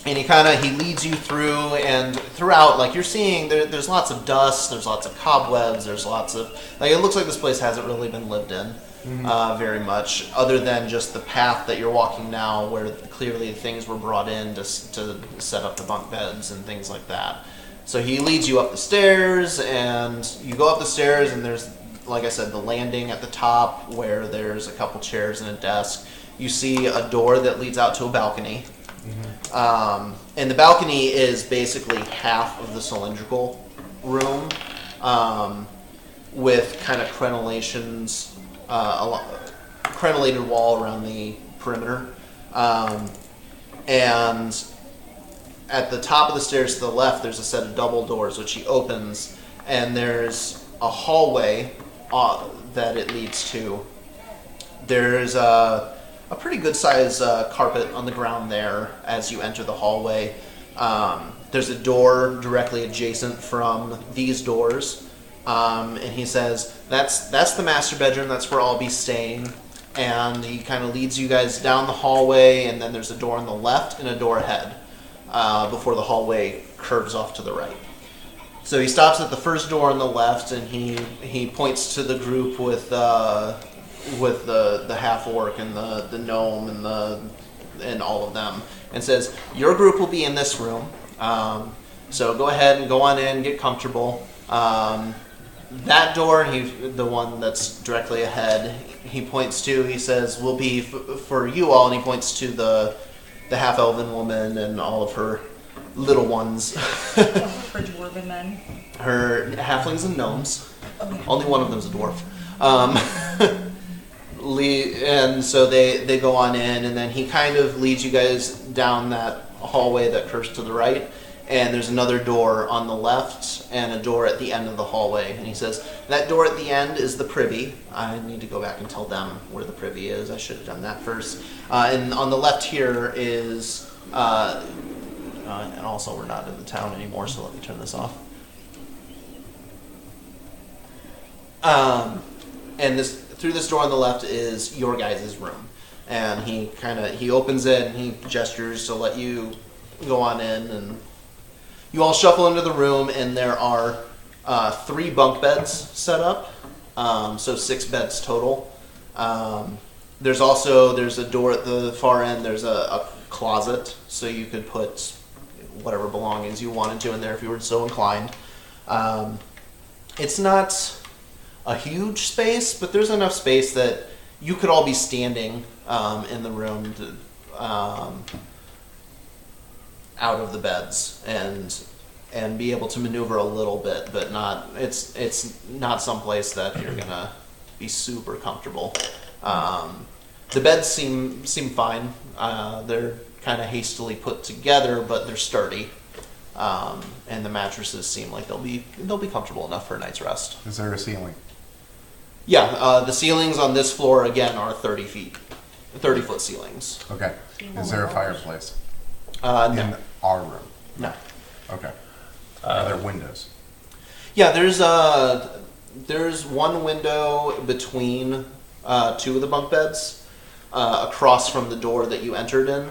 And he leads you through, and throughout, like, you're seeing there's lots of dust, there's lots of cobwebs, there's lots of, like, it looks like this place hasn't really been lived in very much, other than just the path that you're walking now, where clearly things were brought in to set up the bunk beds and things like that. So he leads you up the stairs, and you go up the stairs, and there's, like I said, the landing at the top where there's a couple chairs and a desk. You see a door that leads out to a balcony. And the balcony is basically half of the cylindrical room, with kind of crenellations, crenellated wall around the perimeter. And at the top of the stairs to the left, there's a set of double doors, which he opens, and there's a hallway that it leads to. There's a pretty good size carpet on the ground there as you enter the hallway. There's a door directly adjacent from these doors. And he says, that's the master bedroom, that's where I'll be staying. And he kind of leads you guys down the hallway, and then there's a door on the left and a door ahead, before the hallway curves off to the right. So he stops at the first door on the left, and he points to the group with the half orc and the gnome and all of them, and says, your group will be in this room. So go ahead and go on in, get comfortable. That door, the one that's directly ahead, he points to, he says, will be for you all, and he points to the half-elven woman and all of her little ones. For dwarven men. Her halflings and gnomes. Okay. Only one of them's a dwarf. And so they go on in, and then he kind of leads you guys down that hallway that curves to the right, and there's another door on the left and a door at the end of the hallway, and he says, that door at the end is the privy. I need to go back and tell them where the privy is. I should have done that first. And on the left here is, and also we're not in the town anymore, so let me turn this off. And through this door on the left is your guys' room, and he opens it and he gestures to let you go on in, and you all shuffle into the room, and there are 3 bunk beds set up, so 6 beds total. There's a door at the far end. There's a closet, so you could put whatever belongings you wanted to in there if you were so inclined. It's not a huge space, but there's enough space that you could all be standing in the room out of the beds and be able to maneuver a little bit, but not. It's not someplace that you're gonna be super comfortable. The beds seem fine. They're kind of hastily put together, but they're sturdy. And the mattresses seem like they'll be comfortable enough for a night's rest. Is there a ceiling? Yeah, the ceilings on this floor again are 30-foot ceilings. Okay. Is there a fireplace? No. In our room? No. Okay. Are there windows? Yeah, there's one window between 2 of the bunk beds, across from the door that you entered in,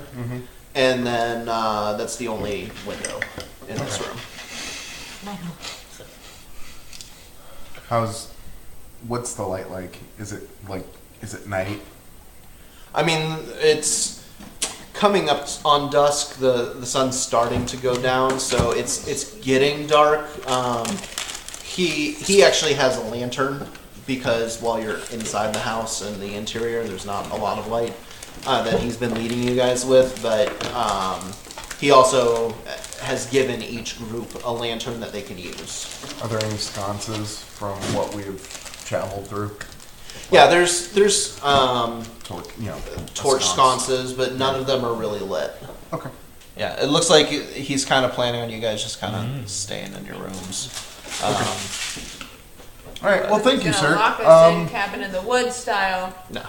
and then that's the only window in this room. What's the light like? Is it night? I mean, it's coming up on dusk. The sun's starting to go down, so it's getting dark. He actually has a lantern, because while you're inside the house and the interior, there's not a lot of light that he's been leading you guys with, but he also has given each group a lantern that they can use. Are there any sconces from what we've traveled through? Yeah, there's torch sconce. sconces, but none of them are really lit. Okay. Yeah, it looks like he's kind of planning on you guys just kind of staying in your rooms. All right. Well, thank you, He's sir. gonna lock us in cabin in the woods style. No.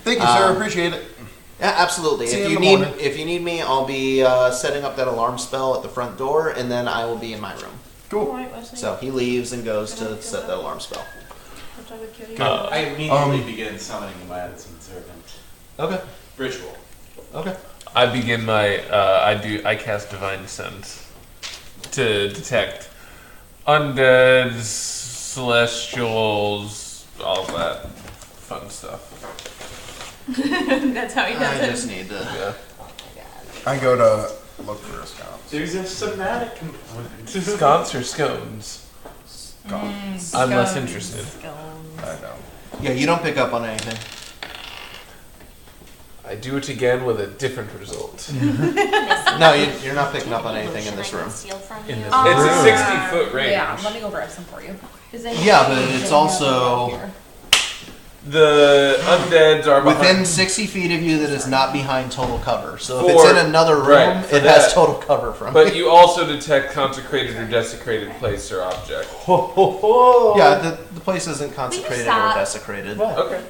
Thank you, sir. Appreciate it. Yeah, absolutely. See you If in you the need morning. if you need me, I'll be setting up that alarm spell at the front door, and then I will be in my room. Cool. Alright, Wesley. So he leaves and goes to set that alarm spell. Which I would kill you. I immediately begin summoning my Edison servant. Okay. Ritual. Okay. I begin my. I cast Divine Sense to detect undead, celestials, all that fun stuff. That's how he I does just it. need to. Yeah. I go to look for a scout. There's a somatic component. Sconce or scones? Scout. I'm less interested. I know. Yeah, you don't pick up on anything. I do it again with a different result. No, you're not picking up on anything in this room. Steal from In you? this It's a room. 60-foot range. Yeah, let me go grab some for you. Yeah, but it's also The undeads are within behind. 60 feet of you that is not behind total cover. So if For- it's in another room, right, for it has that. total cover from But you. you also detect consecrated or desecrated place or object. Yeah, the place isn't consecrated or stop? desecrated. Okay.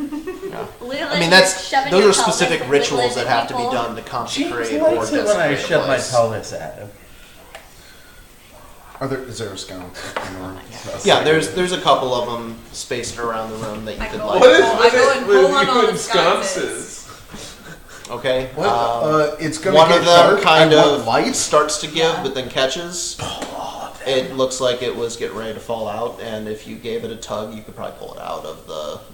Literally, I mean, that's shoving those your are specific pelvis rituals that into have to be people. done to James consecrate or likes it desecrate when I a shove my place. pelvis at him. Is there a scout in the room? Yeah, there's a couple of them spaced around the room that you could go like. What is I with go it and with pull on you all the and sconces? Okay. It's gonna One get of them dark. kind I want of light. starts to give, but then catches. It looks like it was getting ready to fall out, and if you gave it a tug, you could probably pull it out of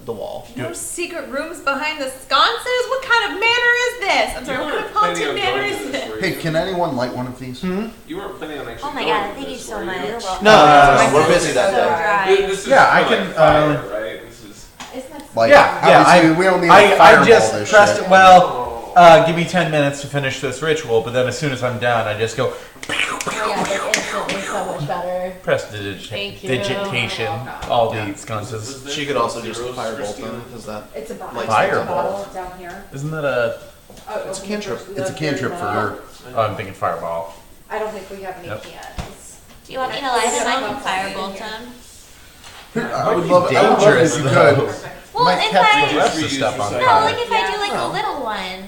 the wall. No secret rooms behind the sconces? What kind of manor is this? I'm sorry, what kind of haunted manor is this? Hey, can anyone light one of these? You weren't planning on actually Oh my going god, to thank you this, so were much. No, we're busy that So day. dry. This is Yeah, I for, can, like, fire, right? This is. Like, Yeah, obviously, we don't need a I fireball just this pressed shit. it. Well, give me 10 minutes to finish this ritual, but then as soon as I'm done, I just go instantly so much better. press Thank you. digitation, all the sconces. She could also just firebolt them, because that. It's a bottle. Like Fireball. down here. Isn't that a? Oh, It's a cantrip. It's a cantrip for her. Oh, I'm thinking fireball. I don't think we have any Yep. cans. Do you want me to light him? I can firebolt him. I would love it if you could. Well, Might if catch I the rest of stuff on no, fire. like if I do like a little one,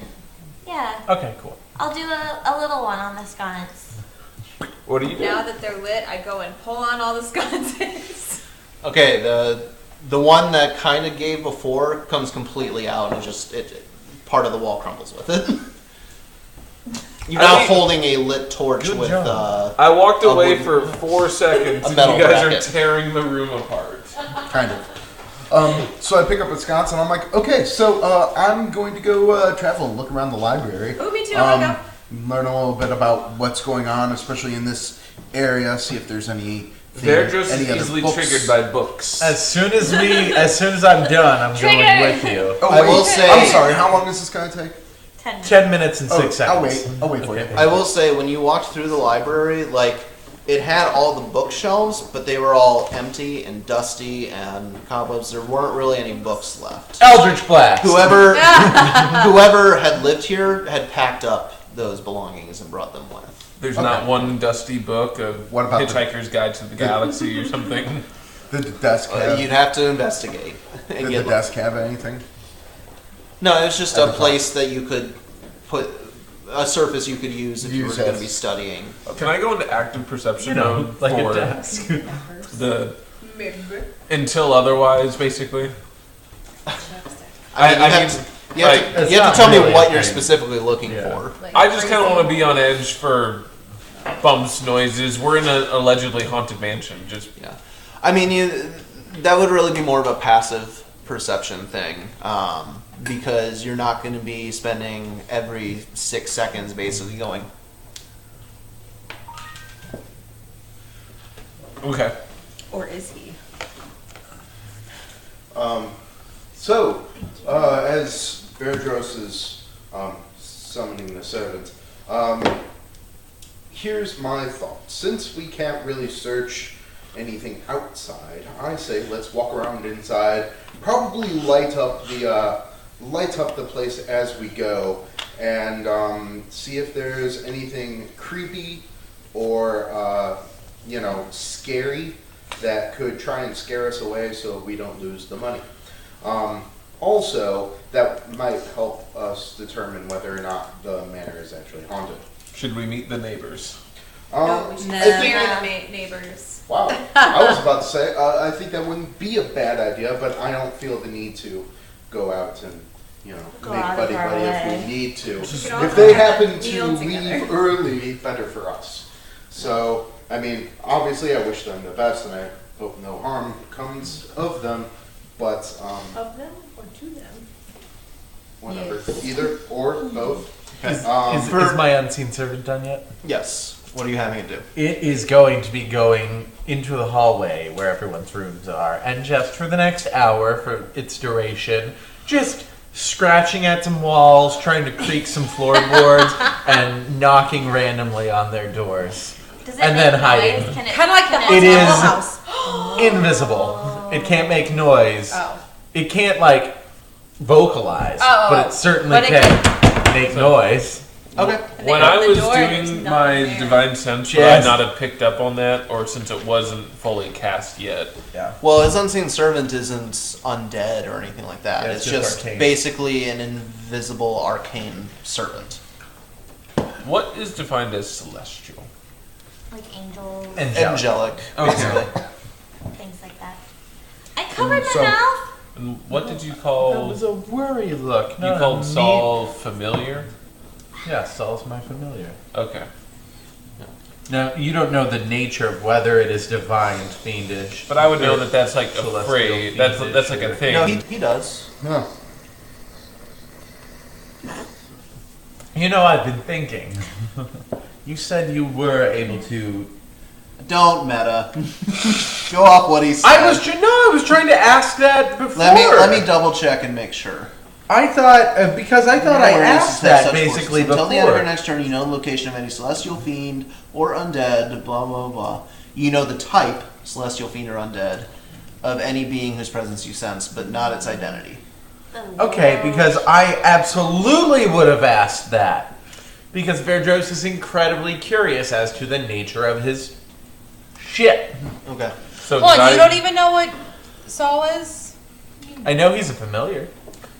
yeah, Okay, cool. I'll do a little one on the sconce. What do you do? Now that they're lit, I go and pull on all the sconces. Okay, the one that kind of gave before comes completely out, and just part of the wall crumbles with it. You're now holding a lit torch Good with. job. I walked a away wooden- for 4 seconds, a and metal you guys bracket. are tearing the room apart. Kind of. So I pick up a sconce and I'm like, okay, so I'm going to go travel and look around the library. Oh, me too, I wanna Learn a little bit about what's going on, especially in this area. See if there's any. They're just any other easily books. triggered by books. As soon as I'm done, I'm Trigger! going with you. Oh, I wait, will say- I'm sorry. How long is this gonna take? 10 minutes. 10 minutes and 6 I'll seconds. wait. I'll wait for you. I will say, when you walked through the library, like, it had all the bookshelves, but they were all empty and dusty and cobwebs. There weren't really any books left. Eldritch Blast. Whoever had lived here had packed up those belongings and brought them with. There's Okay. not one dusty book of What about the- Hitchhiker's Guide to the Galaxy or something. Did the desk have? You'd have to investigate. And Did the get, desk have anything? no, it was just At a the top. place that you could put a surface you could use if you were Use going to as- be studying. Can I go into active perception mode like for a desk. the until otherwise, basically? I mean, I you mean, have to It's you have not to tell really me a what you're thing. specifically looking Yeah. for. I just kind of want to be on edge for bumps, noises. We're in an allegedly haunted mansion. Just Yeah, I mean, that would really be more of a passive perception thing, because you're not going to be spending every 6 seconds basically going. okay. Or is he? So, as Verdros is summoning the servant, here's my thought. Since we can't really search anything outside, I say let's walk around inside. Probably light up the place as we go, and see if there's anything creepy or scary that could try and scare us away so we don't lose the money. Also, that might help us determine whether or not the manor is actually haunted. Should we meet the neighbors? No, we should No. scare the neighbors. Wow, I was about to say, I think that wouldn't be a bad idea, but I don't feel the need to go out and you know, Go make out of buddy our buddy if way. we need to. could all If they have happen a to meal leave together. early, better for us. So, I mean, obviously I wish them the best and I hope no harm comes of them, but Of them or to them? whatever. Either or both. Is For- my unseen servant done yet? Yes. What are you having it do? It is going to be going into the hallway where everyone's rooms are, and just for the next hour, for its duration, just scratching at some walls, trying to creak some floorboards, and knocking randomly on their doors. Does it And make then noise? hiding. Can it, Kind of like the can It haunted is- Hill House. Invisible. It can't make noise. Oh. It can't, like, vocalize, Oh, but it certainly but it can make noise. Okay. When they I open the was door and doing there's my nothing there. divine sense, would Yes. I not have picked up on that, or since it wasn't fully cast yet? Yeah. Well, his unseen servant isn't undead or anything like that. Yeah, it's it's just just arcane. basically an invisible arcane servant. What is defined as celestial? like angels, Angelic. Okay. things like that. I covered my So- mouth. And what did you That call? was a worry look. You called Saul familiar? Yeah, Saul's my familiar. Okay. Now, you don't know the nature of whether it is divine, fiendish. But I would know that that's like a Celestial, phrase. That's fiendish, like a or- thing. No, he does. Yeah. You know, I've been thinking. You said you were able to. Don't meta. Go off what he said. I was trying to ask that before. Let me double check and make sure. I thought because I thought I Where it is asked to have that such basically forces. Until the end of your before. next turn, you know the location of any celestial fiend or undead. Blah blah blah. You know the type, celestial fiend or undead, of any being whose presence you sense, but not its identity. Okay, because I absolutely would have asked that. Because Verdros is incredibly curious as to the nature of his shit. Okay. So Well, did I- you don't even know what Saul is? I know he's a familiar.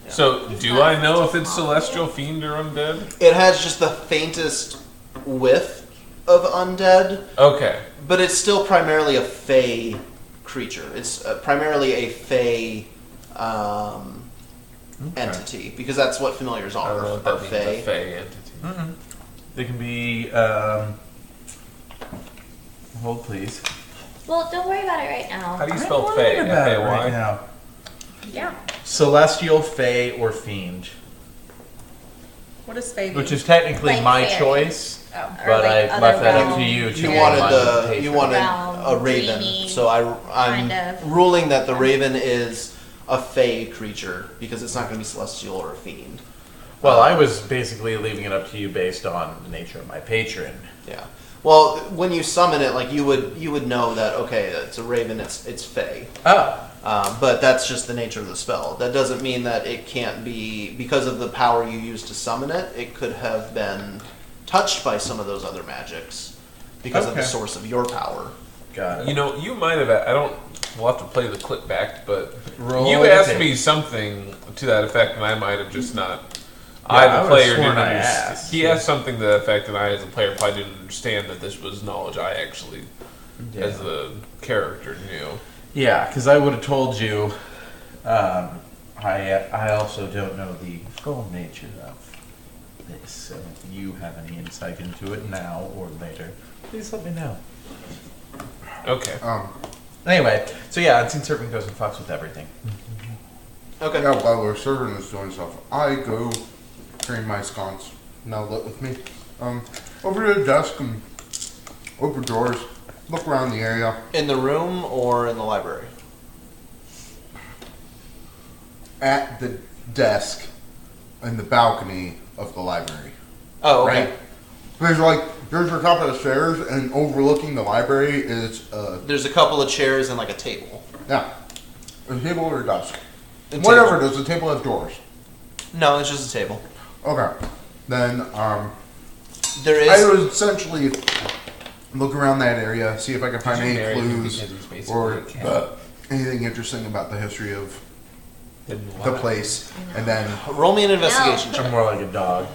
So do I know if it's celestial, fiend, or undead? It has just the faintest whiff of undead, Okay. but it's still primarily a fey creature. It's primarily a fey entity, because that's what familiars I don't know are. what that Are means. fey. A fey entity. They can be. Hold, please. Well, don't worry about it right now. How do you I'm spell worried fey? about it F-A-Y? right now. Yeah. Celestial, fey, or fiend, What is Faye? which is technically Like my fairy. choice, Oh. Or but like I other left that up to realm you. To You Fairy. wanted pay you for wanted Realm, a raven, dreamy, so I'm kind of. ruling that the raven is a fey creature because it's not going to be celestial or a fiend. Well, I was basically leaving it up to you based on the nature of my patron. Yeah. Well, when you summon it, like you would know that okay, it's a raven. It's fey. Oh. But that's just the nature of the spell. That doesn't mean that it can't be, because of the power you use to summon it, it could have been touched by some of those other magics because of the Okay. source of your power. Got it. You know, you might have. I don't. We'll have to play the clip back, but Roll you the asked tape. me something to that effect, and I might have just not. Yeah, I, I the would've player, sworn didn't I understand. asked. He asked something to that effect, and I, as a player, probably didn't understand that this was knowledge I actually, Yeah. as the character, knew. Yeah, because I would have told you. I also don't know the full nature of this. So if you have any insight into it now or later, please let me know. Okay. Anyway, so yeah, Unseen Serpent goes and fucks with everything. Okay. Yeah, while our servant is doing stuff, I go carry my sconce, now lit with me, over to the desk and open doors, look around the area. In the room or in the library? At the desk in the balcony of the library. Oh, okay. Right? There's the top of the stairs, and overlooking the library is, There's a couple of chairs and like a table. yeah, a table or a desk. A Whatever, table. does the table have doors? No, it's just a table. Okay. Then, There I is. would essentially look around that area, see if I can find Did you any marry him clues because he's basically or a cat? anything interesting about the history of Then the why? place, and then Roll me an investigation check. I'm more like a dog.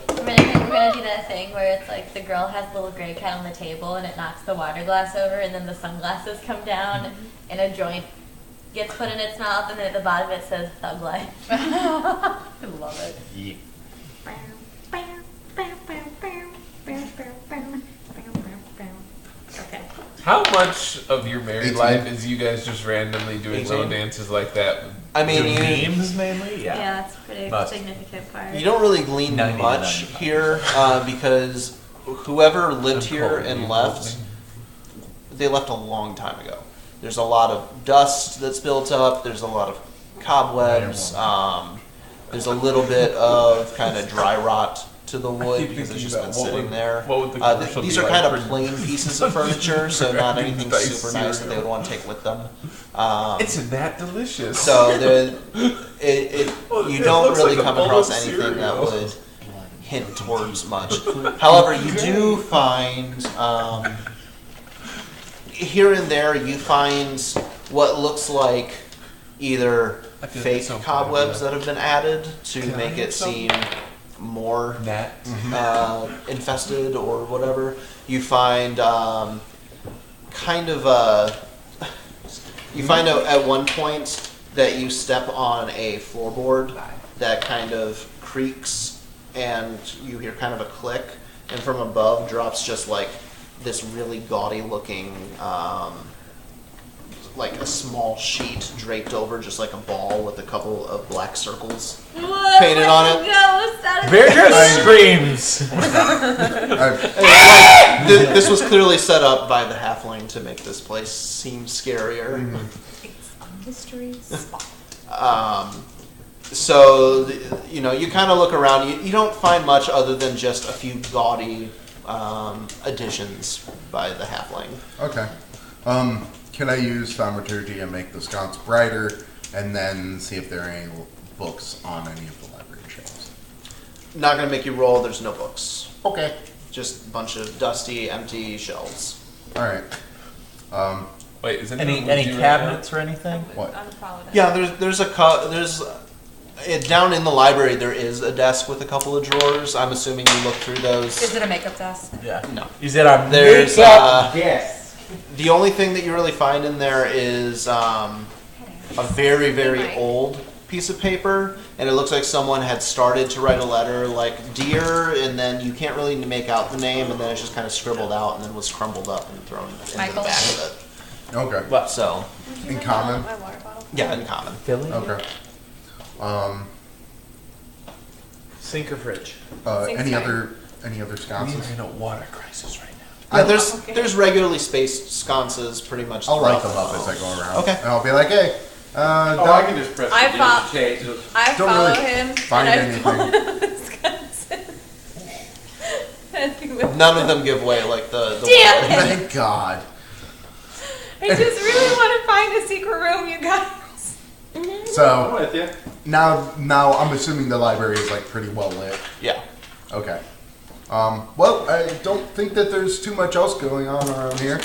We're gonna do that thing where it's like the girl has the little gray cat on the table and it knocks the water glass over and then the sunglasses come down and a joint gets put in its mouth, and then at the bottom it says Thug Life. I love it. Yeah. Okay. How much of your married 18. life is you guys just randomly doing 18? little dances like that? I mean, Doing you, memes mainly? Yeah, Yeah. that's a pretty Must. significant part. you don't really glean 90 to much 95. here because whoever lived here and left, they left a long time ago. There's a lot of dust that's built up. There's a lot of cobwebs. There's a little bit of kind of dry rot to the wood keep because it's thinking just been about what sitting would- there. what would the commercial These be are like kind of for- plain pieces of furniture, so not anything Dice super nice that they cereal. would want to take with them. It's that delicious. So Well, you it don't looks really like a come bowl across of anything that cereal. would hint towards much. However, you do find here and there you find what looks like either I feel like fake it's so cobwebs funny, that have been added to Can I make have it some? seem more that. infested or whatever. You find you find out at one point that you step on a floorboard that kind of creaks and you hear kind of a click, and from above drops just like this really gaudy looking like a small sheet draped over just like a ball with a couple of black circles painted on it. Bear just screams. This was clearly set up by the halfling to make this place seem scarier. Mystery spot. So, you kind of look around. You don't find much other than just a few gaudy additions by the halfling. Okay. Can I use thaumaturgy and make the sconce brighter, and then see if there are any books on any of the library shelves? Not going to make you roll. There's no books. Okay. Just a bunch of dusty, empty shelves. All right. Wait, is Any anything cabinets or anything? What? Unfollow that. Yeah, down in the library there is a desk with a couple of drawers. I'm assuming you look through those. Is it a makeup desk? Yeah. No. Is it a There's, makeup desk? The only thing that you really find in there is a very, very old piece of paper, and it looks like someone had started to write a letter like "Dear," and then you can't really make out the name, and then it's just kind of scribbled out and then was crumbled up and thrown into the Michael. back of Okay. it. So, In common? My water bottle. yeah, in common. Philly? Okay. Sink or fridge? Sink's Any fine. other We're sconces? in a water crisis right now. Yeah, there's regularly spaced sconces pretty much. I'll light throughout them the up as I hall. go around. Okay. And I'll be like, hey, Oh, I Doc, can just press I the fo- change. I Don't follow really him find and I anything. follow his Wisconsin. None of them give way like the Damn one- it. thank God. I just really want to find a secret room, you guys. I'm So with you. now I'm assuming the library is like pretty well lit. Yeah. Okay. Well, I don't think that there's too much else going on around here.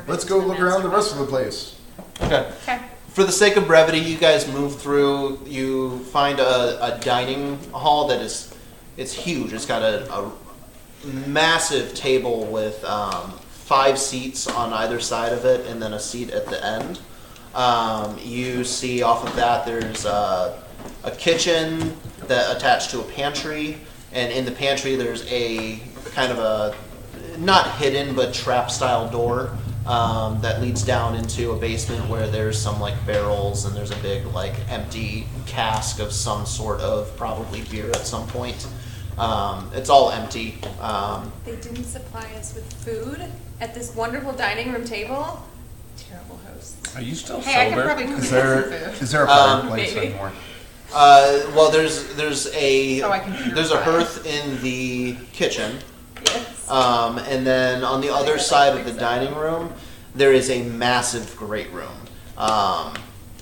Let's go look around the rest of the place. Okay. Okay. For the sake of brevity, you guys move through. You find a dining hall that it's huge. It's got a massive table with 5 seats on either side of it, and then a seat at the end. You see off of that there's a kitchen that attached to a pantry, and in the pantry there's a kind of a not hidden but trap style door that leads down into a basement where there's some like barrels and there's a big like empty cask of some sort of probably beer at some point. It's all empty. They didn't supply us with food at this wonderful dining room table. Terrible hosts. Are you still Hey, I could sober? probably cook Is some there food. is there a fireplace maybe. anymore? Well, there's a Oh, I can there's a purify. hearth in the kitchen. Yes. And then on the other side of the dining room, there is a massive great room.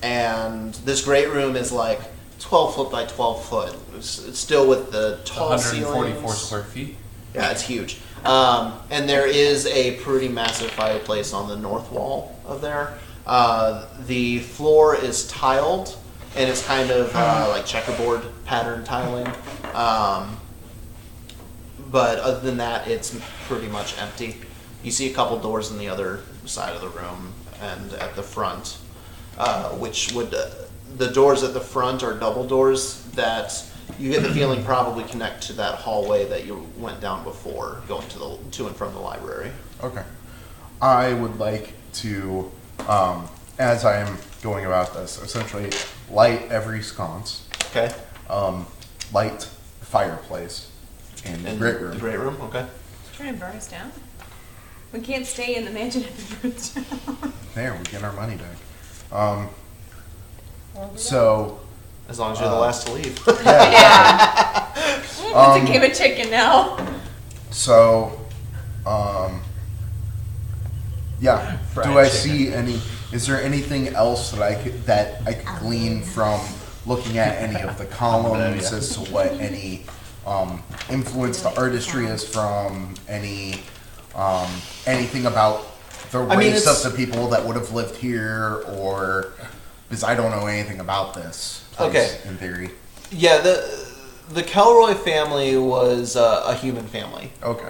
And this great room is like 12 foot by 12 foot. It's still with the tall 144 ceilings. square feet. Yeah, it's huge. And there is a pretty massive fireplace on the north wall of there. The floor is tiled, and it's kind of like checkerboard pattern tiling. But other than that, it's pretty much empty. You see a couple doors on the other side of the room and at the front. which would the doors at the front are double doors that you get the feeling probably connect to that hallway that you went down before going to and from the library. Okay. I would like to, as I am going about this, essentially light every sconce, Okay. light the fireplace in the great room. The great room. Okay. Trying to burn us down? We can't stay in the mansion if it burns down. There, we get our money back. So, As long as you're the last to leave. Yeah. It's a game of chicken now. so, yeah. Fried Do I chicken. see any? Is there anything else that I could glean from looking at any of the columns as to what any influence the artistry is from? Anything about the race of the people that would have lived here, or because I don't know anything about this place, in theory. Yeah, the Kelroy family was a human family. Okay.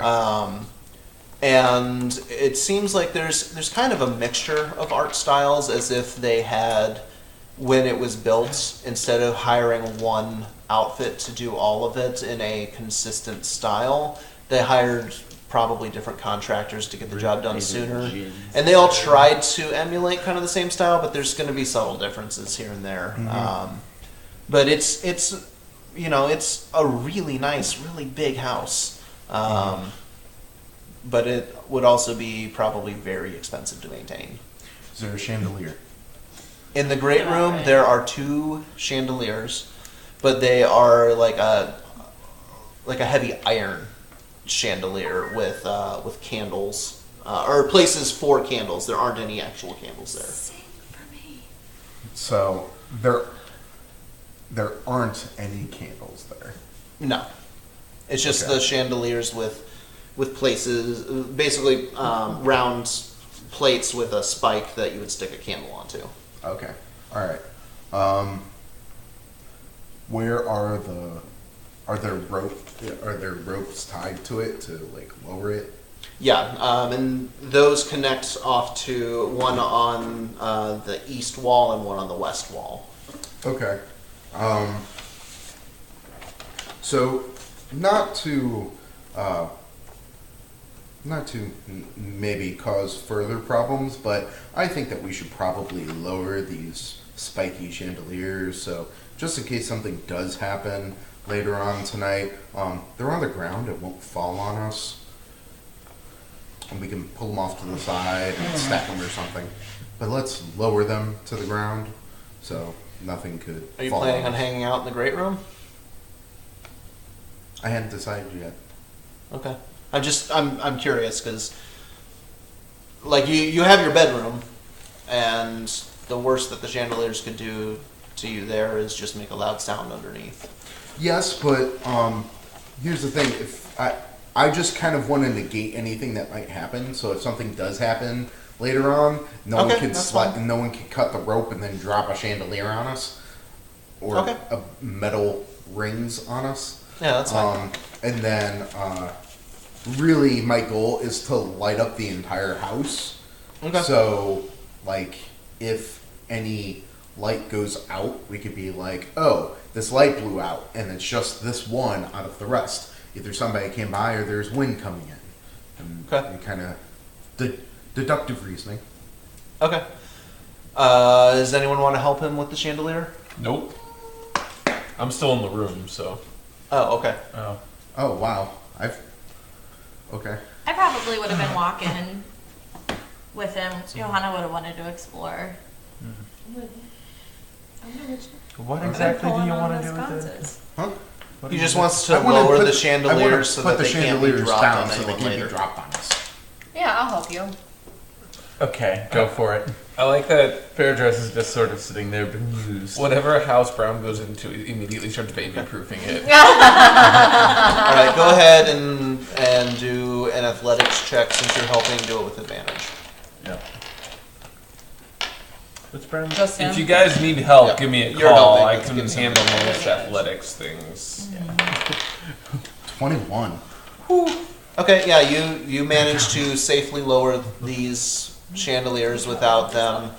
And it seems like there's kind of a mixture of art styles, as if they had, when it was built, instead of hiring one outfit to do all of it in a consistent style, they hired probably different contractors to get the job done sooner. And they all tried to emulate kind of the same style, but there's going to be subtle differences here and there. But it's a really nice, really big house. But it would also be probably very expensive to maintain. Is there a chandelier? In the great room, there are 2 chandeliers, but they are like a heavy iron chandelier with candles, or places for candles. There aren't any actual candles there. Sing for me. So there aren't any candles there. No, it's just Okay. the chandeliers with places, basically round plates with a spike that you would stick a candle onto. Okay. All right. Where are there ropes tied to it to like lower it? Yeah, and those connect off to one on the east wall and one on the west wall. Okay. So not to maybe cause further problems, but I think that we should probably lower these spiky chandeliers. So just in case something does happen later on tonight, they're on the ground. It won't fall on us, and we can pull them off to the side and stack them or something. But let's lower them to the ground so nothing could. Are you fall planning on us. hanging out in the great room? I hadn't decided yet. Okay. I'm curious because, like, you have your bedroom, and the worst that the chandeliers could do to you there is just make a loud sound underneath. Yes, but here's the thing: if I just kind of want to negate anything that might happen. So if something does happen later on, no one could no one could cut the rope and then drop a chandelier on us, or a metal rings on us. Yeah, that's fine. And then, really, my goal is to light up the entire house. Okay. So, like, if any light goes out, we could be like, oh, this light blew out, and it's just this one out of the rest. Either somebody came by or there's wind coming in. And kind of deductive reasoning. Okay. Does anyone want to help him with the chandelier? Nope. I'm still in the room, so. Oh, okay. Oh, wow. Okay. I probably would have been walking with him. Johanna would have wanted to explore. What exactly do you want to do with it? Huh? He just wants to lower the chandeliers so that the they can't be chandeliers dropped down on so they anyone can't later. be dropped on us. Yeah, I'll help you. Okay, go for it. I like that Fairdress is just sort of sitting there bemused. whatever house Brown goes into, he immediately starts baby-proofing it. All right, go ahead and do an athletics check since you're helping. Do it with advantage. Yeah. What's Brown? Just him. If you guys need help, Yeah, give me a you're call. helping, I let's can give some handle advantage. most athletics things. 21. Okay, yeah, you managed to safely lower these chandeliers without them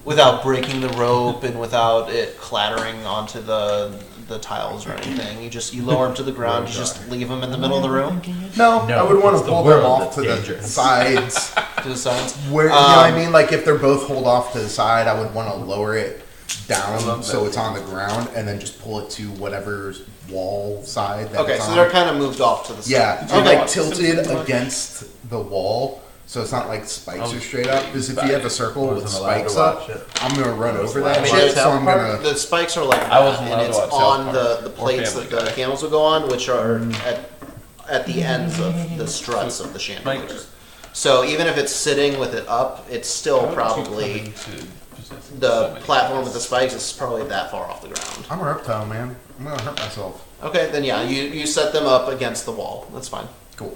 without breaking the rope and without it clattering onto the tiles or anything. You lower them to the ground. You just leave them in the middle of the room. No, No, I would want it's to the pull them world off to that's the dangerous. sides. To the sides. Where you know what I mean? Like if they're both hold off to the side, I would want to lower it down so it's on the ground, and then just pull it to whatever wall side. That Okay, it's so on. they're kind of moved off to the side. Yeah, Okay. like tilted against the wall, so it's not like spikes are straight up. Because if you have a circle with Wasn't allowed to spikes watch up, it. I'm gonna run over I that mean, shit. it's- So I'm gonna. the spikes are like I that, wasn't allowed and to it's watch on South the Park plates or that Family the Guy. candles will go on, which are at the ends of the struts of the chandeliers. So even if it's sitting with it up, it's still probably the platform with the spikes is probably that far off the ground. I'm a reptile, man. I'm gonna hurt myself. Okay, then yeah, you set them up against the wall. That's fine. Cool.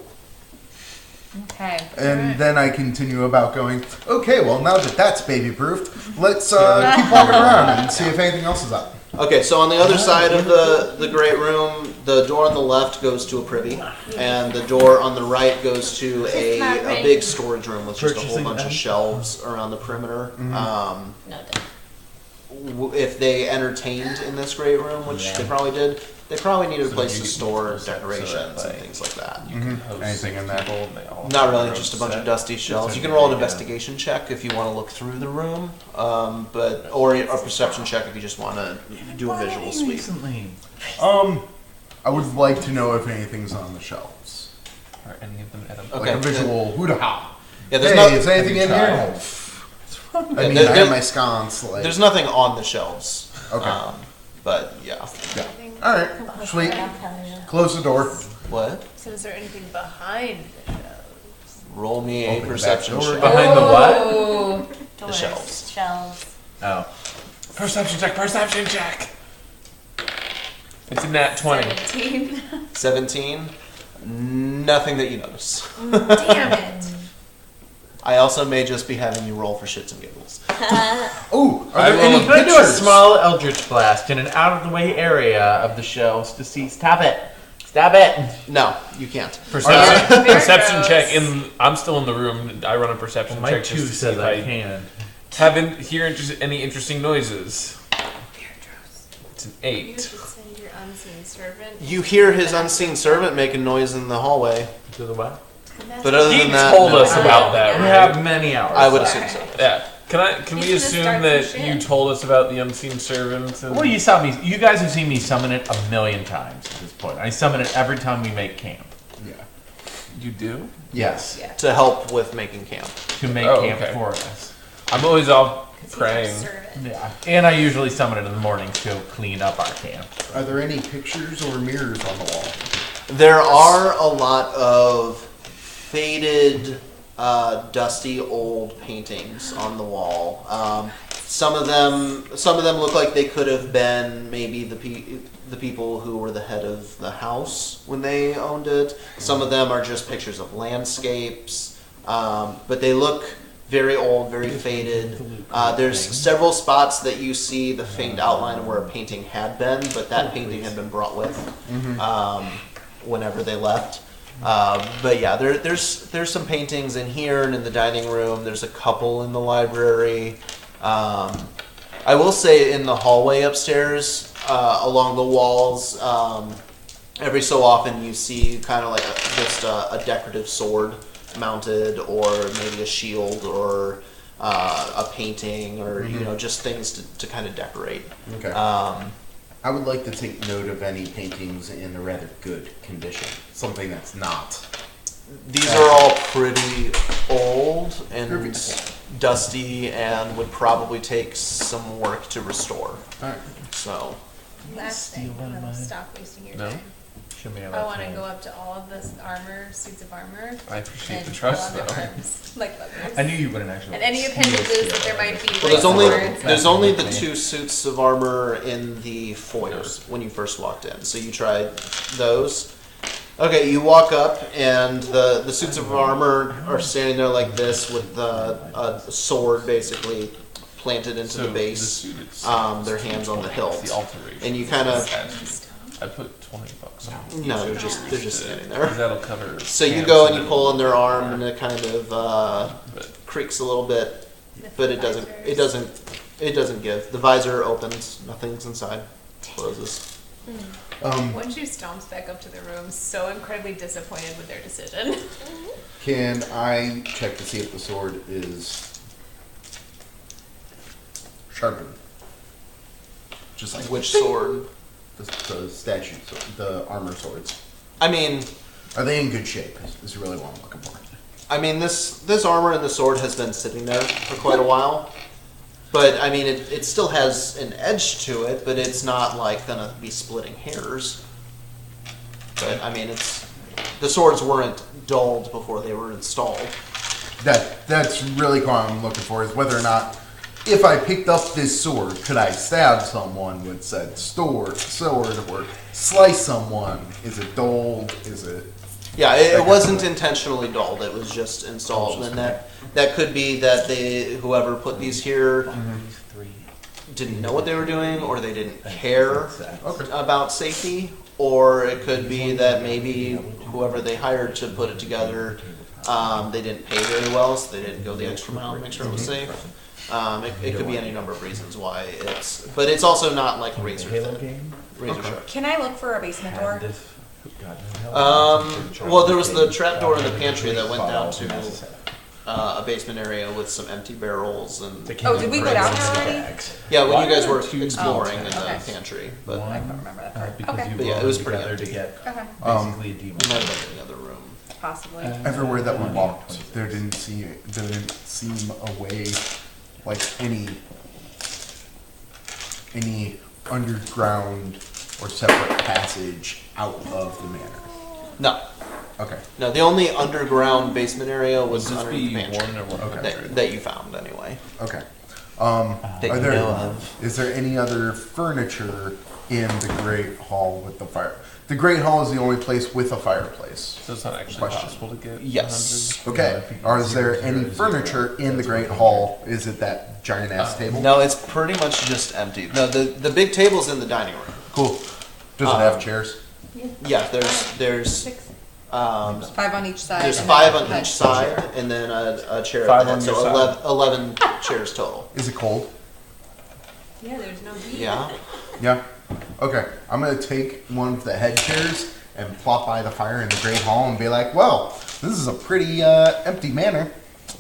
Okay. And then I continue about going, okay, well, now that that's baby-proofed, let's keep walking around and see if anything else is up. Okay, so on the other side of the great room, the door on the left goes to a privy, and the door on the right goes to a big storage room with just a whole Purchasing bunch of them. shelves around the perimeter. No, If they entertained in this great room, which they probably did, they probably needed a place to store decorations and things like that. Anything in there? Not really, just a bunch of dusty shelves. You can roll an investigation check if you want to look through the room, or a perception check if you just want to do a visual sweep. Recently. I would like to know if anything's on the shelves. Are any of them edible? Like a visual hoo-ha. Yeah, Hey, there's, is anything in here? I mean, I have my sconce, like... there's nothing on the shelves. Okay. But yeah. Yeah. Alright, sweet. Close the door. What? So is there anything behind the shelves? Roll me a Open the perception back door. check. Behind the what? Oh. The shelves. Shelves. Oh. Perception check, perception check! It's a nat 20. 17. 17. Nothing that you notice. Damn it. I also may just be having you roll for shits and giggles. Ooh, are I there will any Can I do a pictures? small Eldritch Blast in an out-of-the-way area of the shelves to see? Stop it! Stop it! No, you can't. Perception, Very perception gross. check. I'm still in the room. I run a perception My check 2 just to see says if I I can. hear any interesting noises. It's an You 8. should send your unseen servant. You hear his unseen servant making noise in the hallway, To the what? but other He than that, told no. us about that, We right? have many hours. I would assume so. Yeah. Can He's we gonna assume start that some you shit. told us about the unseen servant? And Well, you saw me. You guys have seen me summon it a million times at this point. I summon it every time we make camp Yeah. you do? Yes. Yeah. To help with making camp. to make Oh, camp okay. for us. I'm always off 'Cause he's our praying. servant. Yeah, and I usually summon it in the mornings to clean up our camp. Are there any pictures or mirrors on the wall? There are a lot of faded, dusty old paintings on the wall. Some of them look like they could have been maybe the people who were the head of the house when they owned it. Some of them are just pictures of landscapes, but they look very old, very faded. There's several spots that you see the faint outline of where a painting had been, but that painting had been brought with whenever they left. But yeah, there's some paintings in here and in the dining room. There's a couple in the library. I will say in the hallway upstairs, along the walls, every so often you see kind of like just a decorative sword mounted, or maybe a shield, or a painting, or you know, just things to kind of decorate. Okay. I would like to take note of any paintings in a rather good condition. Something that's not. These are all pretty old and Perfect. dusty, and would probably take some work to restore. Alright. So Last thing, and then we'll stop wasting your No? time. Show me I want to go up to all of this armor, suits of armor, I appreciate and the trust, pull on though. their arms, like leathers. I knew you wouldn't actually. And any appendages that there might be. well, like there's only swords. the 2 suits of armor in the foyer when you first walked in. So you tried those. Okay, you walk up, and the suits of armor are standing there like this with a sword basically planted into So the base. suit itself, Their hands on the hilt. the alteration. And you kind of I put $20 on. no, they're just standing there. That'll cover. So you hands go and and you pull on their arm, and it kind of But creaks a little bit, but it doesn't It doesn't give. The visor opens, nothing's inside. Closes. Once you stomps back up to the room, so incredibly disappointed with their decision. Can I check to see if the sword is sharpened? Just like Which sword? the statue sword, the armor swords. I mean, Are they in good shape? Is really what I'm looking for. this armor and the sword has been sitting there for quite a while. But, I mean, it still has an edge to it, but it's not, like, gonna be splitting hairs. But, I mean, the swords weren't dulled before they were installed. That's really what I'm looking for, is whether or not, if I picked up this sword, could I stab someone with said sword, or slice someone? Is it dulled? Is it... Yeah, it wasn't intentionally dulled, it was just installed, and that could be that whoever put these here didn't know what they were doing, or they didn't care about safety, or it could be that maybe whoever they hired to put it together, they didn't pay very well, so they didn't go the extra mile to make sure it was safe. It could be any number of reasons why but it's also not like razor thin, razor sharp. Can I look for a basement door? Well, there was the trap door in the pantry that went down to a basement area with some empty barrels and. Oh, did we go down there already? Yeah, when you guys were exploring in the okay. pantry, but I don't remember that part. Because Okay. you But yeah, it was pretty together to empty. get Okay. basically a demon. it might have been in the other room. Possibly. Everywhere that we walked, there didn't seem a way, like any underground or separate passage out of the manor. No, Okay. no, the only underground basement area Would was this under the be pantry one or one Okay. that you found anyway. Okay. That Are you there, know of. is there any other furniture in the Great Hall with the fire? The Great Hall is the only place with a fireplace. So it's not actually Question. possible to get. Yes. Okay. Or is there any furniture in the Great Hall? Is it that giant ass table? No, it's pretty much just empty. No, the big table's in the dining room. Cool. Does it have chairs? Yeah, there's 5 on each side. there's and 5 then on a each side, and then a chair 5 at on the your head. So side. 11 chairs total. Is it cold? Yeah, there's no heat. Yeah. Yeah. Okay. I'm gonna take one of the head chairs and plop by the fire in the Great Hall and be like, "Well, this is a pretty empty manor.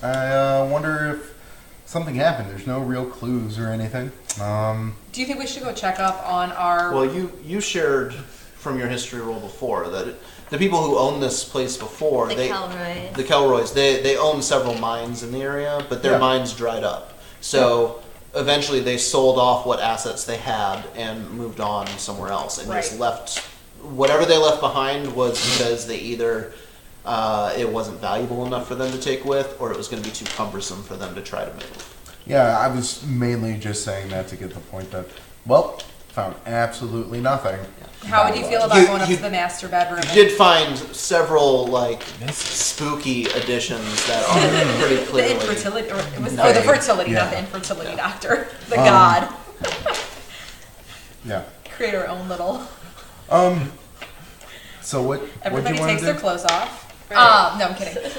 I wonder if something happened. There's no real clues or anything." Do you think we should go check up on our? Well, you shared from your history roll before that the people who owned this place before, The the Kelroys, they own several mines in the area, but their Yeah. mines dried up. So eventually they sold off what assets they had and moved on somewhere else and just Right. left whatever they left behind was because they either it wasn't valuable enough for them to take with, or it was going to be too cumbersome for them to try to move. Yeah, I was mainly just saying that to get the point that, well, found absolutely nothing. How would you feel about You- going up you- to the master bedroom? You did find several spooky additions that are pretty The clearly. infertility, or it was No. the fertility, not Yeah. the infertility doctor, the god. Yeah. Create our own little. So what Everybody you want takes to their do? clothes off. No, I'm kidding.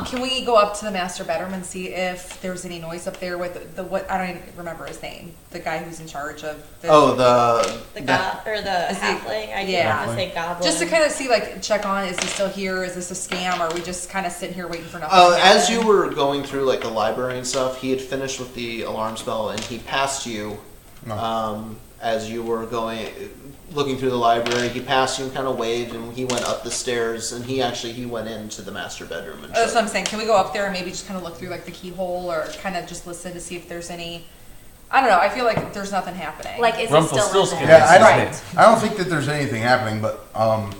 Can we go up to the master bedroom and see if there's any noise up there with the what? I don't even remember his name. The guy who's in charge of. The, The god or the Is he- halfling? I yeah. did not say goblin. Just to kind of see, like, check on, is he still here? Is this a scam? Or are we just kind of sitting here waiting for nothing? to As happen? you were going through like the library and stuff, he had finished with the alarm spell, and he passed you. As you were looking through the library, he passed you and kind of waved, and he went up the stairs, and he went into the master bedroom. And That's showed- what I'm saying. Can we go up there and maybe just kind of look through like the keyhole, or kind of just listen to see if there's any? I don't know. I feel like there's nothing happening. Like, is he still Rumpelstiltskin. in there? Yeah, Right. I don't think that there's anything happening, but I'm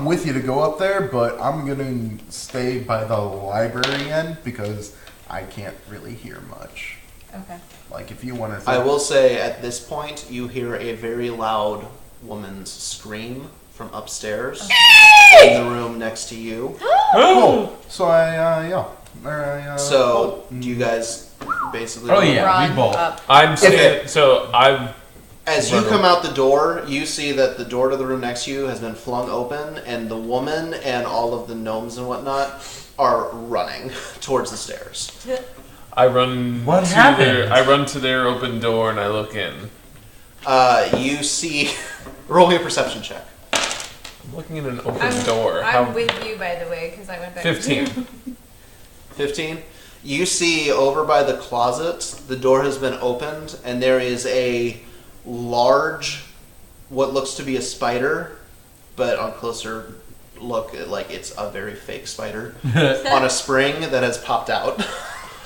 with you to go up there, but I'm gonna stay by the library end because I can't really hear much. Okay. Like if you want to, I will say at this point, you hear a very loud woman's scream from upstairs in the room next to you. Cool. So I So, do you guys basically? Oh yeah, Run we both. up. I'm Okay. saying, so I'm. As you come out the door, you see that the door to the room next to you has been flung open, and the woman and all of the gnomes and whatnot are running towards the stairs. I run. What to happened? I run to their open door and I look in. You see. Roll me a perception check. I'm looking at an open door. I'm with you, by the way, because I went back. 15. 15. You see over by the closet, the door has been opened, and there is a large, what looks to be a spider, but on closer look, like it's a very fake spider on a spring that has popped out.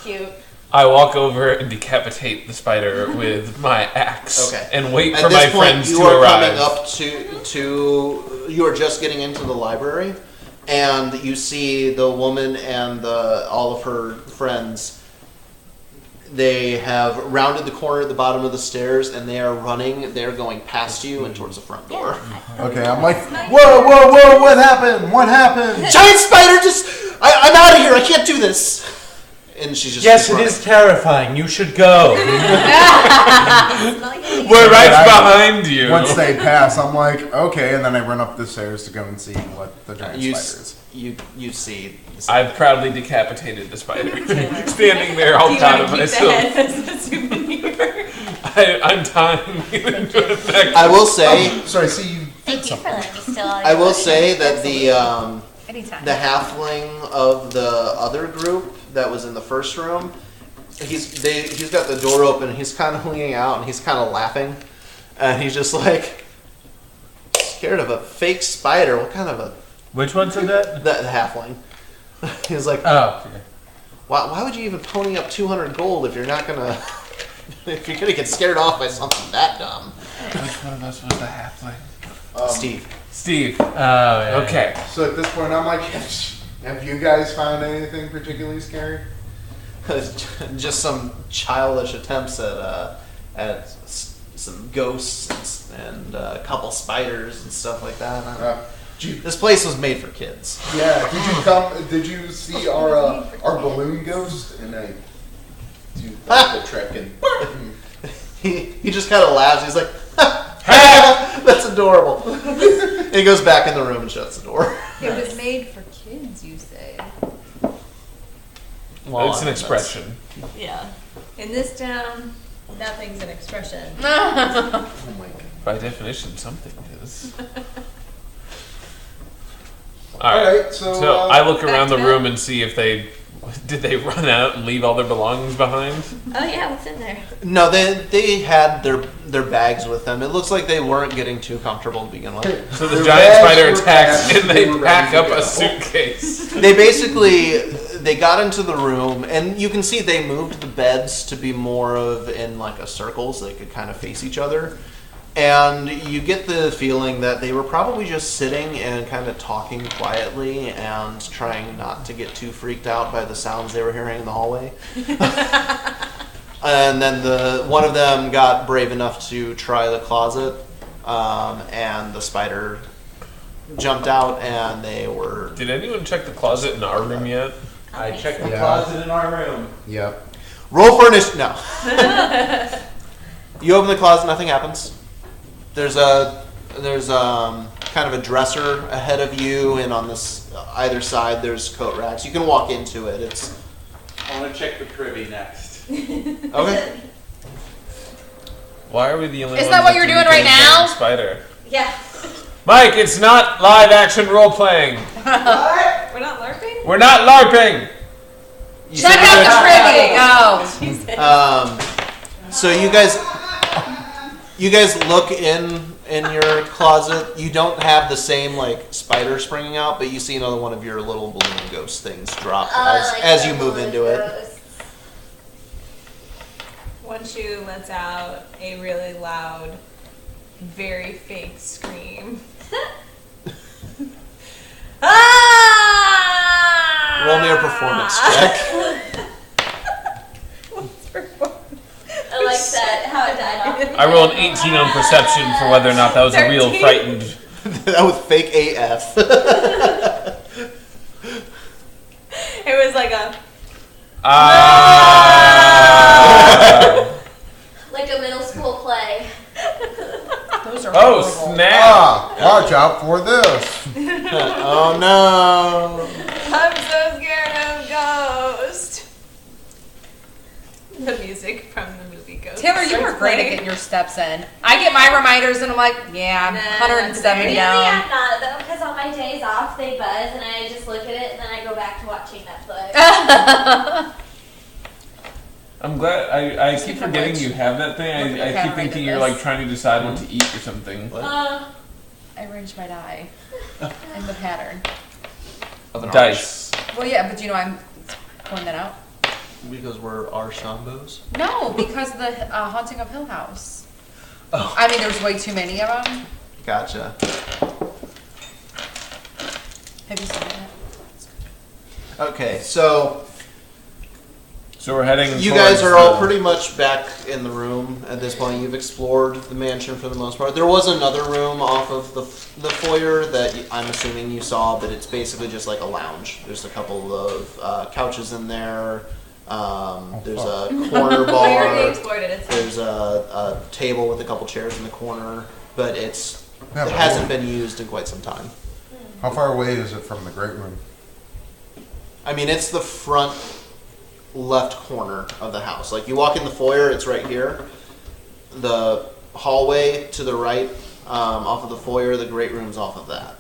Cute. I walk over and decapitate the spider with my axe. Okay. And wait At for this my point, friends you to are arrive. coming up to you are just getting into the library, and you see the woman and all of her friends. They have rounded the corner at the bottom of the stairs, and they are running. They're going past you and towards the front door. Okay, I'm like, whoa, whoa, whoa, what happened? What happened? Giant spider! I'm out of here. I can't do this. And she's just Yes, keeps it running. is terrifying. You should go. We're right I- behind you. Once they pass, I'm like, okay, and then I run up the stairs to go and see what the giant You spider s- is. you see. I've proudly decapitated the spider. Standing there all Do you proud want of to keep the myself. head as a souvenir? I'm tying it into a neck. I will say. So I see you. Thank you for letting me steal all your I will money. say that the Anytime. the halfling of the other group that was in the first room, he's got the door open. He's kind of leaning out and he's kind of laughing, and he's just like scared of a fake spider. What kind of a Which one said that? the halfling? He's like, Oh, okay. why would you even pony up 200 gold if you're not gonna if you're gonna get scared off by something that dumb? Which one of us was the halfling? Steve. Steve. Oh, yeah. Okay. So at this point, I'm like, have you guys found anything particularly scary? Just some childish attempts at some ghosts and a couple spiders and stuff like that. I don't know. This place was made for kids. Yeah. Did you come? Did you see our balloon ghost? And I do the trick and. He just kind of laughs. He's like, "That's adorable." And he goes back in the room and shuts the door. It was made for kids, you say. Well, It's an expression. Yeah. In this town, nothing's an expression. Oh my god. By definition, something is. Alright, so, I look back around to the bed. room and see if did they run out and leave all their belongings behind? Oh yeah, what's in there? No, they had their bags with them. It looks like they weren't getting too comfortable to begin with. So the Their giant bags spider were attacks packed, and they they were pack ready up to go. a suitcase. They got into the room, and you can see they moved the beds to be more of in like a circle so they could kind of face each other. And you get the feeling that they were probably just sitting and kind of talking quietly and trying not to get too freaked out by the sounds they were hearing in the hallway. And then one of them got brave enough to try the closet, and the spider jumped out, and they were... Did anyone check the closet in our room yet? I checked the Yeah. closet in our room. Yep. Roll furnish. No. You open the closet, nothing happens. There's kind of a dresser ahead of you, and on this either side there's coat racks. You can walk into it. It's I want to check the privy next. okay. Why are we the only Isn't ones that what you're can doing do right the now? giant Spider. Yeah. Mike, it's not live action role playing. We're not LARPing? We're not LARPing. You Check see out that- the privy. Go. So you guys look in your closet. You don't have the same like spider springing out, but you see another one of your little balloon ghost things drop as you move into it. One shoe lets out a really loud, very fake scream. Ah! Roll me a performance check. I like that. How it died off. I rolled an 18 on perception for whether or not that was a real 13. frightened. That was fake AF. It was like a. Like a middle school play. Those are Oh, horrible. snap. Watch out for this. Oh no. I'm so scared of ghost. The music from the movie goes. Taylor, you were great at getting your steps in. I get my reminders and I'm like, yeah, I'm Nah, 107 Really, down. I'm not though, because on my days off they buzz and I just look at it and then I go back to watching Netflix. I'm glad. I keep Speaking of forgetting which, you have that thing. look at I the keep camera thinking like you're this. like trying to decide what to eat or something. I arranged my die in the pattern. Of an Dice. Well, yeah, but you know I'm pointing that out. arch. Because we're Archambos. No, because of the Haunting of Hill House. Oh. I mean, there's way too many of them. Gotcha. Have you seen that? Okay, so So we're heading. you towards guys are all the- pretty much back in the room at this point. You've explored the mansion for the most part. There was another room off of the foyer that I'm assuming you saw, but it's basically just like a lounge. There's a couple of couches in there. There's a corner We already bar. explored it. It's There's a table with a couple chairs in the corner, but it Yeah, but hasn't been used in quite some time. How far away is it from the great room? I mean, it's the front left corner of the house. Like, you walk in the foyer, it's right here. The hallway to the right, off of the foyer, the great room's off of that.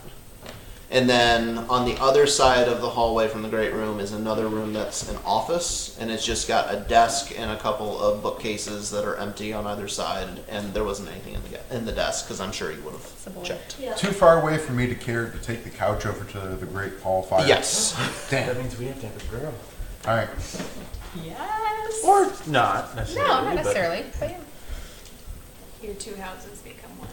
And then on the other side of the hallway from the great room is another room that's an office, and it's just got a desk and a couple of bookcases that are empty on either side, and there wasn't anything in the desk, because I'm sure you would have checked. Yeah. Too far away for me to care to take the couch over to the great hall fire. Yes. Damn. That means we have to have a girl. All right. Yes. Or not necessarily. No, not but- necessarily. But yeah. your two houses become one.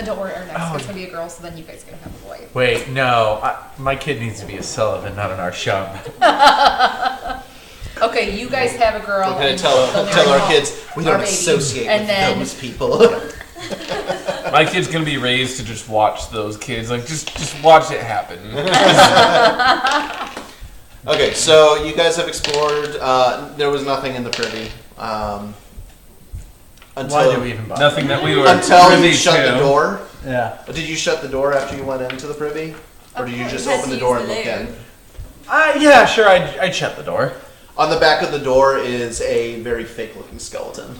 Don't worry, our next Oh. one's gonna be a girl, so then you guys gonna have a boy. Wait, no. My kid needs to be a Sullivan, not an Arsham. Okay, you guys have a girl. We're gonna and tell they'll marry our Paul, kids we our don't baby. associate And with then- those people. My kid's gonna be raised to just watch those kids. Like just watch it happen. Okay, so you guys have explored. There was nothing in the privy. Until, Why did we even bother? Nothing that we were until you privy shut to. the door. Yeah. Did you shut the door after you went into the privy? Or did you just Has open to the door use and the look loo. in? Yeah, sure. I'd shut the door. On the back of the door is a very fake looking skeleton.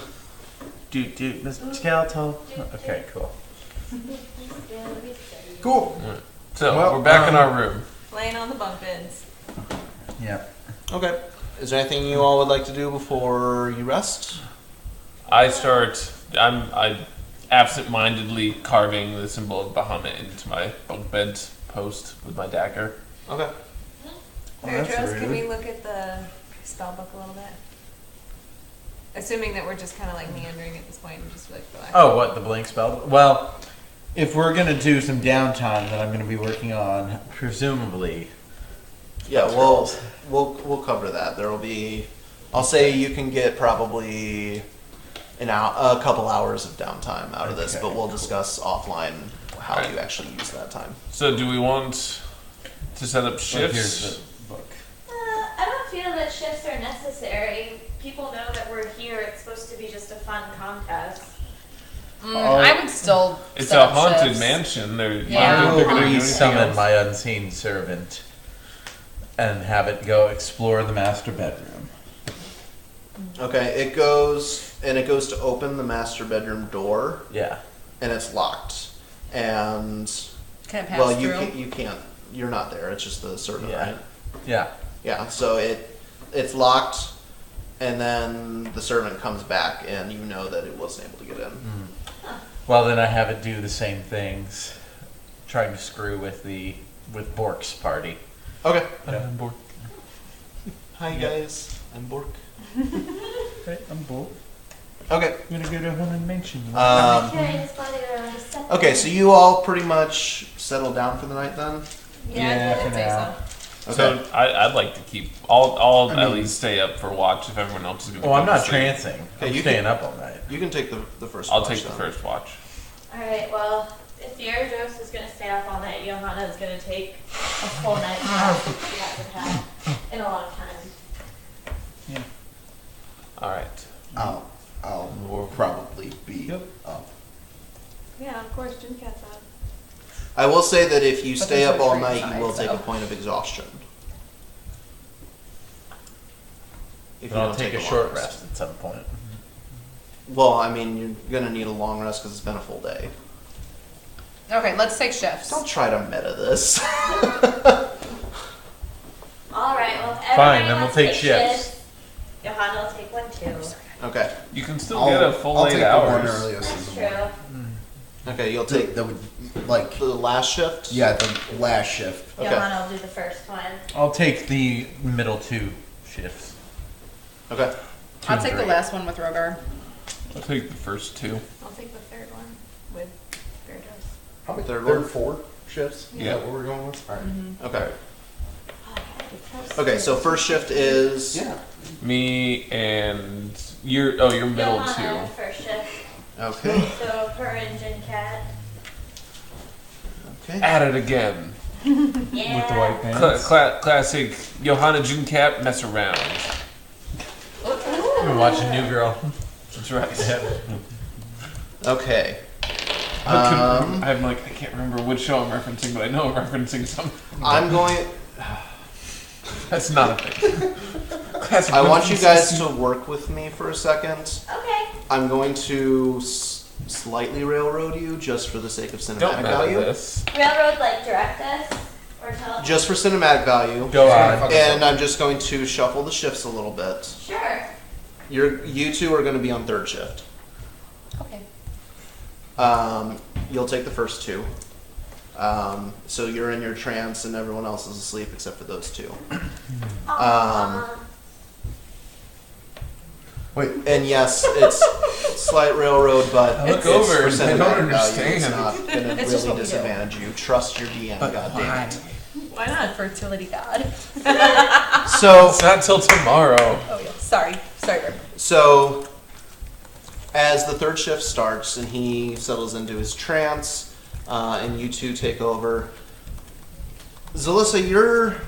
Mr. Skeletal. Okay, cool. Cool. So Well, we're back in our room. Laying on the bunk beds. Yeah. Okay. Is there anything you all would like to do before you rest? I'm absent-mindedly carving the symbol of Bahamut into my bunk bed post with my dagger. Okay. Beatrice, can we look at the spell book a little bit? Assuming that we're just kind of like meandering at this point and just like relaxing. Oh, what, the blank spell? Well, if we're going to do some downtime, then I'm going to be working on, presumably... Yeah, we'll cover that. There will be. I'll say you can get probably a couple hours of downtime out of this, Okay, but we'll discuss offline how you actually use that time. So do we want to set up Here's shifts? the book. I don't feel that shifts are necessary. People know that we're here. It's supposed to be just a fun contest. I would still. It's set a up haunted shifts. mansion. Yeah. I don't think they're gonna do anything Summon else. my unseen servant and have it go explore the master bedroom. Okay, it goes to open the master bedroom door, Yeah. and it's locked. And Can it pass well, through? you can't. You're not there. It's just the servant, Yeah. right? Yeah. Yeah. So it's locked, and then the servant comes back, and you know that it wasn't able to get in. Well, then I have it do the same things, trying to screw with Bork's party. Okay. I'm bored. Hi guys. I'm Bork. Hey, I'm Bork. Okay. I'm gonna go to a haunted mansion. Okay, so you all pretty much settled down for the night then? Yeah, I for would say now. so. So I'd like to keep. I'll I at mean- least stay up for watch if everyone else is going to. Oh, I'm not trancing. Okay, I'm you staying can- up all night. You can take the first I'll watch take the then. first watch. Alright, well, if Deirdre is going to stay up all night, Johanna is going to take a full night's rest, which she hasn't had in a long time. All right. I'll probably be up. Yeah, of course, Jim Cat's up. I will say that if you But stay there's up no all tree night, inside, you will take so. a point of exhaustion. If But I'll don't take a long short rest at some point. Well, I mean, you're gonna need a long rest because it's been a full day. Okay, let's take shifts. Don't try to meta this. All right, well, if everybody Fine, then we'll wants to take shifts. Johanna will take one too. Okay. You can still get a full I'll 8 take the one hours. earliest. That's true. Okay, you'll take That would, like, the last shift? yeah, the last shift. Okay. Johanna will do the first one. I'll take the middle 2 shifts. Okay. I'll take the 3. last one with Rogar. I'll take the first 2. I'll take the third one with Beardos. How many? Third There are one? 4 shifts? Is Yeah. that what we're going with? Alright. Okay. Okay, so first shift is. Yeah. Me and your middle Johanna 2. first shift. Okay. So her and Jin Cat. Okay. At it again. Yeah. With the white pants. Classic Johanna Juncat mess around. I've been watching New Girl. That's right. Okay. I can't remember which show I'm referencing, but I know I'm referencing something. I'm going. That's not a thing. Classic I want you guys references. to work with me for a second. Okay. I'm going to slightly railroad you just for the sake of Don't cinematic matter value. this. Railroad, like, direct us? Or tell us? Just for cinematic value. Go on. And I'm just going to shuffle the shifts a little bit. Sure. You two are going to be on third shift. Okay. You'll take the first 2. So you're in your trance and everyone else is asleep except for those 2. Wait, And yes, it's slight railroad, but I look it's over for and I don't cinematic value. It's understand. not going to It's just really what we do. disadvantage you. Trust your DM, goddammit. Why not? Fertility god. So, It's not till tomorrow. Oh yeah. Sorry. Rick. so as the third shift starts and he settles into his trance, and you two take over, Zalissa, you're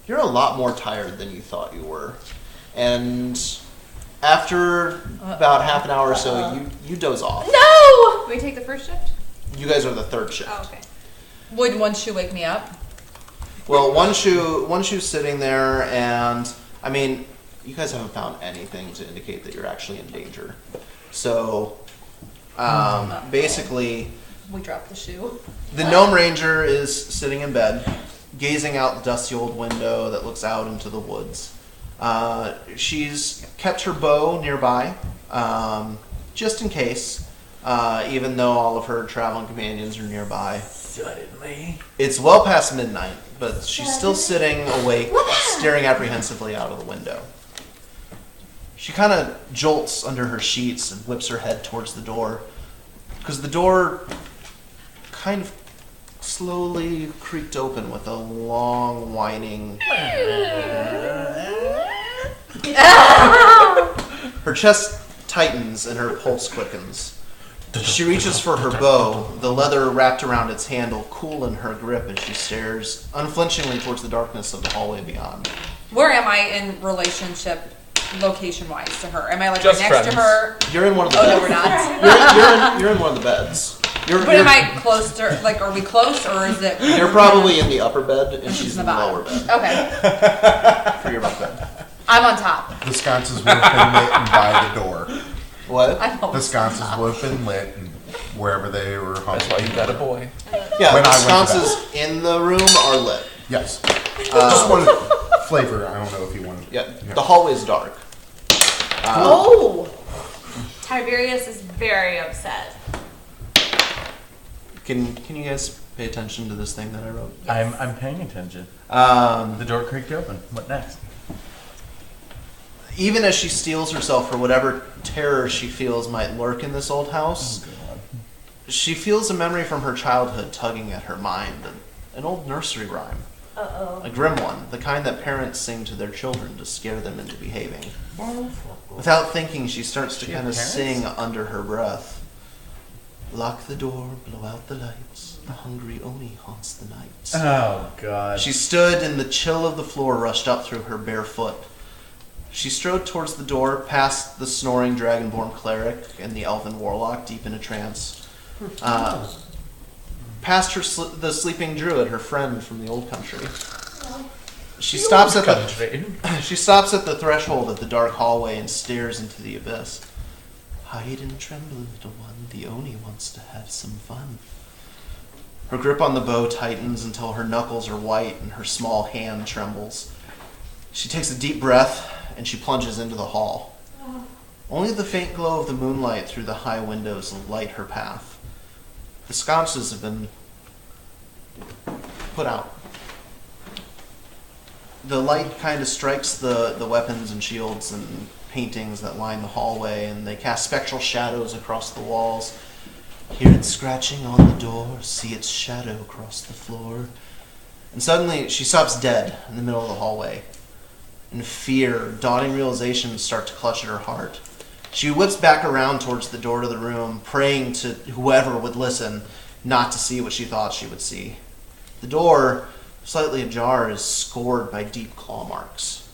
a lot more tired than you thought you were, and after about half an hour or so, you doze off. No. Do we take the first shift? You guys are the third shift. Oh, okay. Would one shoe wake me up? Well, one shoe's sitting there, and I mean, you guys haven't found anything to indicate that you're actually in danger. So, basically, We dropped the shoe. the Gnome Ranger is sitting in bed, gazing out the dusty old window that looks out into the woods. She's kept her bow nearby, just in case, even though all of her traveling companions are nearby. Suddenly. It's well past midnight, but she's still sitting awake, staring apprehensively out of the window. She kind of jolts under her sheets and whips her head towards the door, because the door kind of slowly creaked open with a long, whining. Her chest tightens and her pulse quickens. She reaches for her bow, the leather wrapped around its handle cool in her grip as she stares unflinchingly towards the darkness of the hallway beyond. Where am I in relationship, location-wise, to her? Am I like Just right next friends. to her? You're in one of the Oh no, beds. we're not. You're in one of the beds. You're, But am I close to? Like, are we close, or is it? You're probably in the upper bed and she's in the bottom. lower bed Okay, for your bunk bed. I'm on top. the sconces would have been lit and by the door. What? I'm The always sconces would have been lit and wherever they were hung. That's why you got a boy. Yeah, When the I went to sconces in the room are lit. Yes. Just wanted flavor. I don't know if you wanted. Yeah, the hallway's dark. Oh, Tiberius is very upset. Can you guys pay attention to this thing that I wrote? I'm paying attention. Um, The door creaked open. What next? even as she steels herself for whatever terror she feels might lurk in this old house, she feels a memory from her childhood tugging at her mind. An old nursery rhyme. Uh-oh. A grim one, the kind that parents sing to their children to scare them into behaving. Without thinking, she starts to kind of sing under her breath. Lock the door, blow out the lights. The hungry Oni haunts the night. Oh God. She stood, and the chill of the floor rushed up through her bare foot. She strode towards the door, past the snoring dragonborn cleric and the elven warlock, deep in a trance. Past her the sleeping druid, her friend from the old country. She stops at the threshold of the dark hallway and stares into the abyss. Hide and tremble, little one. The Oni wants to have some fun. Her grip on the bow tightens until her knuckles are white and her small hand trembles. She takes a deep breath and she plunges into the hall. Only the faint glow of the moonlight through the high windows light her path. The sconces have been put out. The light kind of strikes the weapons and shields and paintings that line the hallway, and they cast spectral shadows across the walls. Hear it scratching on the door, see its shadow across the floor. And suddenly she stops dead in the middle of the hallway. And fear, dawning realizations start to clutch at her heart. She whips back around towards the door to the room, praying to whoever would listen not to see what she thought she would see. The door, slightly ajar, is scored by deep claw marks.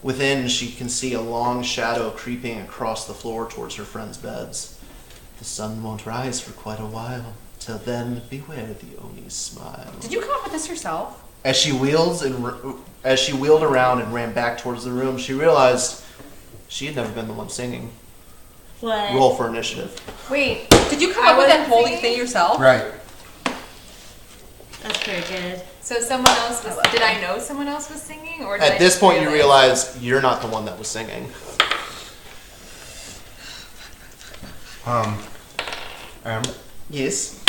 Within, she can see a long shadow creeping across the floor towards her friends' beds. The sun won't rise for quite a while. Till then, beware the Oni's smile. Did you come up with this yourself? As she wheeled around and ran back towards the room, she realized she had never been the one singing. What? Roll for initiative. Wait, did you come up with that holy thing yourself? Right. That's pretty good. So someone else was, did I know someone else was singing? Or did I At this just point, you realize you're not the one that was singing. Yes?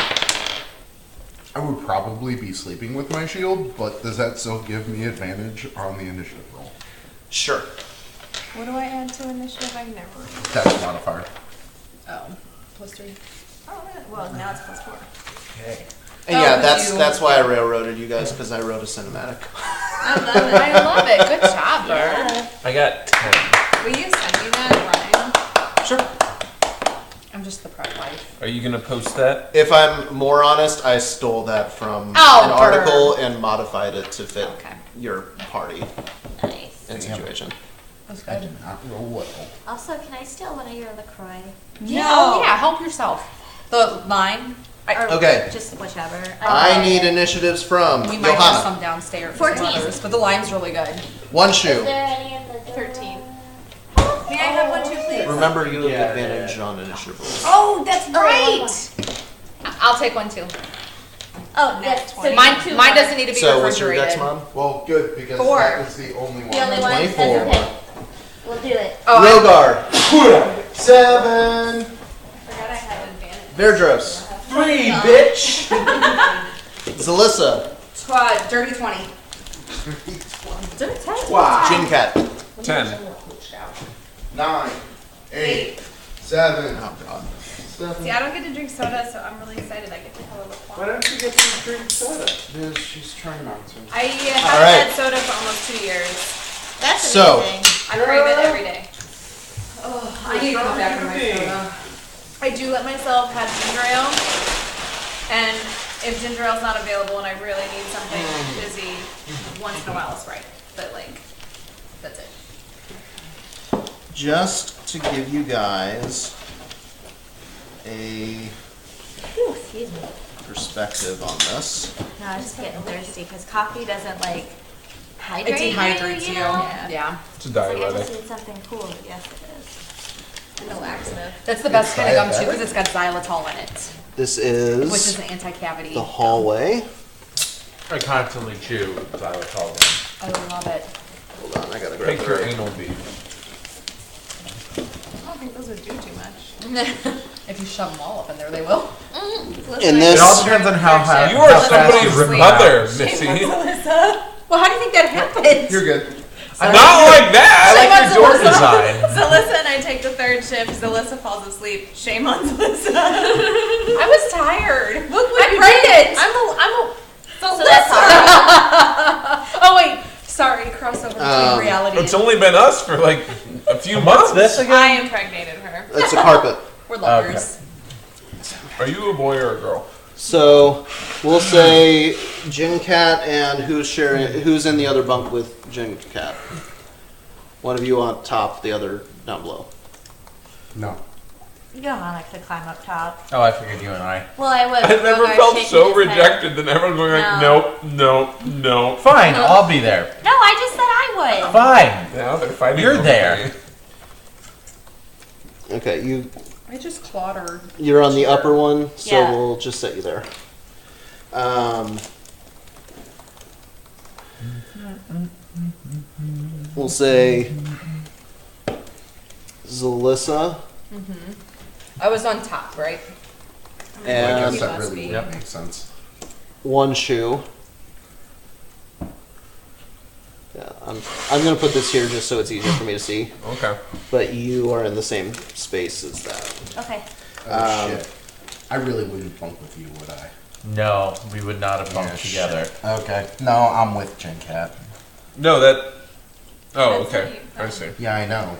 I would probably be sleeping with my shield, but does that still give me advantage on the initiative roll? Sure. What do I add to initiative? I never. That's modifier. Oh, +3. Oh, well, now it's +4. Okay. And Oh, yeah, but that's why I railroaded you guys, because I wrote a cinematic. I love it. I love it. Good job, Bert. I got 10. Will you send me that, Sure. I'm just the proud wife. Are you gonna post that? If I'm more honest, I stole that from Oh, an article and modified it to fit Okay. your party Nice. and situation. That's I good. did not roll well. Also, can I steal one of your LaCroix? No. Yeah, help yourself. The line. Or Okay. Just whichever. I need initiatives from We might have some Johanna. downstairs. 14. Others, but the line's really good. One Is shoe. there any in the door? 13. May I have one too, please? Remember, you have advantage on initiative rolls. Oh, that's right. I'll take one too. Oh, yes. So Mine two mine more. doesn't need to be So what's your refrigerated. dex, Mom? Well, good, because 4. that was the only one. The only one? 24. That's okay. We'll do it. Oh, Rogar. 7. Forgot I had advantage. Verdros. 3, bitch! Zalissa. Dirty 20. Jinkat. 10. 9, 8, 7. Oh, God. See, I don't get to drink soda, so I'm really excited. I get to have a Why little. don't you get to drink soda? Because she's trying not to. I haven't right. had soda for almost 2 years. That's So- amazing. I crave it every day. I need to come back for my soda. I do let myself have ginger ale, and if ginger ale's not available and I really need something fizzy, once in a while it's right. But like, that's it. Just to give you guys a Ooh, excuse me. perspective on this. No, I was just getting thirsty because coffee doesn't like It hydrate dehydrates you. know? Yeah. It's a It's like I just diuretic. need something cool, but yes it is. And a laxative. That's the best kind of gum too diabetic? because it's got xylitol in it, This which is is an anti-cavity. the hallway. I constantly chew xylitol gum. I love it. Hold on, I gotta grab Take the your right- anal bead. I don't think those would do too much. If you shove them all up in there, they will. In It this, all depends on how high. You are how fast you somebody's rip them mother, out. Missy. Well, how do you think that happened? You're good. Not like that! I like your door design. Zalissa and I take the third shift. Zalissa falls asleep. Shame on Zalissa. I was tired. Look what I'm you pregnant. did. I'm a So that's all. Oh wait, sorry, crossover between reality. It's only been us for like a few months. This again? I impregnated her. that's a carpet. We're lovers. Are you a boy or a girl? So we'll say Jin Cat and who's in the other bunk with Jin Cat. One of you on top, the other down below. No. Johanna could climb up top. Oh, I figured you and I. Well, I was. I never Rogar felt shaking so his head. rejected than everyone going like, No. nope, nope, nope. Fine, I'll be there. No, I fine. Now they're fighting. You're over there. me. Okay, I just clawed her. you're on the upper one, so Yeah. we'll just set you there. We'll say Zalissa I was on top, right? I guess and You that must really be. would make sense. One Shoe. Yeah, I'm gonna put this here just so it's easier for me to see. Okay. But you are in the same space as that. Okay. Oh shit. I really wouldn't bunk with you, would I? No, we would not have bunked Yeah, together. shit. Okay. No, I'm with Chin Cat. No, that. Oh, That's okay. what I see. Yeah, I know.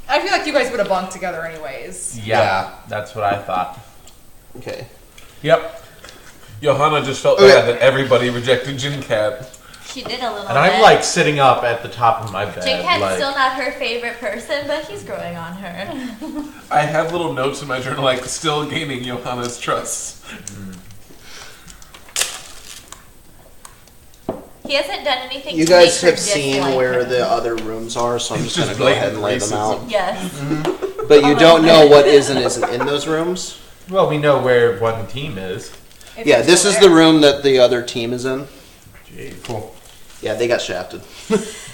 I feel like you guys would have bunked together anyways. Yeah, that's what I thought. Okay. Yep. Johanna just felt Okay. bad that everybody rejected Jin Cat. She did a little And I'm bit. like sitting up at the top of my bed. Jake Cat's like, still not her favorite person, but he's growing on her. I have little notes in my journal like still gaining Johanna's trust. He hasn't done anything You to guys make her have seen dislike where her. the other rooms are, so I'm It's just just gonna go ahead and lay blatant them out. racism. Yes. But you don't know what is and isn't in those rooms. well, we know where one team is. If Yeah, you're this still is there. the room that the other team is in. Gee, Cool. Yeah, they got shafted.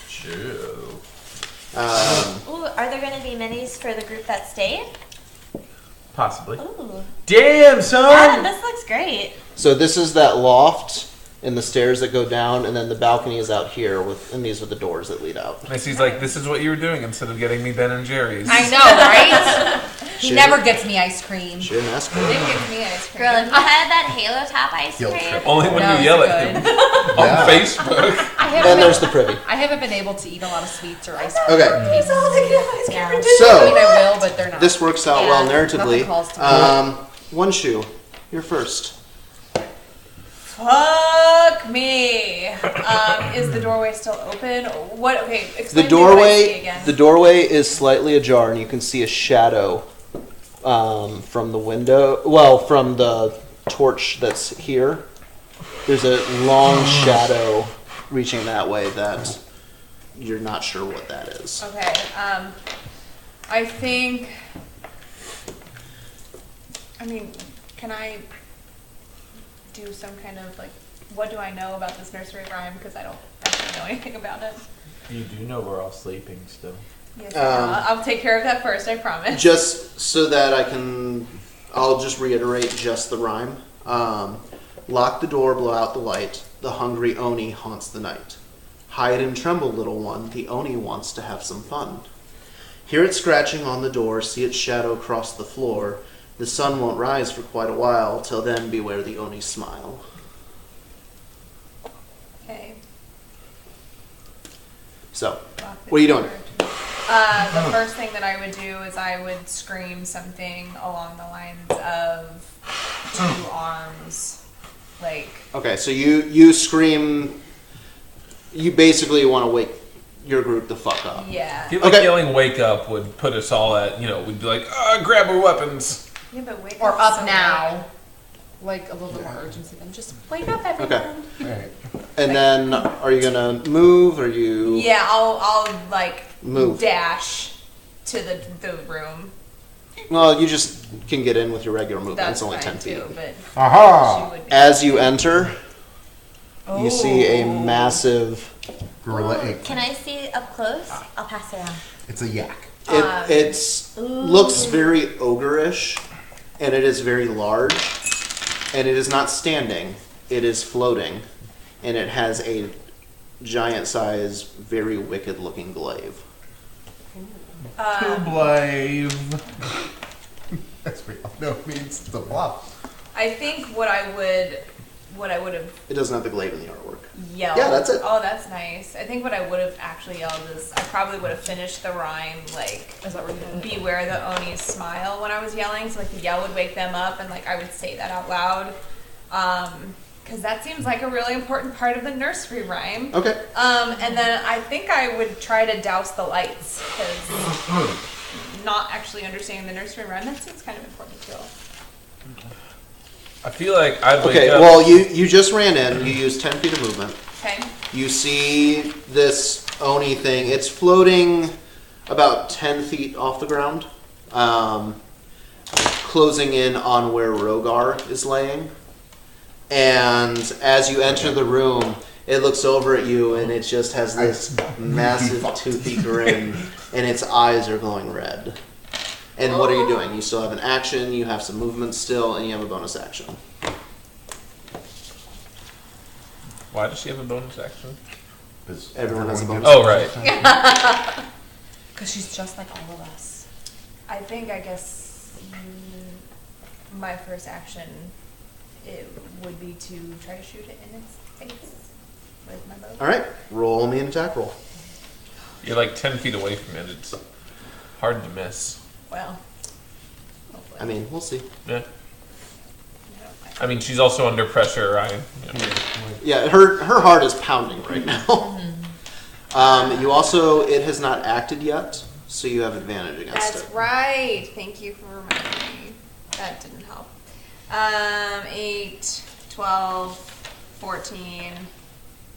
chill. Ooh, are there going to be minis for the group that stayed? Possibly. Ooh. Damn, Yeah, son! this looks great. So this is that loft and the stairs that go down, and then the balcony is out here and these are the doors that lead out. Macy's like, this is what you were doing instead of getting me Ben and Jerry's. I know, right? He Shit. never gets me ice cream. She didn't ask They for it. give me ice cream. Girl, if you had that Halo Top ice Guilt cream. trip. Only when No, you yell it's at him good. on Yeah. Facebook. Then there's the privy. I haven't been able to eat a lot of sweets or ice cream. Okay, He's all like, ice cream. Yeah. I mean, So, I will, but they're not. this works out Yeah, well nothing narratively. calls to me. One Shoe, you're first. Fuck me. Is the doorway still open? What? Okay, explain The to me what I see doorway, again. the doorway is slightly ajar, and you can see a shadow from the window. Well, from the torch that's here. There's a long shadow reaching that way that you're not sure what that is. Okay. I think. I mean, can I do some kind of like? What do I know about this nursery rhyme? Because I don't actually know anything about it. You do know we're all sleeping still. Yes, I know. I'll take care of that first. I promise. Just so that I'll just reiterate just the rhyme. Lock the door, blow out the light. The hungry Oni haunts the night. Hide and tremble, little one. The Oni wants to have some fun. Hear it scratching on the door. See its shadow cross the floor. The sun won't rise for quite a while. Till then, beware the Oni smile. Okay. So, Lock the what are you doing? door. The first thing that I would do is I would scream something along the lines of 2 arms. Like, Okay, so you scream. You basically want to wake your group the fuck up. I yeah. feel like Okay. yelling "wake up" would put us all at, we'd be like, grab our weapons. Yeah, but wake Or up up so now. Like a little bit more urgency than just wake up, everyone. Okay. Alright. And then, are you gonna move? Or you Yeah, I'll like move? dash to the room. Well, you just can get in with your regular movement. That's It's only fine 10 feet. too, but Aha! she would be. As you enter, you see a Oh. massive. Gorilla egg. Can I see up close? I'll pass it around. It's a yak. It's looks very ogreish, and it is very large, and it is not standing. It is floating, and it has a giant size, very wicked looking glaive. Blave. That's what no means the bluff. I think what I would have It doesn't have the glaive in the artwork. yelled. Yeah, that's it. Oh, that's nice. I think what I would have actually yelled is I probably would have finished the rhyme like Is that where you did it? beware the Oni's smile when I was yelling. So like the yell would wake them up and like I would say that out loud. Because that seems like a really important part of the nursery rhyme. Okay. And then I think I would try to douse the lights because not actually understanding the nursery rhyme, that seems kind of important too. I feel like I'd wake Okay. up. Well, you just ran in. You used 10 feet of movement. Okay. You see this Oni thing. It's floating about 10 feet off the ground, closing in on where Rogar is laying. And as you enter the room, it looks over at you and it just has this massive toothy grin, and its eyes are glowing red. And what are you doing? You still have an action, you have some movement still, and you have a bonus action. Why does she have a bonus action? Because Everyone has a bonus Oh, right. Because she's just like all of us. I think, I guess, my first action it would be to try to shoot it in its face with my bow. Alright, roll me an attack roll. You're like 10 feet away from it. It's hard to miss. Well, hopefully. I mean, we'll see. Yeah. I mean, she's also under pressure. Yeah, her heart is pounding right now. You also, it has not acted yet, so you have advantage against That's it. right. Thank you for reminding me. That didn't help. 8, 12, 14,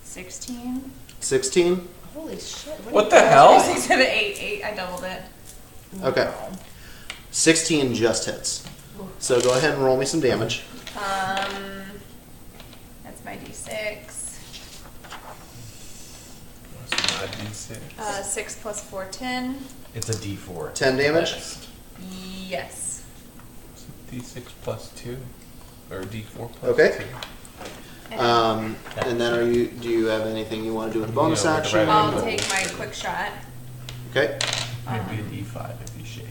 16. 16? Holy shit. What the hell? 6 and 8. I doubled it. Okay. 16 just hits. So go ahead and roll me some damage. That's my D6. 6 plus 4, 10. It's a D4. 10 damage? Yes. D6 plus 2. Or D4 plus Okay. 2. And then do you have anything you want to do with a bonus Yeah, with the action? right I'll take my quick shot. Okay. Maybe a D5 if you shave.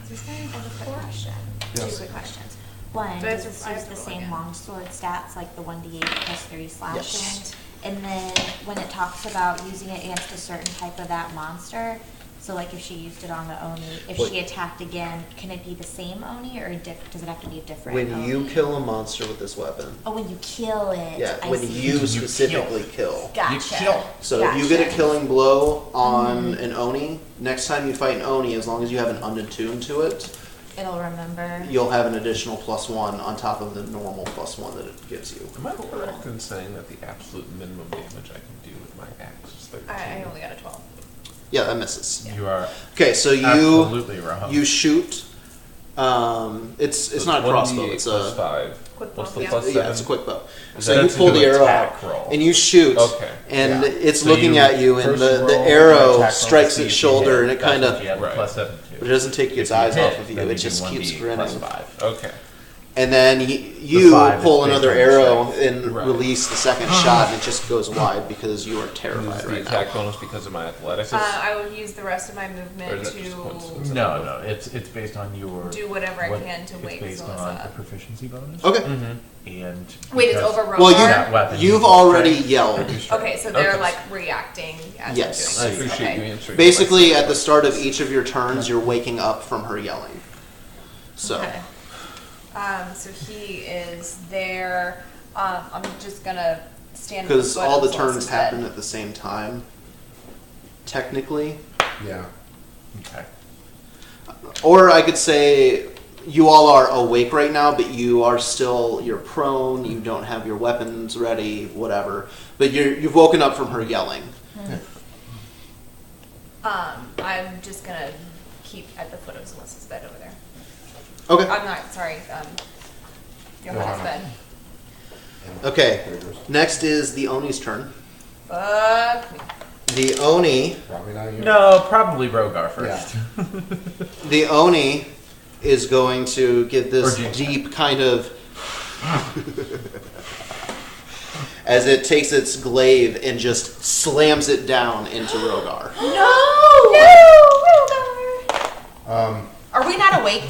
Just a quick question. Yes. 2 quick questions. One, Do I does have this to- I use have the to roll same again? longsword stats like the 1d8 plus 3 slashing? Yes. And then when it talks about using it against a certain type of that monster, so like if she used it on the Oni, if What- she attacked again, can it be the same Oni or does it have to be a different When Oni? you kill a monster with this weapon, Oh, when you kill it. yeah, I when see. you specifically kill. Gotcha. So if you get a Gotcha. killing blow on an Oni, next time you fight an Oni, as long as you have an unattuned to it, It'll remember. you'll have an additional +1 on top of the normal +1 that it gives you. Am I correct in saying that the absolute minimum damage I can do with my axe is 13? I only got a 12. Yeah, that misses. You are Okay, so absolutely wrong. you shoot. It's not a crossbow. It's plus a 5. Quick What's bow, the yeah. plus 7? yeah, it's a quick bow. Is So that you to pull do the arrow attack out roll? and you shoot, Okay. and Yeah. it's So looking you at you, and first the roll an arrow attack roll to strikes see its if you shoulder, hit. and it That's kind what of, you had the Right. +7 to. but it doesn't take If its you eyes hit, off of you. then It do just 1d8 keeps plus grinning. 5. Okay. And then you 5 is pull based another on your arrow strength. and Right. release the second shot, and it just goes wide because you are terrified Is the right attack now. bonus because of my athletics? I will use the rest of my Or movement is that just to coincidence? No, it's based on your. do whatever I can to it's wake based Zilla on the up. proficiency bonus. Okay. And Wait, it's because over Well, Rogar? that weapon you've uses already strength, yelled. reduce strength. Okay, so they're Okay. like reacting as Yes. I I'm doing this. appreciate you Okay. answering. Basically, my at the start of each of your turns, you're waking up from her yelling. So, Okay. So he is there. I'm just gonna stand. because with all the Zilla's turns instead. happen at the same time, technically. Yeah. Okay. Or I could say you all are awake right now, but you're prone, you don't have your weapons ready, whatever. But you've woken up from her yelling. I'm just gonna keep at the foot of Zilla's bed over there. Okay. I'm not sorry. Johanna's bed. Okay. Next is the Oni's turn. Fuck me. The Oni, Probably not you. No, probably Rogar first. the Oni is going to give this Or Jinx. deep kind of as it takes its glaive and just slams it down into Rogar. Are we not awake?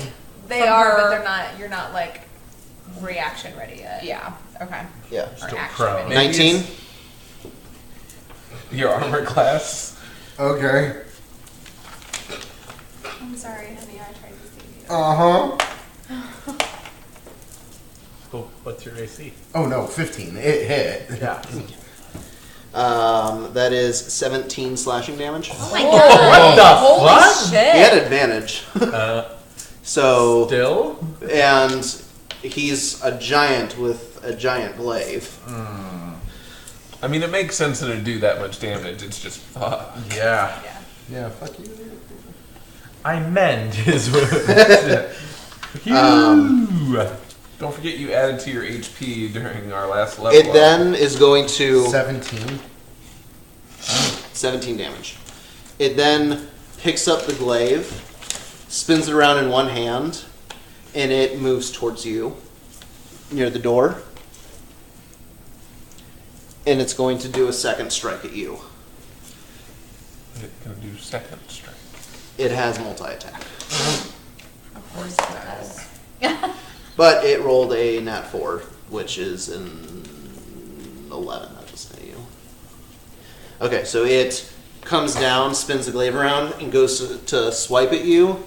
They From are, her- but they're not. You're not like reaction ready yet. Yeah. Okay. Yeah. Or Still action prone. ready. Maybe 19? it's- Your armor class? Okay. I'm sorry, honey. I tried to save you. Uh-huh. Cool. What's your AC? Oh no, 15. It hit. Yeah. That is 17 slashing damage. Oh my god. What the Holy fuck? shit. He had advantage. So, Still? and he's a giant with a giant glaive. I mean, it makes sense that it'd do that much damage. It's just fuck. Yeah. Yeah. Yeah, fuck you. I mend his Don't forget you added to your HP during our last level. It then is going to 17. 17 damage. It then picks up the glaive, spins it around in one hand, and it moves towards you near the door. And it's going to do a second strike at you. It's gonna do second strike. It has multi-attack. Of course it does. But it rolled a nat 4, which is an 11. That doesn't hit you. Okay, so it comes down, spins the glaive around, and goes to swipe at you,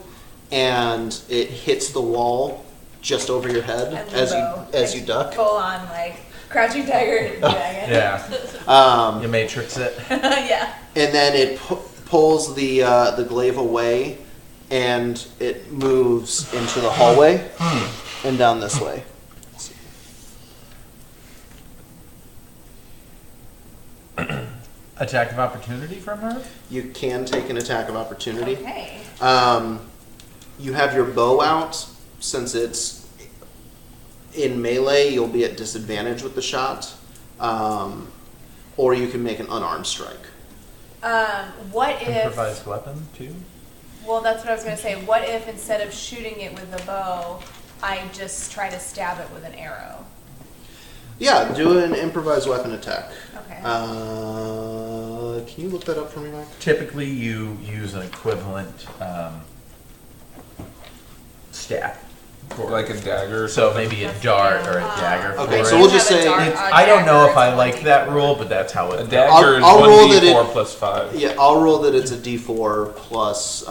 and it hits the wall just over your head And as you like, duck. Full on like crouching tiger dragon. Yeah. You matrix it. Yeah. And then it pulls the glaive away, and it moves into the hallway and down this way. Attack of opportunity from her? You can take an attack of opportunity. Okay. You have your bow out. Since it's in melee, you'll be at disadvantage with the shot. Or you can make an unarmed strike. What if? Improvised weapon, too? Well, that's what I was gonna say. What if instead of shooting it with a bow, I just try to stab it with an arrow? Yeah, do an improvised weapon attack. Okay. Can you look that up for me, Mike? Typically, you use an equivalent stat. Like a dagger or So something. maybe a dart or a dagger. Okay, for so it. we'll just say I don't know if I like that rule, but that's how A it. dagger is I'll roll that 1d4 it- plus 5. yeah, I'll roll that it's a D4 plus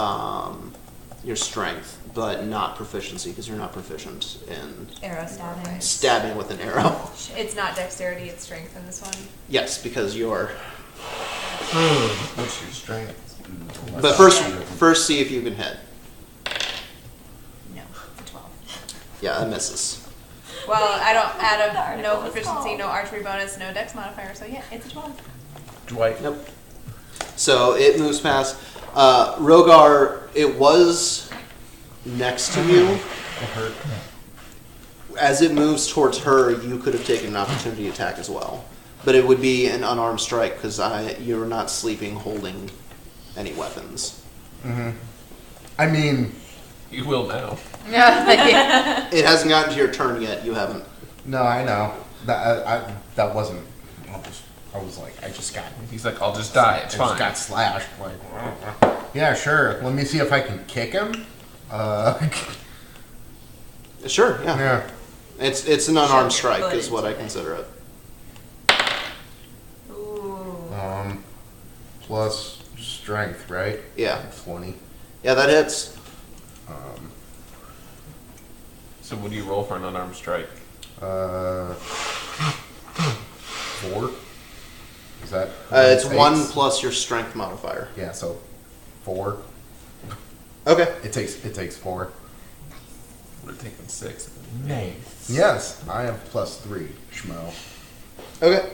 your strength, but not proficiency because you're not proficient in Arrow stabbing. stabbing with an arrow. It's not dexterity, it's strength in this one. Yes, because you're. What's your strength? But first see if you can hit. No, it's a 12. Yeah, that misses. Well, I don't add a no proficiency, no archery bonus, no dex modifier, so yeah, it's a 12. Dwight. Nope. So it moves past. Rogar, it was next to you. As it moves towards her, you could have taken an opportunity attack as well. But it would be an unarmed strike because you're not sleeping holding any weapons. I mean, You will now. It hasn't gotten to your turn yet. You haven't. no, I know. That wasn't. I was like, I just got. He's like, I'll just die. It's I fine. just got slashed. Like, yeah, sure. Let me see if I can kick him. Sure, yeah. Yeah. It's an unarmed Shove your strike foot is what I into it. consider it. Ooh. Plus strength, right? Yeah. 20. Yeah, that hits. So what do you roll for an unarmed strike? 4. Is that? It's takes? 1 plus your strength modifier. Yeah, so 4. Okay. It takes 4. Would have taken 6. Nice. Yes, I have +3. Schmo. Okay.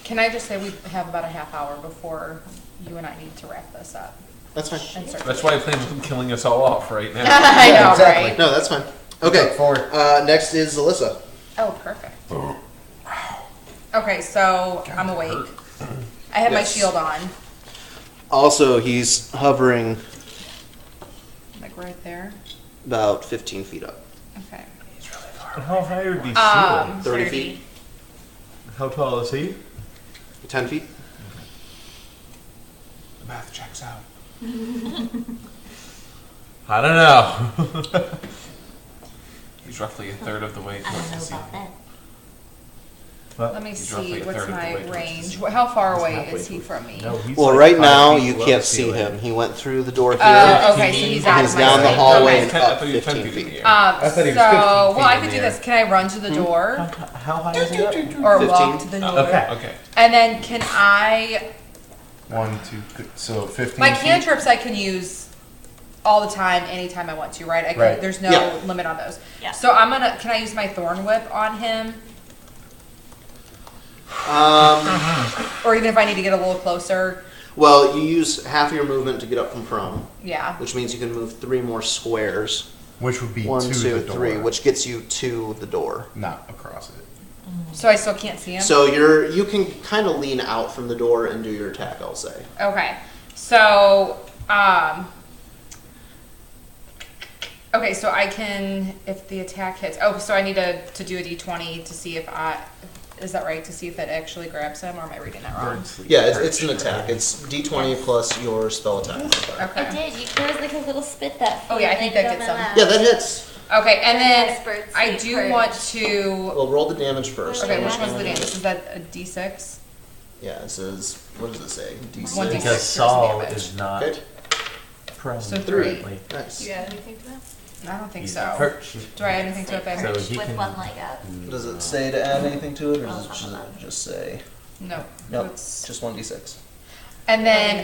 Can I just say we have about a half hour before you and I need to wrap this up? That's fine. And start That's why I plan on killing us all off right now. I know, exactly. right? No, that's fine. Okay. 4. Next is Alyssa. Oh, perfect. Okay, so I'm awake. I have my Yes. shield on, Also, he's hovering like right there. about 15 feet up. Okay. How high would be 30 feet. How tall is he? 10 feet. The math checks out. I don't know. He's roughly a third of the way I towards don't the know ceiling. about that. Let me He's roughly see. a What's third of the my way towards the range? ceiling. How far He's away halfway is he through. from me? No, he's Well, like right 5 now feet you below can't the see ceiling. him. He went through the door here. Okay, so he's out He's of my down the sight. hallway Okay. and I up thought you were 15 10 feet in feet. the air. I thought he was 15 well, feet I in could the do air. this. Can I run to the door How high is he up? or 15. walk to the door? Okay. Okay. And then can I? 1, 2, so 15. My feet. cantrips I can use all the time, anytime I want to, right? I can, Right. There's no Yeah. limit on those. Yeah. So I'm gonna. Can I use my thorn whip on him? Or even if I need to get a little closer. Well, you use half of your movement to get up from prone, Yeah. which means you can move 3 more squares. Which would be 1, to 2, the door, 3, which gets you to the door. not across it. So I still can't see him? So you can kind of lean out from the door and do your attack, I'll say. Okay. So, okay, so I can, if the attack hits, so I need to do a d20 to see if is that right? To see if that actually grabs him, or am I reading that wrong? Yeah, it's an attack. It's d20 plus your spell attack. Okay. It did. There was like a little spit that. Oh, yeah, I think that landed gets on my him. lap. Yeah, that hits. Okay, and then Spurts I of do courage. want to, Well, roll the damage first. okay, which one's the damage? Is that a d6? Yeah, it says, what does it say? D6. 1d6 Because versus Saul damage. is not Okay, prone. So 3. currently. nice. You add anything to that? I don't think He's so. perched. Do I add anything to it, babe? So he With can. one leg up. Does it say to add anything to it, or does it just say? No. Nope, It's- just 1d6. And then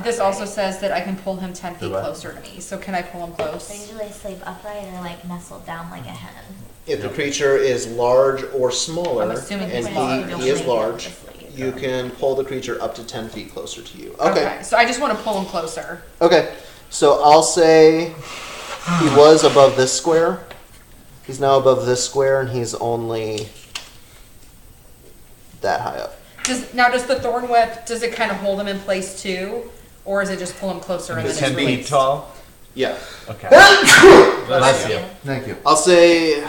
this also says that I can pull him 10 feet Do what? closer to me. So can I pull him close? They usually sleep upright or like nestled down like a hen. If the creature is large or smaller, I'm assuming and he's large. he is large, you can pull the creature up to 10 feet closer to you. Okay. So I just want to pull him closer. Okay, so I'll say he was above this square. He's now above this square, and he's only that high up. Does the thorn whip, does it kind of hold him in place too? Or is it just pull him closer and then 10 it's feet released? tall? Yeah. Okay. Bless you. Thank you. I'll say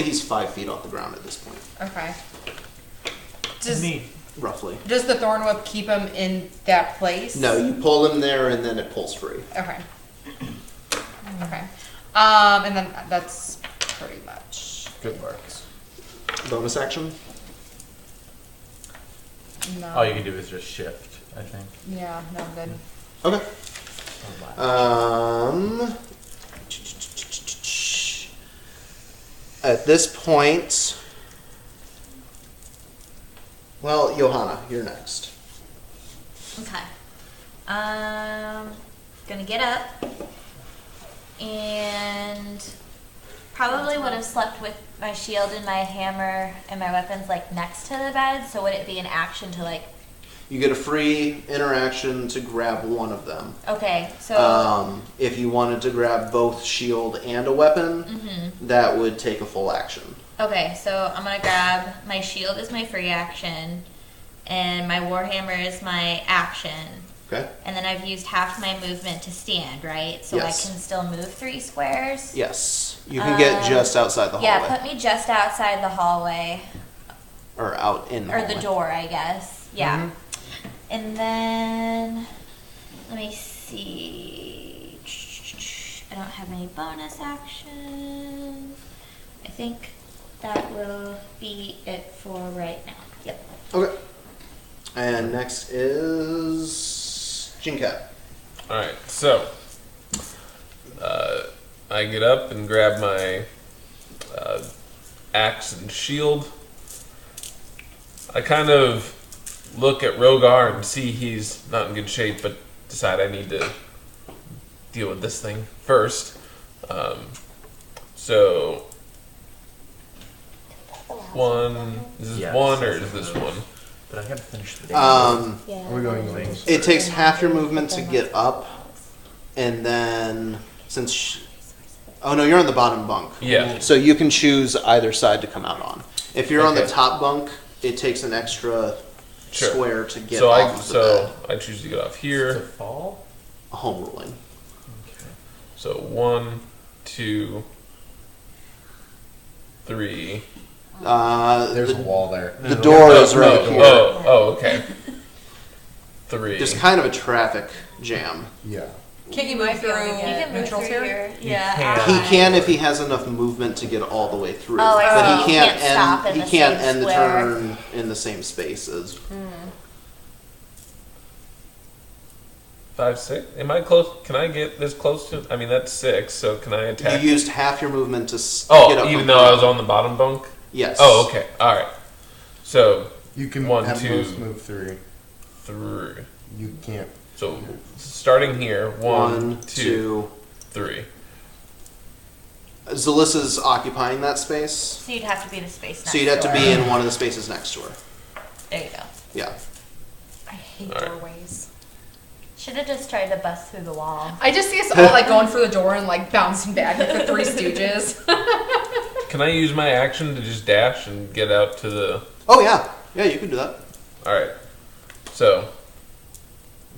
he's 5 feet off the ground at this point, Okay. Neat. roughly. Does the thorn whip keep him in that place? No, you pull him there, and then it pulls free. Okay. Okay. And then that's pretty much. Good work. Bonus action? No. All you can do is just shift, I think. Yeah, no, I'm good. Okay. At this point, well, Johanna, you're next. Okay. Gonna get up and probably would have slept with my shield and my hammer and my weapons like next to the bed. So would it be an action to like? You get a free interaction to grab one of them. Okay, so If you wanted to grab both shield and a weapon, that would take a full action. okay, so I'm gonna grab my shield as my free action, and my warhammer is my action. Okay? And then I've used half my movement to stand, right? So Yes. I can still move 3 squares. Yes. You can get just outside the hallway. Yeah, put me just outside the hallway. Or out in the Or hallway. the door, I guess. Yeah. And then, let me see. I don't have any bonus actions. I think that will be it for right now. Yep. Okay. And next is Jinkat. Alright, so I get up and grab my axe and shield. I kind of look at Rogar and see he's not in good shape, but decide I need to deal with this thing first. So, one, is this Yes. one or is this one? But I gotta finish the day. Are we going wings? It takes half your movement to get up, and then oh no, you're on the bottom bunk. Yeah. So you can choose either side to come out on. If you're on the Okay. top bunk, it takes an extra Sure. square to get So off of the bed. I choose to get off To here. fall? A home ruling. Okay. So 1, 2, 3. There's a The, wall there. the door is right oh, here. Oh, okay. 3. Just kind of a traffic jam. Yeah. Can't you move through You can move neutrals through here? here. Yeah. can. He can if he has enough movement to get all the way through. Oh, I but see. he He can't can't stop end. in He the can't same end the square. turn in the same space as. 5, 6. Am I close? Can I get this close to? I mean, that's 6. So can I You attack? used half your movement to get up. even from though I was ground. on the bottom bunk. Yes. Oh, okay. All right. So You can 1, at 2, most move 3. 3. You can't. So starting here, 1, 2, 2. 3. Zelissa's occupying that space, So you'd have to be in the space next so you'd have to door. be in one of the spaces next to her. There you go. Yeah. I hate All right. doorways. Should have just tried to bust through the wall. I just see us all like going through the door and like bouncing back like the Three Stooges. Can I use my action to just dash and get out to the? Oh yeah, yeah, you can do that. All right. So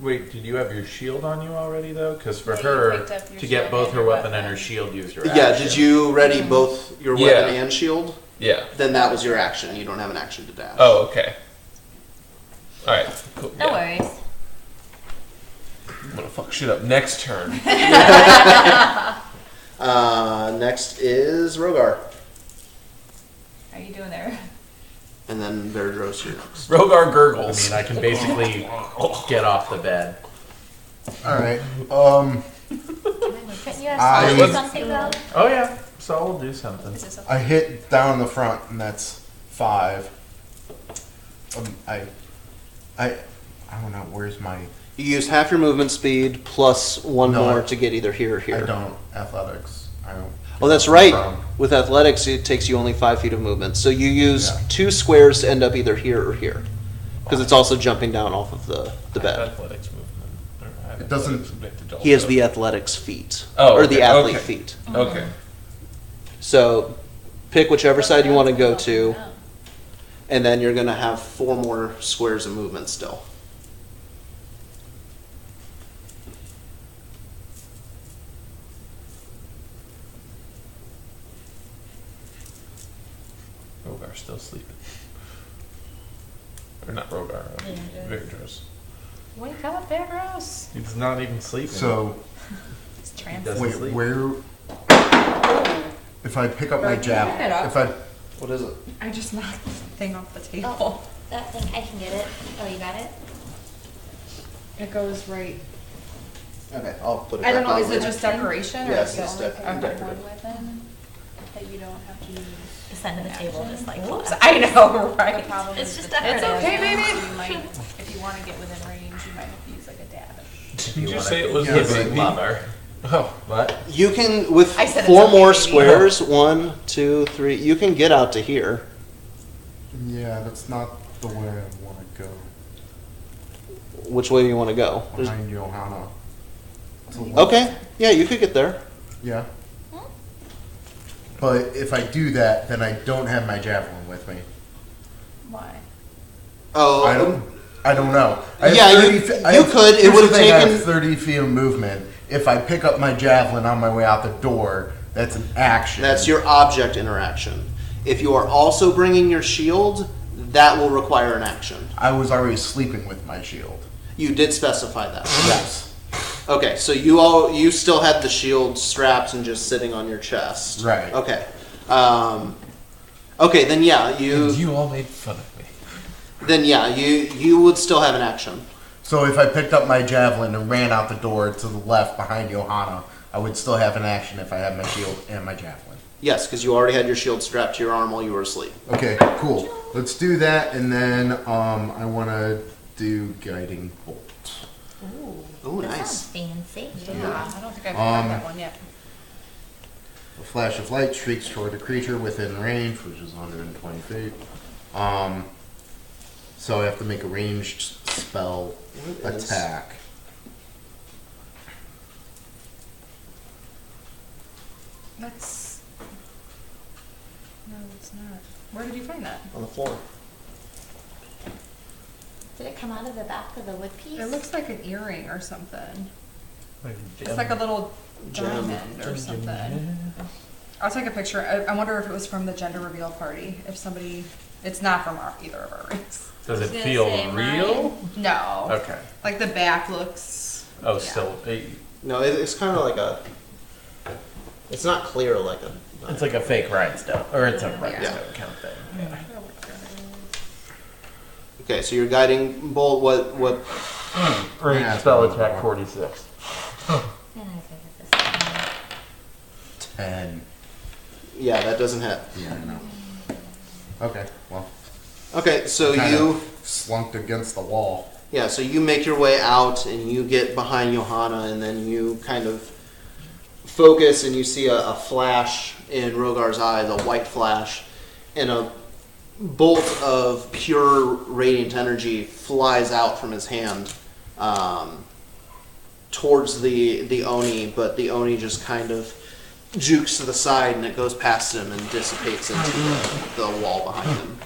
Wait, did you have your shield on you already though? Because for Yeah, you her picked up your to get shield both and her your weapon and weapon. her shield used her Yeah. action. Did you ready both your weapon Yeah. and shield? yeah. Then that was your action. You don't have an action to dash. Oh, okay. All right. Cool. No yeah. worries. I'm gonna fuck shit up next turn. Next is Rogar, How you doing there? and then Verdros. You're next. Rogar I gurgles. mean, I can basically get off the bed. All right. Couldn't you have I- started something though? Oh yeah, so I'll do something. Is this I hit down in the front, and that's 5. I don't know. Where's my? You use half your movement speed plus one No, more I- to get either here or here. I don't athletics. I don't. Oh, that's right. From. With athletics, it takes you only 5 feet of movement. So you use Yeah. 2 squares to end up either here or here, because it's also jumping down off of the bed. Athletics movement. Or I have It doesn't- athletics subjected to He has also. the athletics feet, Oh, or the okay, athlete okay. feet. Okay. So pick whichever side you want to go to, and then you're going to have 4 more squares of movement still. Rogar's still sleeping. Or not Rogar. Verdros. Wake up, Barros. He's not even sleeping. So It's He trans. doesn't wait, sleep. where? If I pick up my Right, pick it javelin, up. if I What is it? I just knocked the thing off the table. Oh, that thing, I can get it. Oh, you got it? It goes right. Okay, I'll put it I don't back know. on Is it later. just decoration or Yes, is it it's only decorative. okay. One weapon that you don't have to use. The side of the table just like Oops, flies. I know, The right? problem It's is just the decorative. dab, It's okay, so baby. You might, if you want to get within range, you might have to use like a dab. Did you say it was Yeah, the but- baby? Lover. Oh, What? You can, with I said it's 4 okay, more baby. squares, 1, 2, 3, you can get out to here. Yeah, that's not the way I want to go. Which way do you want to go? There's- Behind Johanna. Okay, yeah, you could get there. yeah. But if I do that, then I don't have my javelin with me. Why? Oh, I don't know. I have Yeah, 30 you- fe- I you have- could. It here's the would've thing, I have taken- 30 feet of movement. If I pick up my javelin on my way out the door, that's an action. that's your object interaction. If you are also bringing your shield, that will require an action. I was already sleeping with my shield. You did specify that. Yes. Okay, so you still had the shield strapped and just sitting on your chest. Right. Okay. Okay, then yeah, And you you all made fun of me. you would still have an action. So if I picked up my javelin and ran out the door to the left behind Johanna, I would still have an action if I had my shield and my javelin. Yes, because you already had your shield strapped to your arm while you were asleep. Okay, cool. Let's do that, and then I want to do guiding bolt. Oh, That nice. sounds fancy. Yeah, I don't think I've tried that one yet. A flash of light streaks toward a creature within range, which is 120 feet. So I have to make a ranged spell What is- attack. That's. No, it's not. Where did you find that? On the floor. Did it come out of the back of the wood piece? It looks like an earring or something. Like It's like a little Gem. diamond or something. I'll take a picture. I wonder if it was from the gender reveal party. If somebody, it's not from either of our rings. Does it was gonna feel say real? No. Okay. Like the back looks. Oh, Yeah. still, No, it's kind of like a. It's not clear like a. it's like a fake rhinestone, or it's a Yeah. rhinestone kind of thing. Yeah. Okay, so your guiding bolt. What? Range Yeah, spell it's attack more. 46. And I think it's this 10. Yeah, that doesn't hit. Yeah, I know. Okay, well, Okay, so kind you. of slunked against the wall. Yeah, so you make your way out and you get behind Johanna, and then you kind of focus and you see a flash in Rogar's eyes, a white flash, and bolt of pure radiant energy flies out from his hand towards the Oni, but the Oni just kind of jukes to the side and it goes past him and dissipates into the wall behind him.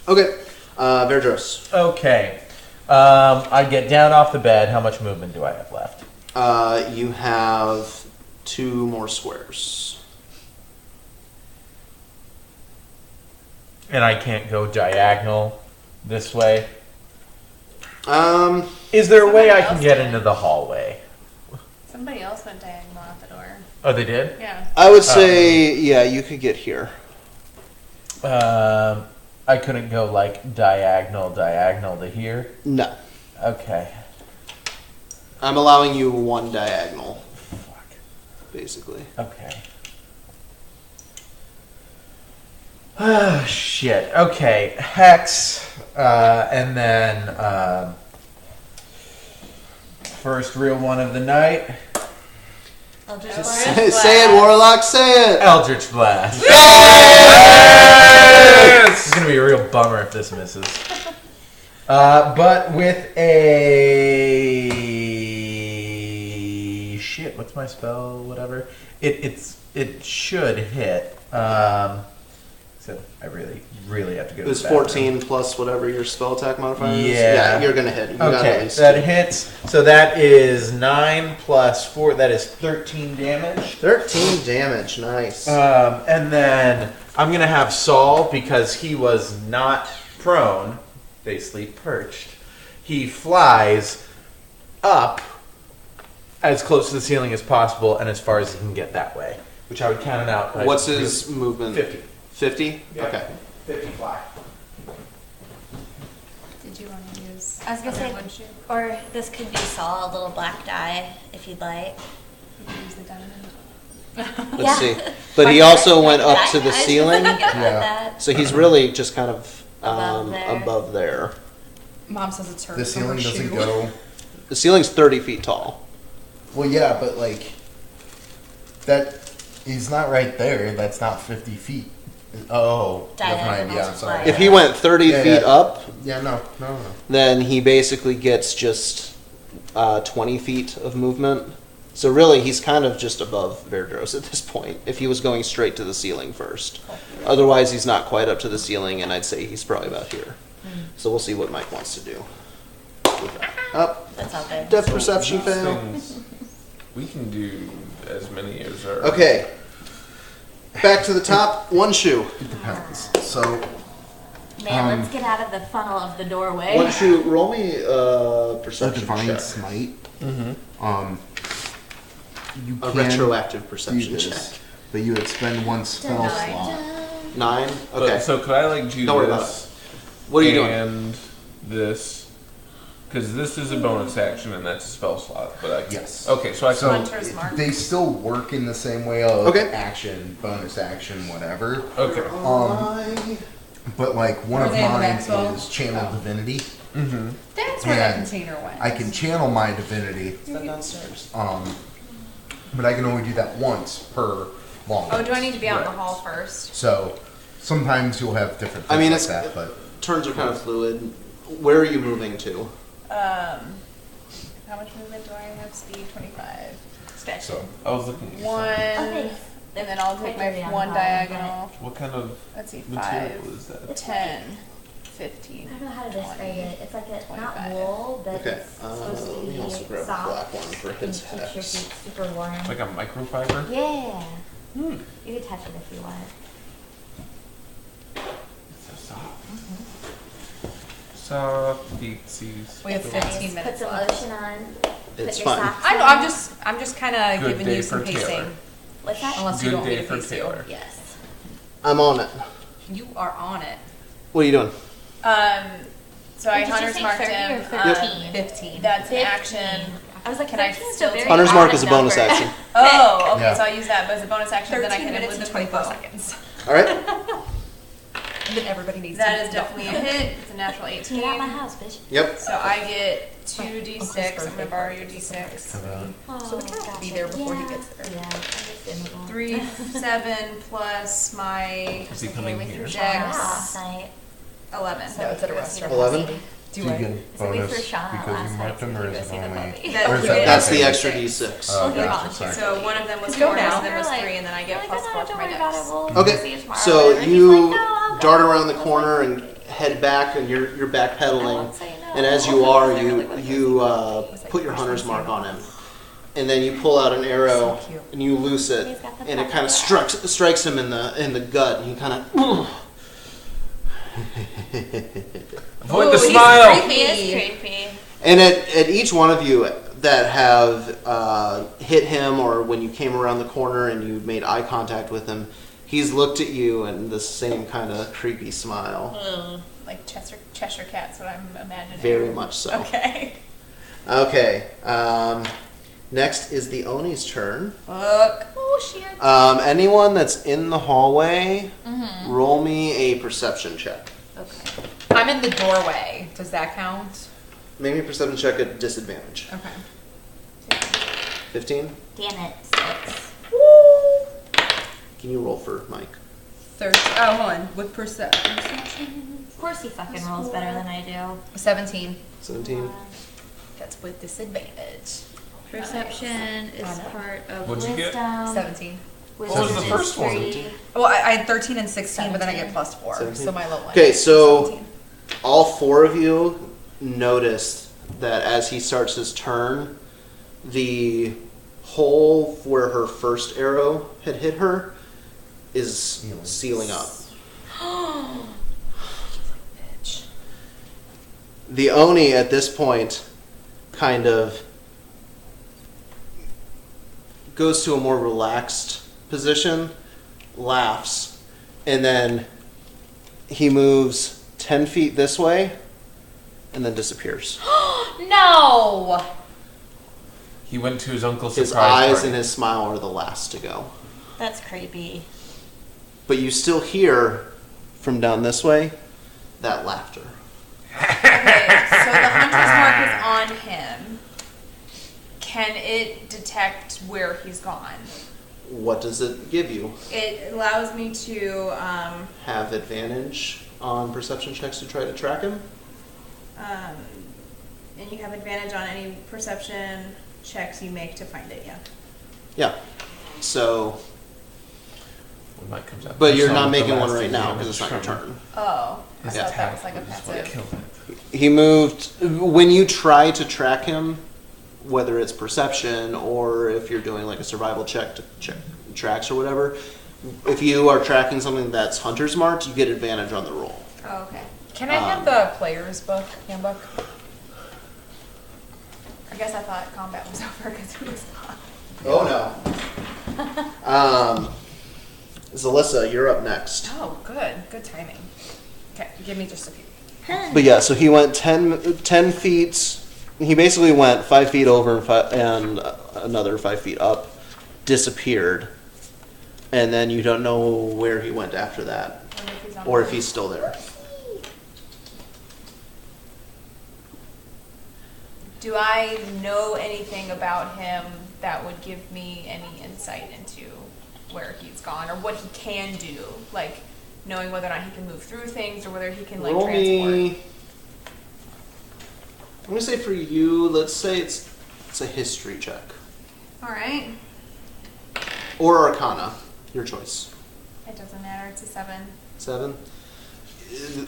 Okay, Verdros. Okay. I get down off the bed. How much movement do I have left? You have 2 more squares. And I can't go diagonal this way. Um, Is there a way I Somebody can else get did. into the hallway? Somebody else went diagonal out the door. Oh, they did? Yeah. I would say, yeah, you could get here. I couldn't go like diagonal to here. No. Okay. I'm allowing you 1 diagonal, Fuck. basically. Okay. Ah, shit. Okay. Hex, and then first real one of the night. Eldritch Just Blast. say- Say it, Warlock, say it! Eldritch Blast. Yes! It's gonna be a real bummer if this misses. But with a shit, what's my spell? Whatever. It should hit. So I really have to go. It to was the bathroom. 14 plus whatever your spell attack modifier is. Yeah. Yeah, you're gonna hit. You got at Okay, least that 2. hits. So that is 9 plus 4. That is 13 damage. 13 damage, nice. And then I'm gonna have Saul, because he was not prone, basically perched. He flies up as close to the ceiling as possible and as far as he can get that way, which I would count it out. Like, What's his movement? 50? 50? Yeah. Okay. 50 fly. Did you want to use? I was gonna say, wood shoe? or this could be Saul, a little black die, if you'd like. You can use the diamond. Let's see. But he also went up to the ceiling, Yeah. so he's really just kind of Above there. above there. Mom says it's her. The ceiling her doesn't shoe. go. The ceiling's 30 feet tall. Well, yeah, but like that, he's not right there. That's not 50 feet. Oh, never mind. Diagonal Yeah, sorry. fly. If he went 30 Yeah, feet yeah. up, Yeah, no. then he basically gets just 20 feet of movement. So really, he's kind of just above Verdros at this point, if he was going straight to the ceiling first. Otherwise, he's not quite up to the ceiling, and I'd say he's probably about here. So we'll see what Mike wants to do. Up. That's all good. Depth perception These fail. things, we can do as many as are. Okay. Back to the top. 1 shoe. It depends. So, Man, let's get out of the funnel of the doorway. 1 shoe. Roll me a perception divine check. smite. Mm-hmm. You A can retroactive do perception this, check. but you would spend 1 spell slot. 9. But, Okay. so could I like do Don't worry about this What are you doing? and this? Because this is a bonus action and that's a spell slot. But I Yes. Okay, so I So can. Hunter's mark. they still work in the same way of Okay. action, bonus action, whatever. Okay. But like one Are of they in the mine maxwell? is channel divinity. Mm-hmm. That's where that And container went. I can channel my divinity, Stand downstairs. but I can only do that once per long. Oh, do I need to be out in the Right. hall first? So sometimes you'll have different things I mean, like it's- that, but Turns are kind of fluid. Where are you moving to? How much movement do I have? Speed 25. Stretch. so I was looking. at 1, something. and then I'll take my Quickly on 1 the bottom, diagonal. What kind of Let's see, material 5, is that? 10, 15. I don't know how to describe it. It's like a, not 25. wool, but Okay. it's supposed to Let me also be grab a soft black one for and his keeps your hex. feet super warm. Like a microfiber? Yeah. Hmm. You can touch it if you want. It's so soft. Soft, feetsies. We have 15 Put minutes some left. lotion on. It's put your fine. socks I know, on. I'm just kind of Good giving day you some for Taylor. pacing. What's that? Unless you Good don't day need for a PC. Taylor. Yes. I'm on it. You are on it. What are you doing? So I Did you Hunter's say marked 30 him. or 13? 15. That's an 15. action. I was like, Can I 13 is still a very Hunter's odd mark is a bonus number. action. Oh, okay. Yeah. So I'll use that as a bonus action. Then I 13 hit him minutes with the and 24 24 seconds. All right. And then everybody needs That to is definitely a hit. It's a natural 18. Get out my house, bitch. Yep. So I get 2d6. Uncle's I'm gonna borrow your d6. So we kind of have to be there before he gets there. Yeah. 3, 7 plus my Is he coming here? dex. Last night. 11. No, it's at a restaurant. 11? Do you get So we bonus threw Shauna because you last marked night them, so or we is could it see the only? movie. That- Or is that That's the okay? extra d6. Oh, Okay. gotcha, sorry. So one of them was Go 4, now. one of them was They're like- 3, and then I get Like, plus "Oh, 4 don't for my worry about dex. it, we'll see Okay, you tomorrow." so And he's you like, "No, I'll go." dart around the corner and head back, and you're backpedaling. And as you are, you put your hunter's mark on him, and then you pull out an arrow So cute. and you loose it, He's got the and it kind of puppy. strikes him in the gut, and he kind of. Avoid the Ooh, he's smile. creepy. He is creepy. And at each one of you that have hit him, or when you came around the corner and you made eye contact with him, he's looked at you and the same kind of creepy smile. Like Cheshire Cat's what I'm imagining. Very much so. Okay. Okay. Next is the Oni's turn. Fuck. Oh, shit. Anyone that's in the hallway, roll me a perception check. Okay. I'm in the doorway. Does that count? Make me a perception check at disadvantage. Okay. 15? Damn it. 6. Can you roll for Mike? 30. Oh, hold on. With perception. Of course he fucking rolls better than I do. 17. 17? That's with disadvantage. Perception is I know. part of What'd you get? wisdom. 17. Wisdom What was the is first one? 3. Well, I had 13 and 16, but then I get 17. plus 4. 17. So my low one. Okay, so 17. all four of you noticed that as he starts his turn, the hole where her first arrow had hit her is sealing up. Bitch. The Oni at this point kind of goes to a more relaxed position, laughs, and then he moves 10 feet this way and then disappears. No! He went to his uncle's His surprise eyes party. and his smile are the last to go. That's creepy. But you still hear from down this way that laughter. Okay, so the hunter's mark is on him. Can it detect where he's gone? What does it give you? It allows me to, Have advantage on perception checks to try to track him? and you have advantage on any perception checks you make to find it, yeah. Yeah. So, When Mike comes out. but you're Saw not the making one last right thing now he because it's not your determined. turn. Oh, I His thought that attack was like a was what passive. killed it. He moved, when you try to track him, whether it's perception or if you're doing like a survival check to check tracks or whatever, if you are tracking something that's hunter's marked, you get advantage on the roll. Oh, okay. Can I have the player's book, handbook? I guess I thought combat was over because it was not. Oh no. Zalissa, you're up next. Oh, good. Good timing. Okay, give me just a few. But yeah, so he went 10 feet. He basically went 5 feet over and another 5 feet up, disappeared, and then you don't know where he went after that, or if he's still there. Do I know anything about him that would give me any insight into where he's gone or what he can do? Like knowing whether or not he can move through things or whether he can like Roll transport. me. I'm gonna say for you, let's say it's a history check All right. or Arcana, your choice. It doesn't matter. It's a 7. 7.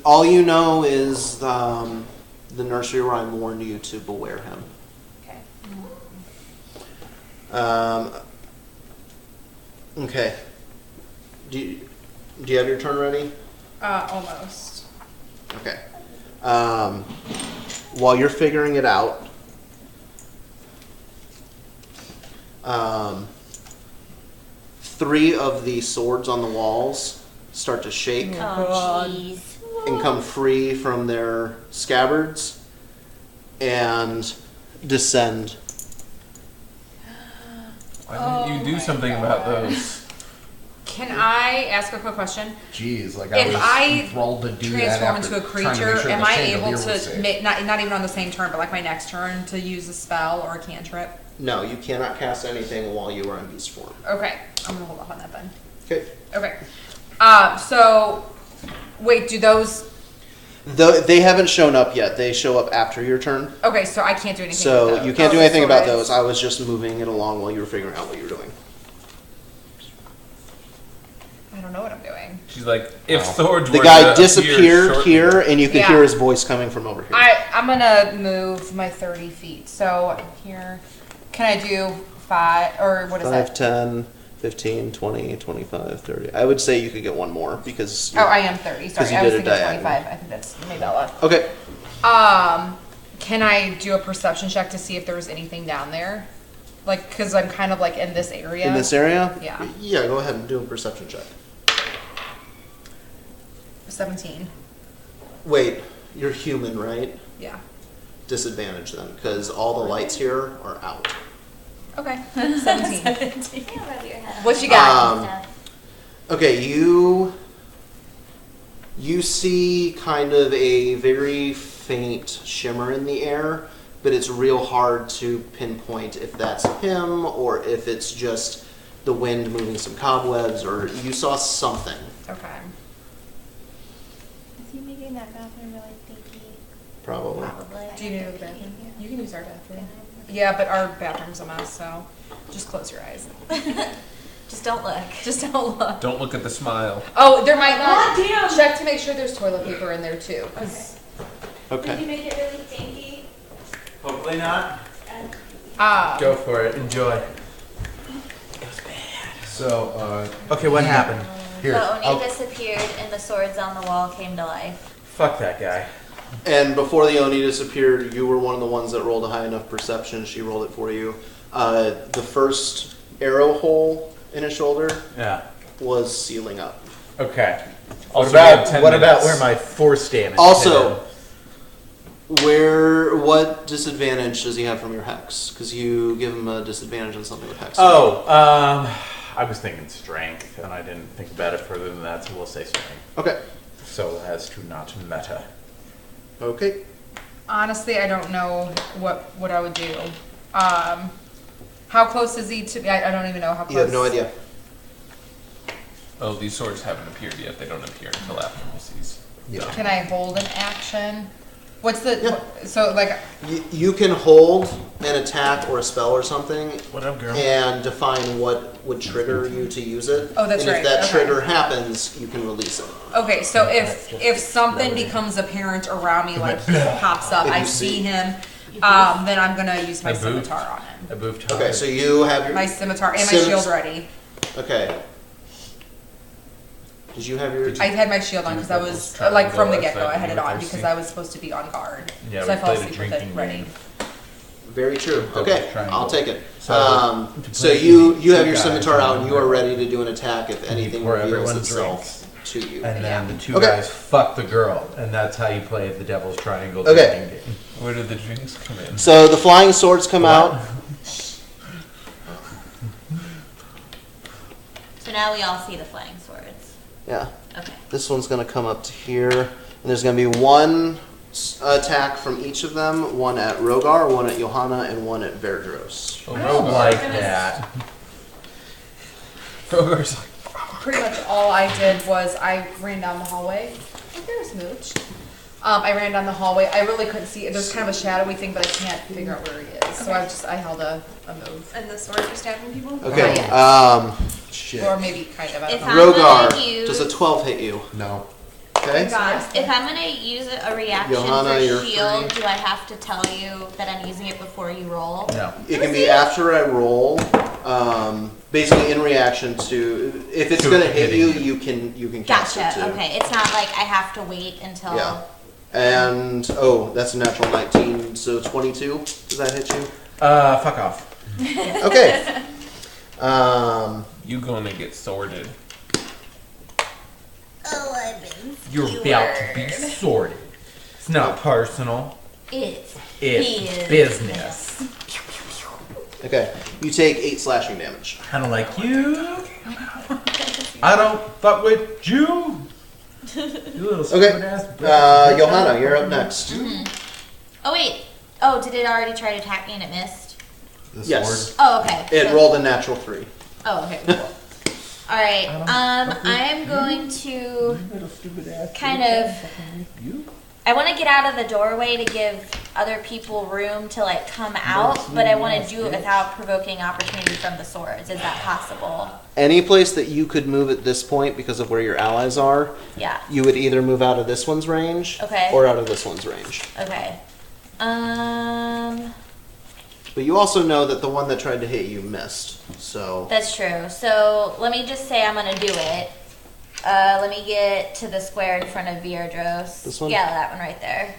All you know is the nursery rhyme warned you to beware him. Okay. Okay. Do you have your turn ready? Almost. Okay. While you're figuring it out, 3 of the swords on the walls start to shake Oh, jeez. and come free from their scabbards and descend. Why didn't you do something about those? Can I ask a quick question? Jeez, like If I was enthralled to do that transform after into a trying to creature, make sure am the I chandelier able was to, safe. not even on the same turn, but like my next turn, to use a spell or a cantrip? No, you cannot cast anything while you are in beast form. Okay, I'm gonna hold off on that then. Okay. Okay. So, wait, do those... They haven't shown up yet. They show up after your turn. Okay, so I can't do anything with So those. you can't do Oh, anything about sorry. those. I was just moving it along while you were figuring out what you were doing. I don't know what I'm doing. She's like, if swords The were guy to appear disappeared shortly- here, and you can Yeah. hear his voice coming from over here. I'm gonna move my 30 feet. So here, can I do 5, or what is 5, that? 10, 15, 20, 25, 30. I would say you could get one more because... Oh, I am 30. 'cause Sorry, you I was did a thinking diagonal. 25. I think that's made that up. Okay. Can I do a perception check to see if there was anything down there? Like, because I'm kind of like in this area. In this area? Yeah. Yeah, go ahead and do a perception check. 17. Wait, you're human, right? Yeah. Disadvantage then, because all the lights here are out. Okay. 17. What What you got? Okay, you see kind of a very faint shimmer in the air, but it's real hard to pinpoint if that's him or if it's just the wind moving some cobwebs, or you saw something. Okay. Is he making that bathroom really stinky? Probably. Probably. Do you need to go to the bathroom? You can use our bathroom. Yeah, but our bathroom's a mess, so just close your eyes. Just don't look. Just don't look. Don't look at the smile. Oh, there might not. Check to make sure there's toilet paper in there too. 'Cause, Okay. make it really stinky? Hopefully not. Go for it. Enjoy. So, Okay, what happened? here. The Oni I'll- disappeared and the swords on the wall came to life. Fuck that guy. And before the Oni disappeared, you were one of the ones that rolled a high enough perception. She rolled it for you. The first arrow hole in his shoulder Yeah. was sealing up. Okay. Also, What we have about 10 what about minutes. where my force damage? Also, what disadvantage does he have from your hex? Because you give him a disadvantage on something with hex. I was thinking strength, and I didn't think about it further than that, so we'll say strength. Okay. So as to not meta. Okay. honestly, I don't know what I would do. How close is he to me? I don't even know how close. You have no idea. Oh, these swords haven't appeared yet. They don't appear until after Missy's. Yeah. Can I hold an action? What's the so like? You can hold an attack or a spell or something What up, girl? and define what would trigger you to use it. Oh, that's and right, if that okay. trigger happens, you can release it. Okay, so if something becomes apparent around me, like he pops up, I see him, then I'm gonna use my I boofed. scimitar on him. I boofed Okay, so you have your... My scimitar and my Scim- shield ready. Okay. Did you have your... I had my shield on because I was Triangle like from the as get go. that I had it on universe because thing. I was supposed to be on guard. Yeah, so we I fell played a asleep with it drinking ready. game. Very true. Double Okay, triangle. I'll take it. So, to So play you two have your guys scimitar out on and you are the- ready to do an attack if anything Before reveals everyone itself to you. And then the two Okay. guys fuck the girl, and that's how you play the Devil's Triangle Okay. drinking game. Where did the drinks come in? So the flying swords come out. So now we all see the flying swords. Yeah. Okay. This one's going to come up to here. And there's going to be one attack from each of them. One at Rogar, one at Johanna, and one at Verdros. Oh, I don't Rogar. like that. Rogar's like, Pretty much all I did was I ran down the hallway. Oh, there's Mooch. I ran down the hallway. I really couldn't see. There's kind of a shadowy thing, but I can't figure out where he is. So I held a move. And the swords are stabbing people? Okay. Shit. Or maybe kind of. I don't If know. I'm Rogar, gonna use- does a 12 hit you? No. Okay. If I'm gonna use a reaction Johanna, you're for shield, free. do I have to tell you that I'm using it before you roll? No. It can be after I roll. Basically, in reaction to if it's To going to hit hitting you, you can cast Gotcha. it too. Okay. It's not like I have to wait until. Yeah. And that's a natural 19, so 22. Does that hit you? Fuck off. Okay. you gonna get sworded. 11. You're about to be sorted. It's not personal. It's It's business. Okay. You take 8 slashing damage. Kind of like you. I don't fuck with you. You little Okay. stupid ass. Johanna, you're up next. Oh wait. Oh, did it already try to attack me and it missed? The Yes. sword. Oh, okay. It So- rolled a natural 3. Oh, okay. Cool. All right. I am going to kind of. I want to get out of the doorway to give other people room to like come out, but I want to do it without provoking opportunity from the swords. Is that possible? Any place that you could move at this point because of where your allies are, Yeah. you would either move out of this one's range Okay. or out of this one's range. Okay. But you also know that the one that tried to hit you missed. So That's true. So let me just say I'm gonna do it. Let me get to the square in front of Vierdros. This one? Yeah, that one right there.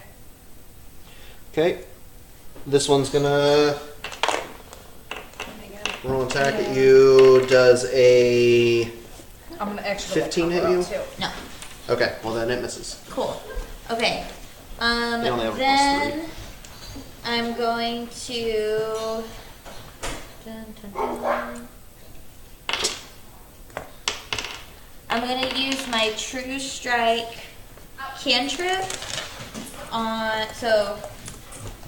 okay. This one's gonna roll an attack at you. Does a I'm gonna actually 15 hit you? too. No. Okay, well then it misses. Cool. Okay. They only have a Then I'm going to. Dun, dun, dun. I'm gonna use my True Strike cantrip on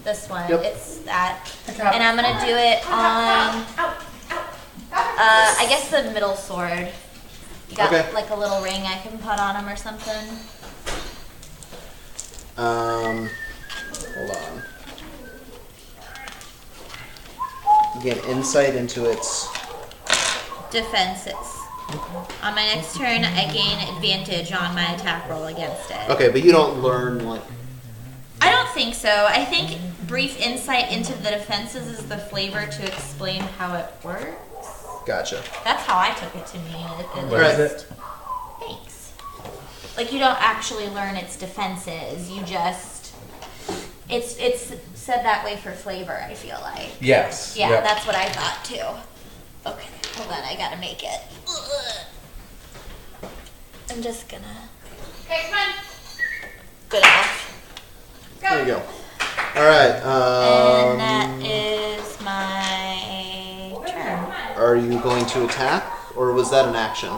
this one. Yep. It's that, and I'm gonna do it on. I guess the middle sword. You got Okay. like a little ring I can put on him or something. Hold on. Gain insight into its. Defenses. On my next turn, I gain advantage on my attack roll against it. Okay, but you don't learn like. I don't think so. I think brief insight into the defenses is the flavor to explain how it works. Gotcha. That's how I took it to me. What is it? Thanks. Like you don't actually learn its defenses. You just it's said that way for flavor. I feel like. Yes. Yeah, Yep. that's what I thought too. Okay, hold on. I gotta make it. Ugh. I'm just gonna. Okay, come on. Good enough. There you go. All right. And that is my turn. Are you going to attack, or was that an action?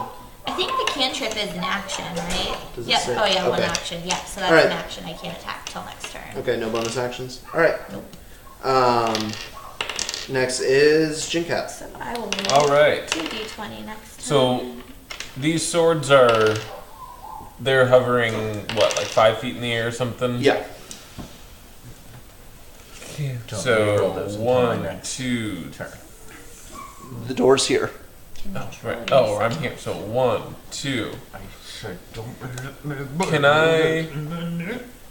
I think the cantrip is an action, right? Does it Yep. say- Oh yeah, one okay. action. Yeah, so that's All right. an action. I can't attack till next turn. Okay, no bonus actions. All right. Next is Jinkat. So I will move All right. 2d20 next turn. So these swords they're hovering, what, like 5 feet in the air or something? Yeah. So 1, 2, The door's here. oh, right. Oh, I'm here. So 1, 2. I said don't. Can I?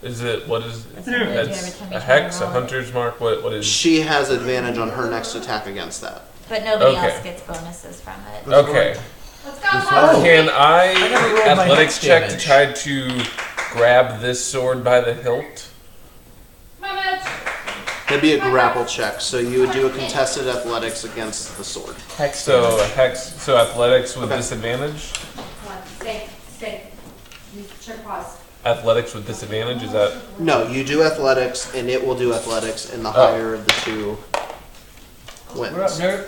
Is it what is? It's a hex, a hunter's mark. What is? She has advantage on her next attack against that. But nobody Okay. else gets bonuses from it. Okay. Let's go. Can I gotta roll my athletics hex check to damage. try to grab this sword by the hilt? Come on, Mitch. That'd be a grapple check, so you would do a contested athletics against the sword. So athletics with Okay. disadvantage. Come on, stay. You check pause. Athletics with disadvantage, is that? No, you do athletics, and it will do athletics, and the higher of the two wins. What up, nerd?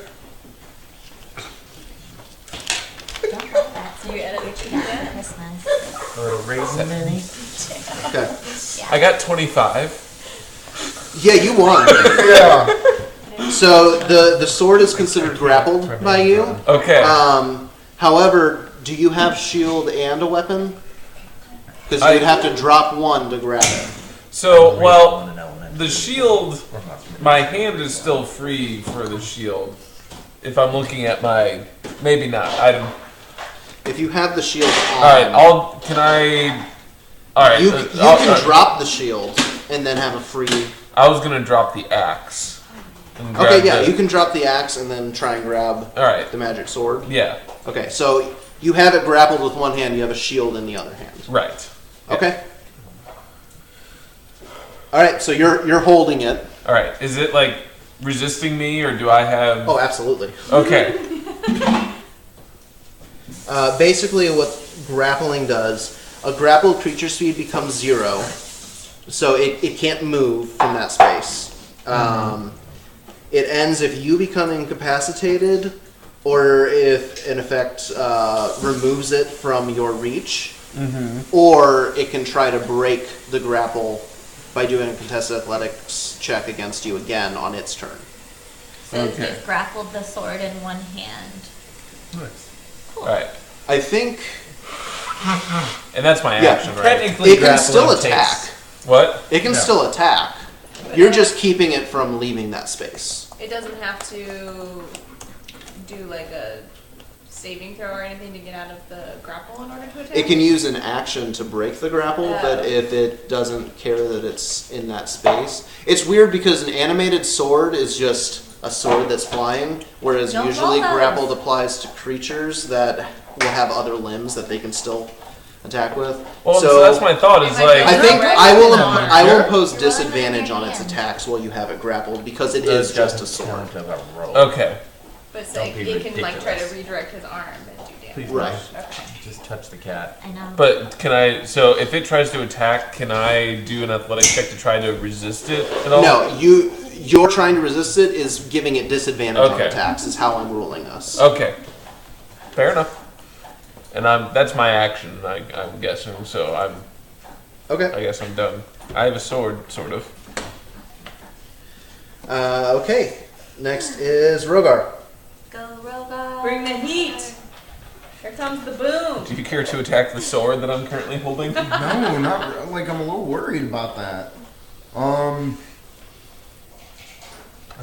You edited that. That's nice. A little raisin mini. Okay. I got 25. Yeah, you won. Yeah. So the sword is considered grappled by you. Okay. However, do you have shield and a weapon? Because I- you'd have to drop one to grab it. So, well, the shield, my hand is still free for the shield. If I'm looking at maybe not. If you have the shield on, Alright, can I? Alright, you can drop the shield and then have a free. I was gonna drop the axe. and Okay, grab yeah, the- you can drop the axe and then try and grab Alright, the magic sword. yeah, Okay, so you have it grappled with one hand, you have a shield in the other hand. right. Okay. All right, so you're holding it. Alright, is it like resisting me or do I have. Oh, absolutely. Okay, Basically, what grappling does, a grappled creature speed becomes 0, so it can't move from that space. It ends if you become incapacitated or if an effect removes it from your reach, or it can try to break the grapple by doing a contested athletics check against you again on its turn. So Okay. he's grappled the sword in one hand. All right, I think and that's my Yeah. action, right? Technically, it can grappling still takes- attack. What? It can Yeah. still attack. You're just keeping it from leaving that space. It doesn't have to do like a saving throw or anything to get out of the grapple in order to attack? It can use an action to break the grapple, but if it doesn't care that it's in that space. It's weird because an animated sword is just a sword that's flying, whereas Don't usually roll those. grappled applies to creatures that will have other limbs that they can still attack with. Well, so that's my thought. Is Am I like I think Right. I will impose You're disadvantage rolling on its your hand. attacks while you have it grappled because it is just a sword. Count of a roll. okay. But it's Don't like, be it can like try to ridiculous. redirect his arm and do damage. Please Right. Okay. Just touch the cat. I know. But can I? So if it tries to attack, can I do an athletic check to try to resist it at all? No, you're trying to resist it is giving it disadvantage on Okay. attacks is how I'm ruling this. Okay. Fair enough. And that's my action. I'm guessing. So Okay. I guess I'm done. I have a sword, sort of. Okay. Next is Rogar. Go, Rogar. Bring the heat! Here comes the boom! Do you care to attack the sword that I'm currently holding? No, not like I'm a little worried about that. I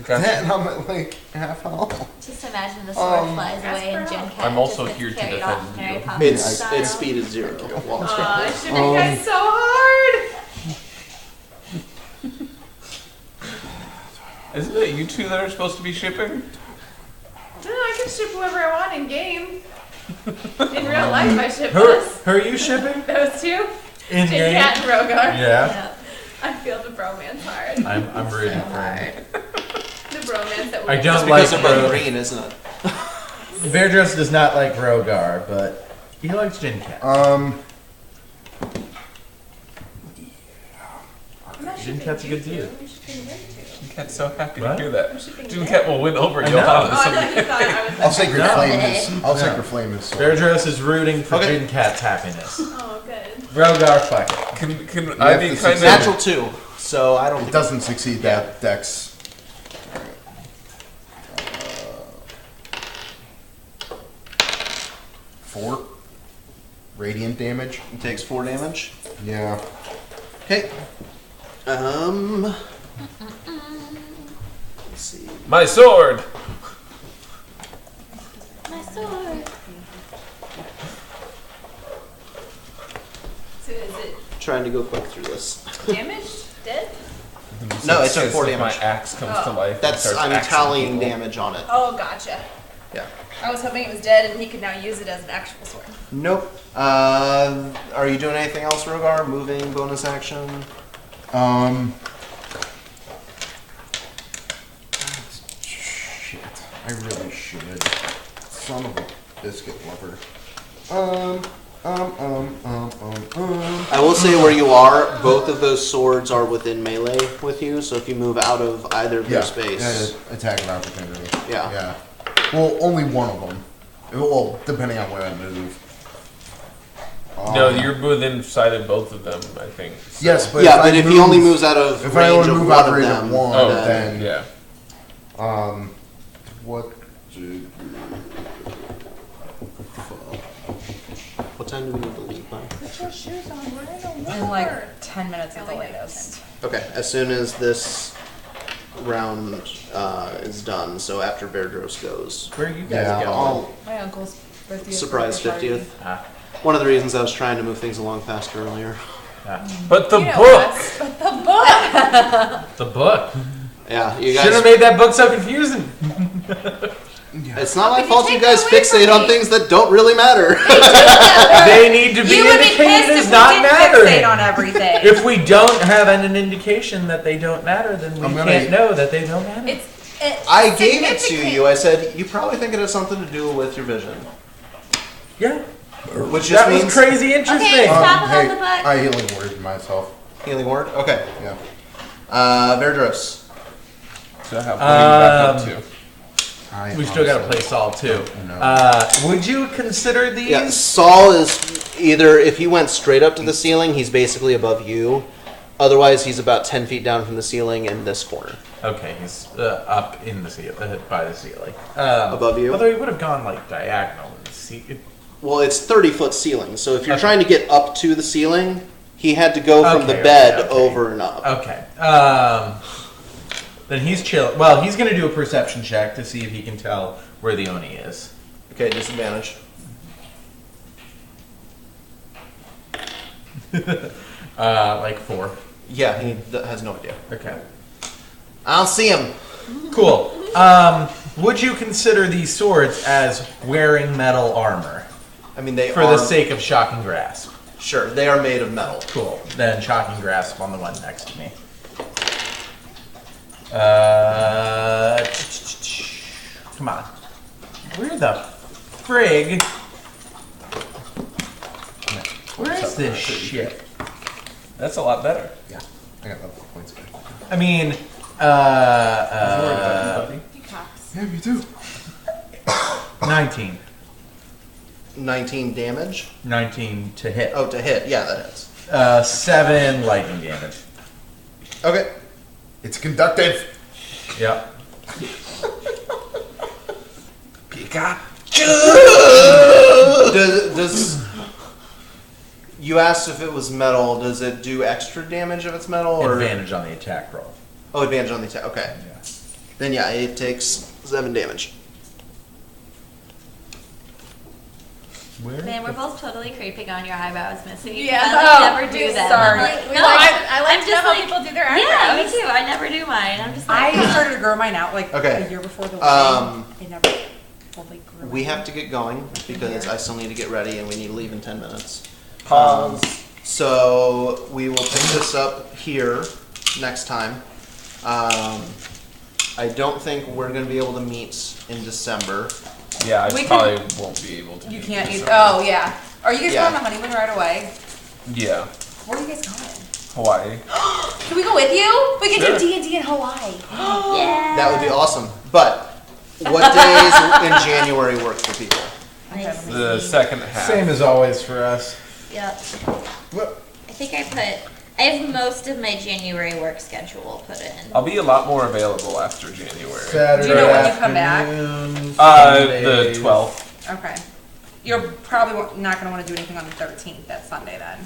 got you. Then I'm at like half health. Just imagine the sword flies ask away for and Jen help. Cat I'm also just here gets to carried defend off Mary you. Poppins Its style. speed is 0. While it's Aw, grappling. I should make guys so hard! Isn't it you two that are supposed to be shipping? No, I can ship whoever I want in game. In real life, I ship Who us. are you shipping? Those two. In Jin game? Cat and Rogar. Yeah. I feel the bromance hard. I'm rooting for him. The bromance that we I It's don't because like they're both Ro- green, isn't it? Verdros does not like Rogar, but he likes Jin Cat. I'm not Jin shipping Cat's a you good two. dude. I'm shipping them two. Cat's so happy What? to hear that. I'm shipping Jim them. Cat will win over I know. Johannes. Oh, I thought you thought I was I'll sacred No. flame his. I'll No. sacred flame his sword. Verdros is rooting for Okay. Jin Cat's happiness. Oh, good. Rogar, fuck it. Can You I have be to kind succeed. Natural of? 2, so I don't It think doesn't succeed that dex. 4 radiant damage. it takes 4 damage. Yeah. Okay. Let's see. My sword. My sword. So is it Trying to go quick through this. damaged? Dead? No, it took It's 4 like damage. My axe comes to life. and That's starts I'm axing tallying people. damage on it. Oh, gotcha. Yeah. I was hoping it was dead and he could now use it as an actual sword. Nope. Are you doing anything else, Rogar? Moving, bonus action? Shit. I really should. Son of a biscuit lover. I will say where you are, both of those swords are within melee with you, so if you move out of either of Yeah. their space. Yeah, attack of opportunity. Yeah. Yeah. Well, only one of them. Well, depending on where I move. No, you're within sight of both of them, I think. So- Yes, but Yeah, if but I if move, he only moves out of if I range only of move one out of of range of them, one, Oh, then yeah. what? What time do we need to leave by? Put your shoes on. We're in a In like 10 minutes at the Only latest. Okay, as soon as this round is done, so after Verdros goes. Where are you guys Yeah, going? I'll, My uncle's birthday. Surprise birthday party. 50th. Ah. One of the reasons I was trying to move things along faster earlier. But the You know book. us, but the book! The book. Yeah, you Should have guys. made that book so confusing. It's not my But fault you you take guys it away from fixate on me. things that don't really matter. They need to be You would be indicated pissed as if not we didn't fixate mattering. on everything. If we don't have an indication that they don't matter, then we I'm gonna- can't know that they don't matter. It's I gave it to significant. you. I said, you probably think it has something to do with your vision. Yeah, Which just that means was crazy interesting. Okay, stop hey, on the book. I healing word myself. healing word. Okay. Yeah. Verdros. So how, what are you back up Um, to? We still got to play Saul too. No. Would you consider these? Yeah, Saul is either, if he went straight up to the ceiling, he's basically above you. Otherwise, he's about 10 feet down from the ceiling in this corner. Okay, he's up in the ceiling, by the ceiling. Above you? Although he would have gone like diagonal in the ceiling. Well, it's 30-foot ceiling, so if you're trying to get up to the ceiling, he had to go from the Okay, bed okay. over and up. Okay. Then he's chill. Well, he's going to do a perception check to see if he can tell where the Oni is. Okay, disadvantage. Like 4. Yeah, he has no idea. Okay. I don't see him. Cool. Would you consider these swords as wearing metal armor I mean, they for are... the sake of shocking grasp? Sure, they are made of metal. Cool. Then shocking grasp on the one next to me. Come on. Where the frig? Where is this shit? That's a lot better. Yeah, I got level points back. I mean, Yeah, you do. 19. 19 damage. 19 to hit. Oh, to hit. Yeah, that hits. 7 lightning damage. Okay. It's conductive. Yep. Does you asked if it was metal? Does it do extra damage if it's metal, or Advantage on the attack roll. Oh, advantage on the attack. Okay. Yeah. Then yeah, it takes 7 damage. Where? Man, we're both totally creeping on your eyebrows, Missy. Yeah. I Oh, never do them. sorry. I'm like, We no, like- I like I'm to just know how like, people do their yeah, me eyebrows. too. I never do mine. I'm just like, I started to grow mine out like Okay. a year before the Um, wedding. It never fully grew. We have to get going because I still need to get ready and we need to leave in 10 minutes. Pause. So we will pick this up here next time. I don't think we're going to be able to meet in December. Yeah, I We probably won't be able to. You do can't this use. summer. Oh yeah. Are you guys Yeah. going on a honeymoon right away? Yeah, Where are you guys going? Hawaii. Can we go with you? We can Sure. do D&D in Hawaii. yeah. That would be awesome. But what days in January work for people? Nice. The second half. Same as always for us. Yep. I think I have most of my January work schedule put in. I'll be a lot more available after January. Saturday Do you know when you come back? afternoon, The Sundays. 12th. Okay. You're probably not going to want to do anything on the 13th. That Sunday then.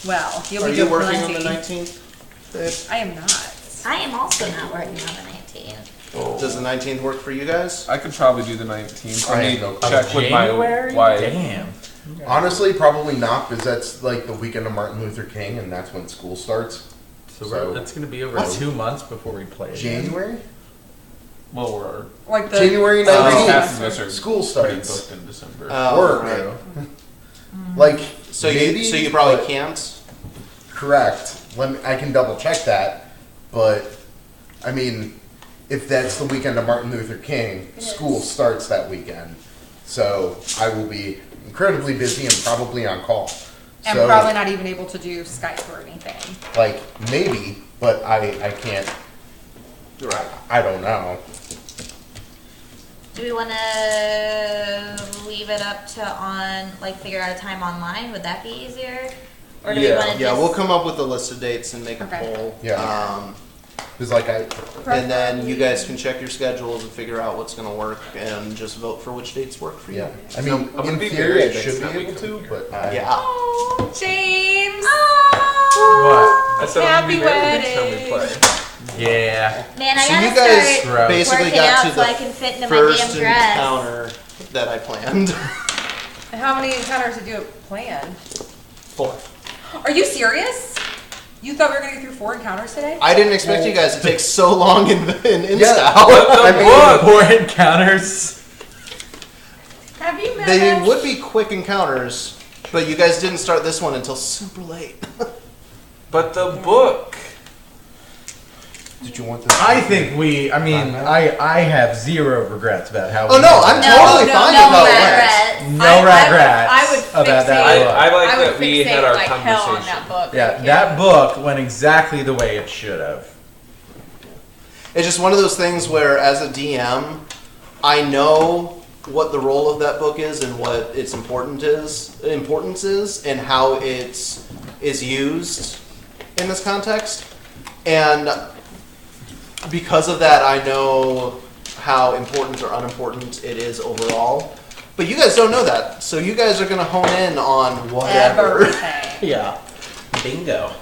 Well, you'll Are be you doing working plenty. on the 19th? Babe? I am not. I am also not working on the 19th. Does the 19th work for you guys? I could probably do the 19th. I I have need no to clue. check with my January? wife. Damn. Honestly, probably not, because that's like the weekend of Martin Luther King, and that's when school starts. So it's going to be over What? 2 months before we play. again. January? Well, we're Like the January at least 19th. half of us are School pretty starts. booked in December. Work. Right. Like, So maybe, you probably but- can't? Correct. I can double check that, but I mean, if that's the weekend of Martin Luther King, school starts that weekend, so I will be incredibly busy and probably on call. and So, probably not even able to do Skype or anything. like maybe, but I can't. Right. I don't know. Do we want to leave it up to figure out a time online? Would that be easier? Or do we Yeah. want to Yeah, just... we'll come up with a list of dates and make a Okay. poll. Yeah. Because like And then you guys can check your schedules and figure out what's going to work and just vote for which dates work for you. yeah. I mean, I'm gonna in be theory, I very should next time be we able come to, here. but Yeah. Oh, James! What? I said I'm gonna be Happy there next time we wedding. play. Yeah. Man, I So gotta you guys start basically working got out to so the I can fit into my first damn dress. encounter that I planned. How many encounters did you plan? 4. Are you serious? You thought we were going to get through 4 encounters today? I didn't expect you guys to take so long in Yeah. InStyle. 4 encounters. Have you met They us? would be quick encounters, but you guys didn't start this one until super late. But the book. did you want this? I think I have 0 regrets about how Oh we no, I'm No, totally no, fine no with how it went. regrets. no regrets I would about that fixate- book. I like I would that we fixate had our like hell on conversation. that book. Yeah, that book went exactly the way it should have. It's just one of those things where, as a DM, I know what the role of that book is and what its importance is, and how it is used in this context. And because of that, I know how important or unimportant it is overall. But you guys don't know that, so you guys are going to hone in on whatever. Everything. Yeah. Bingo.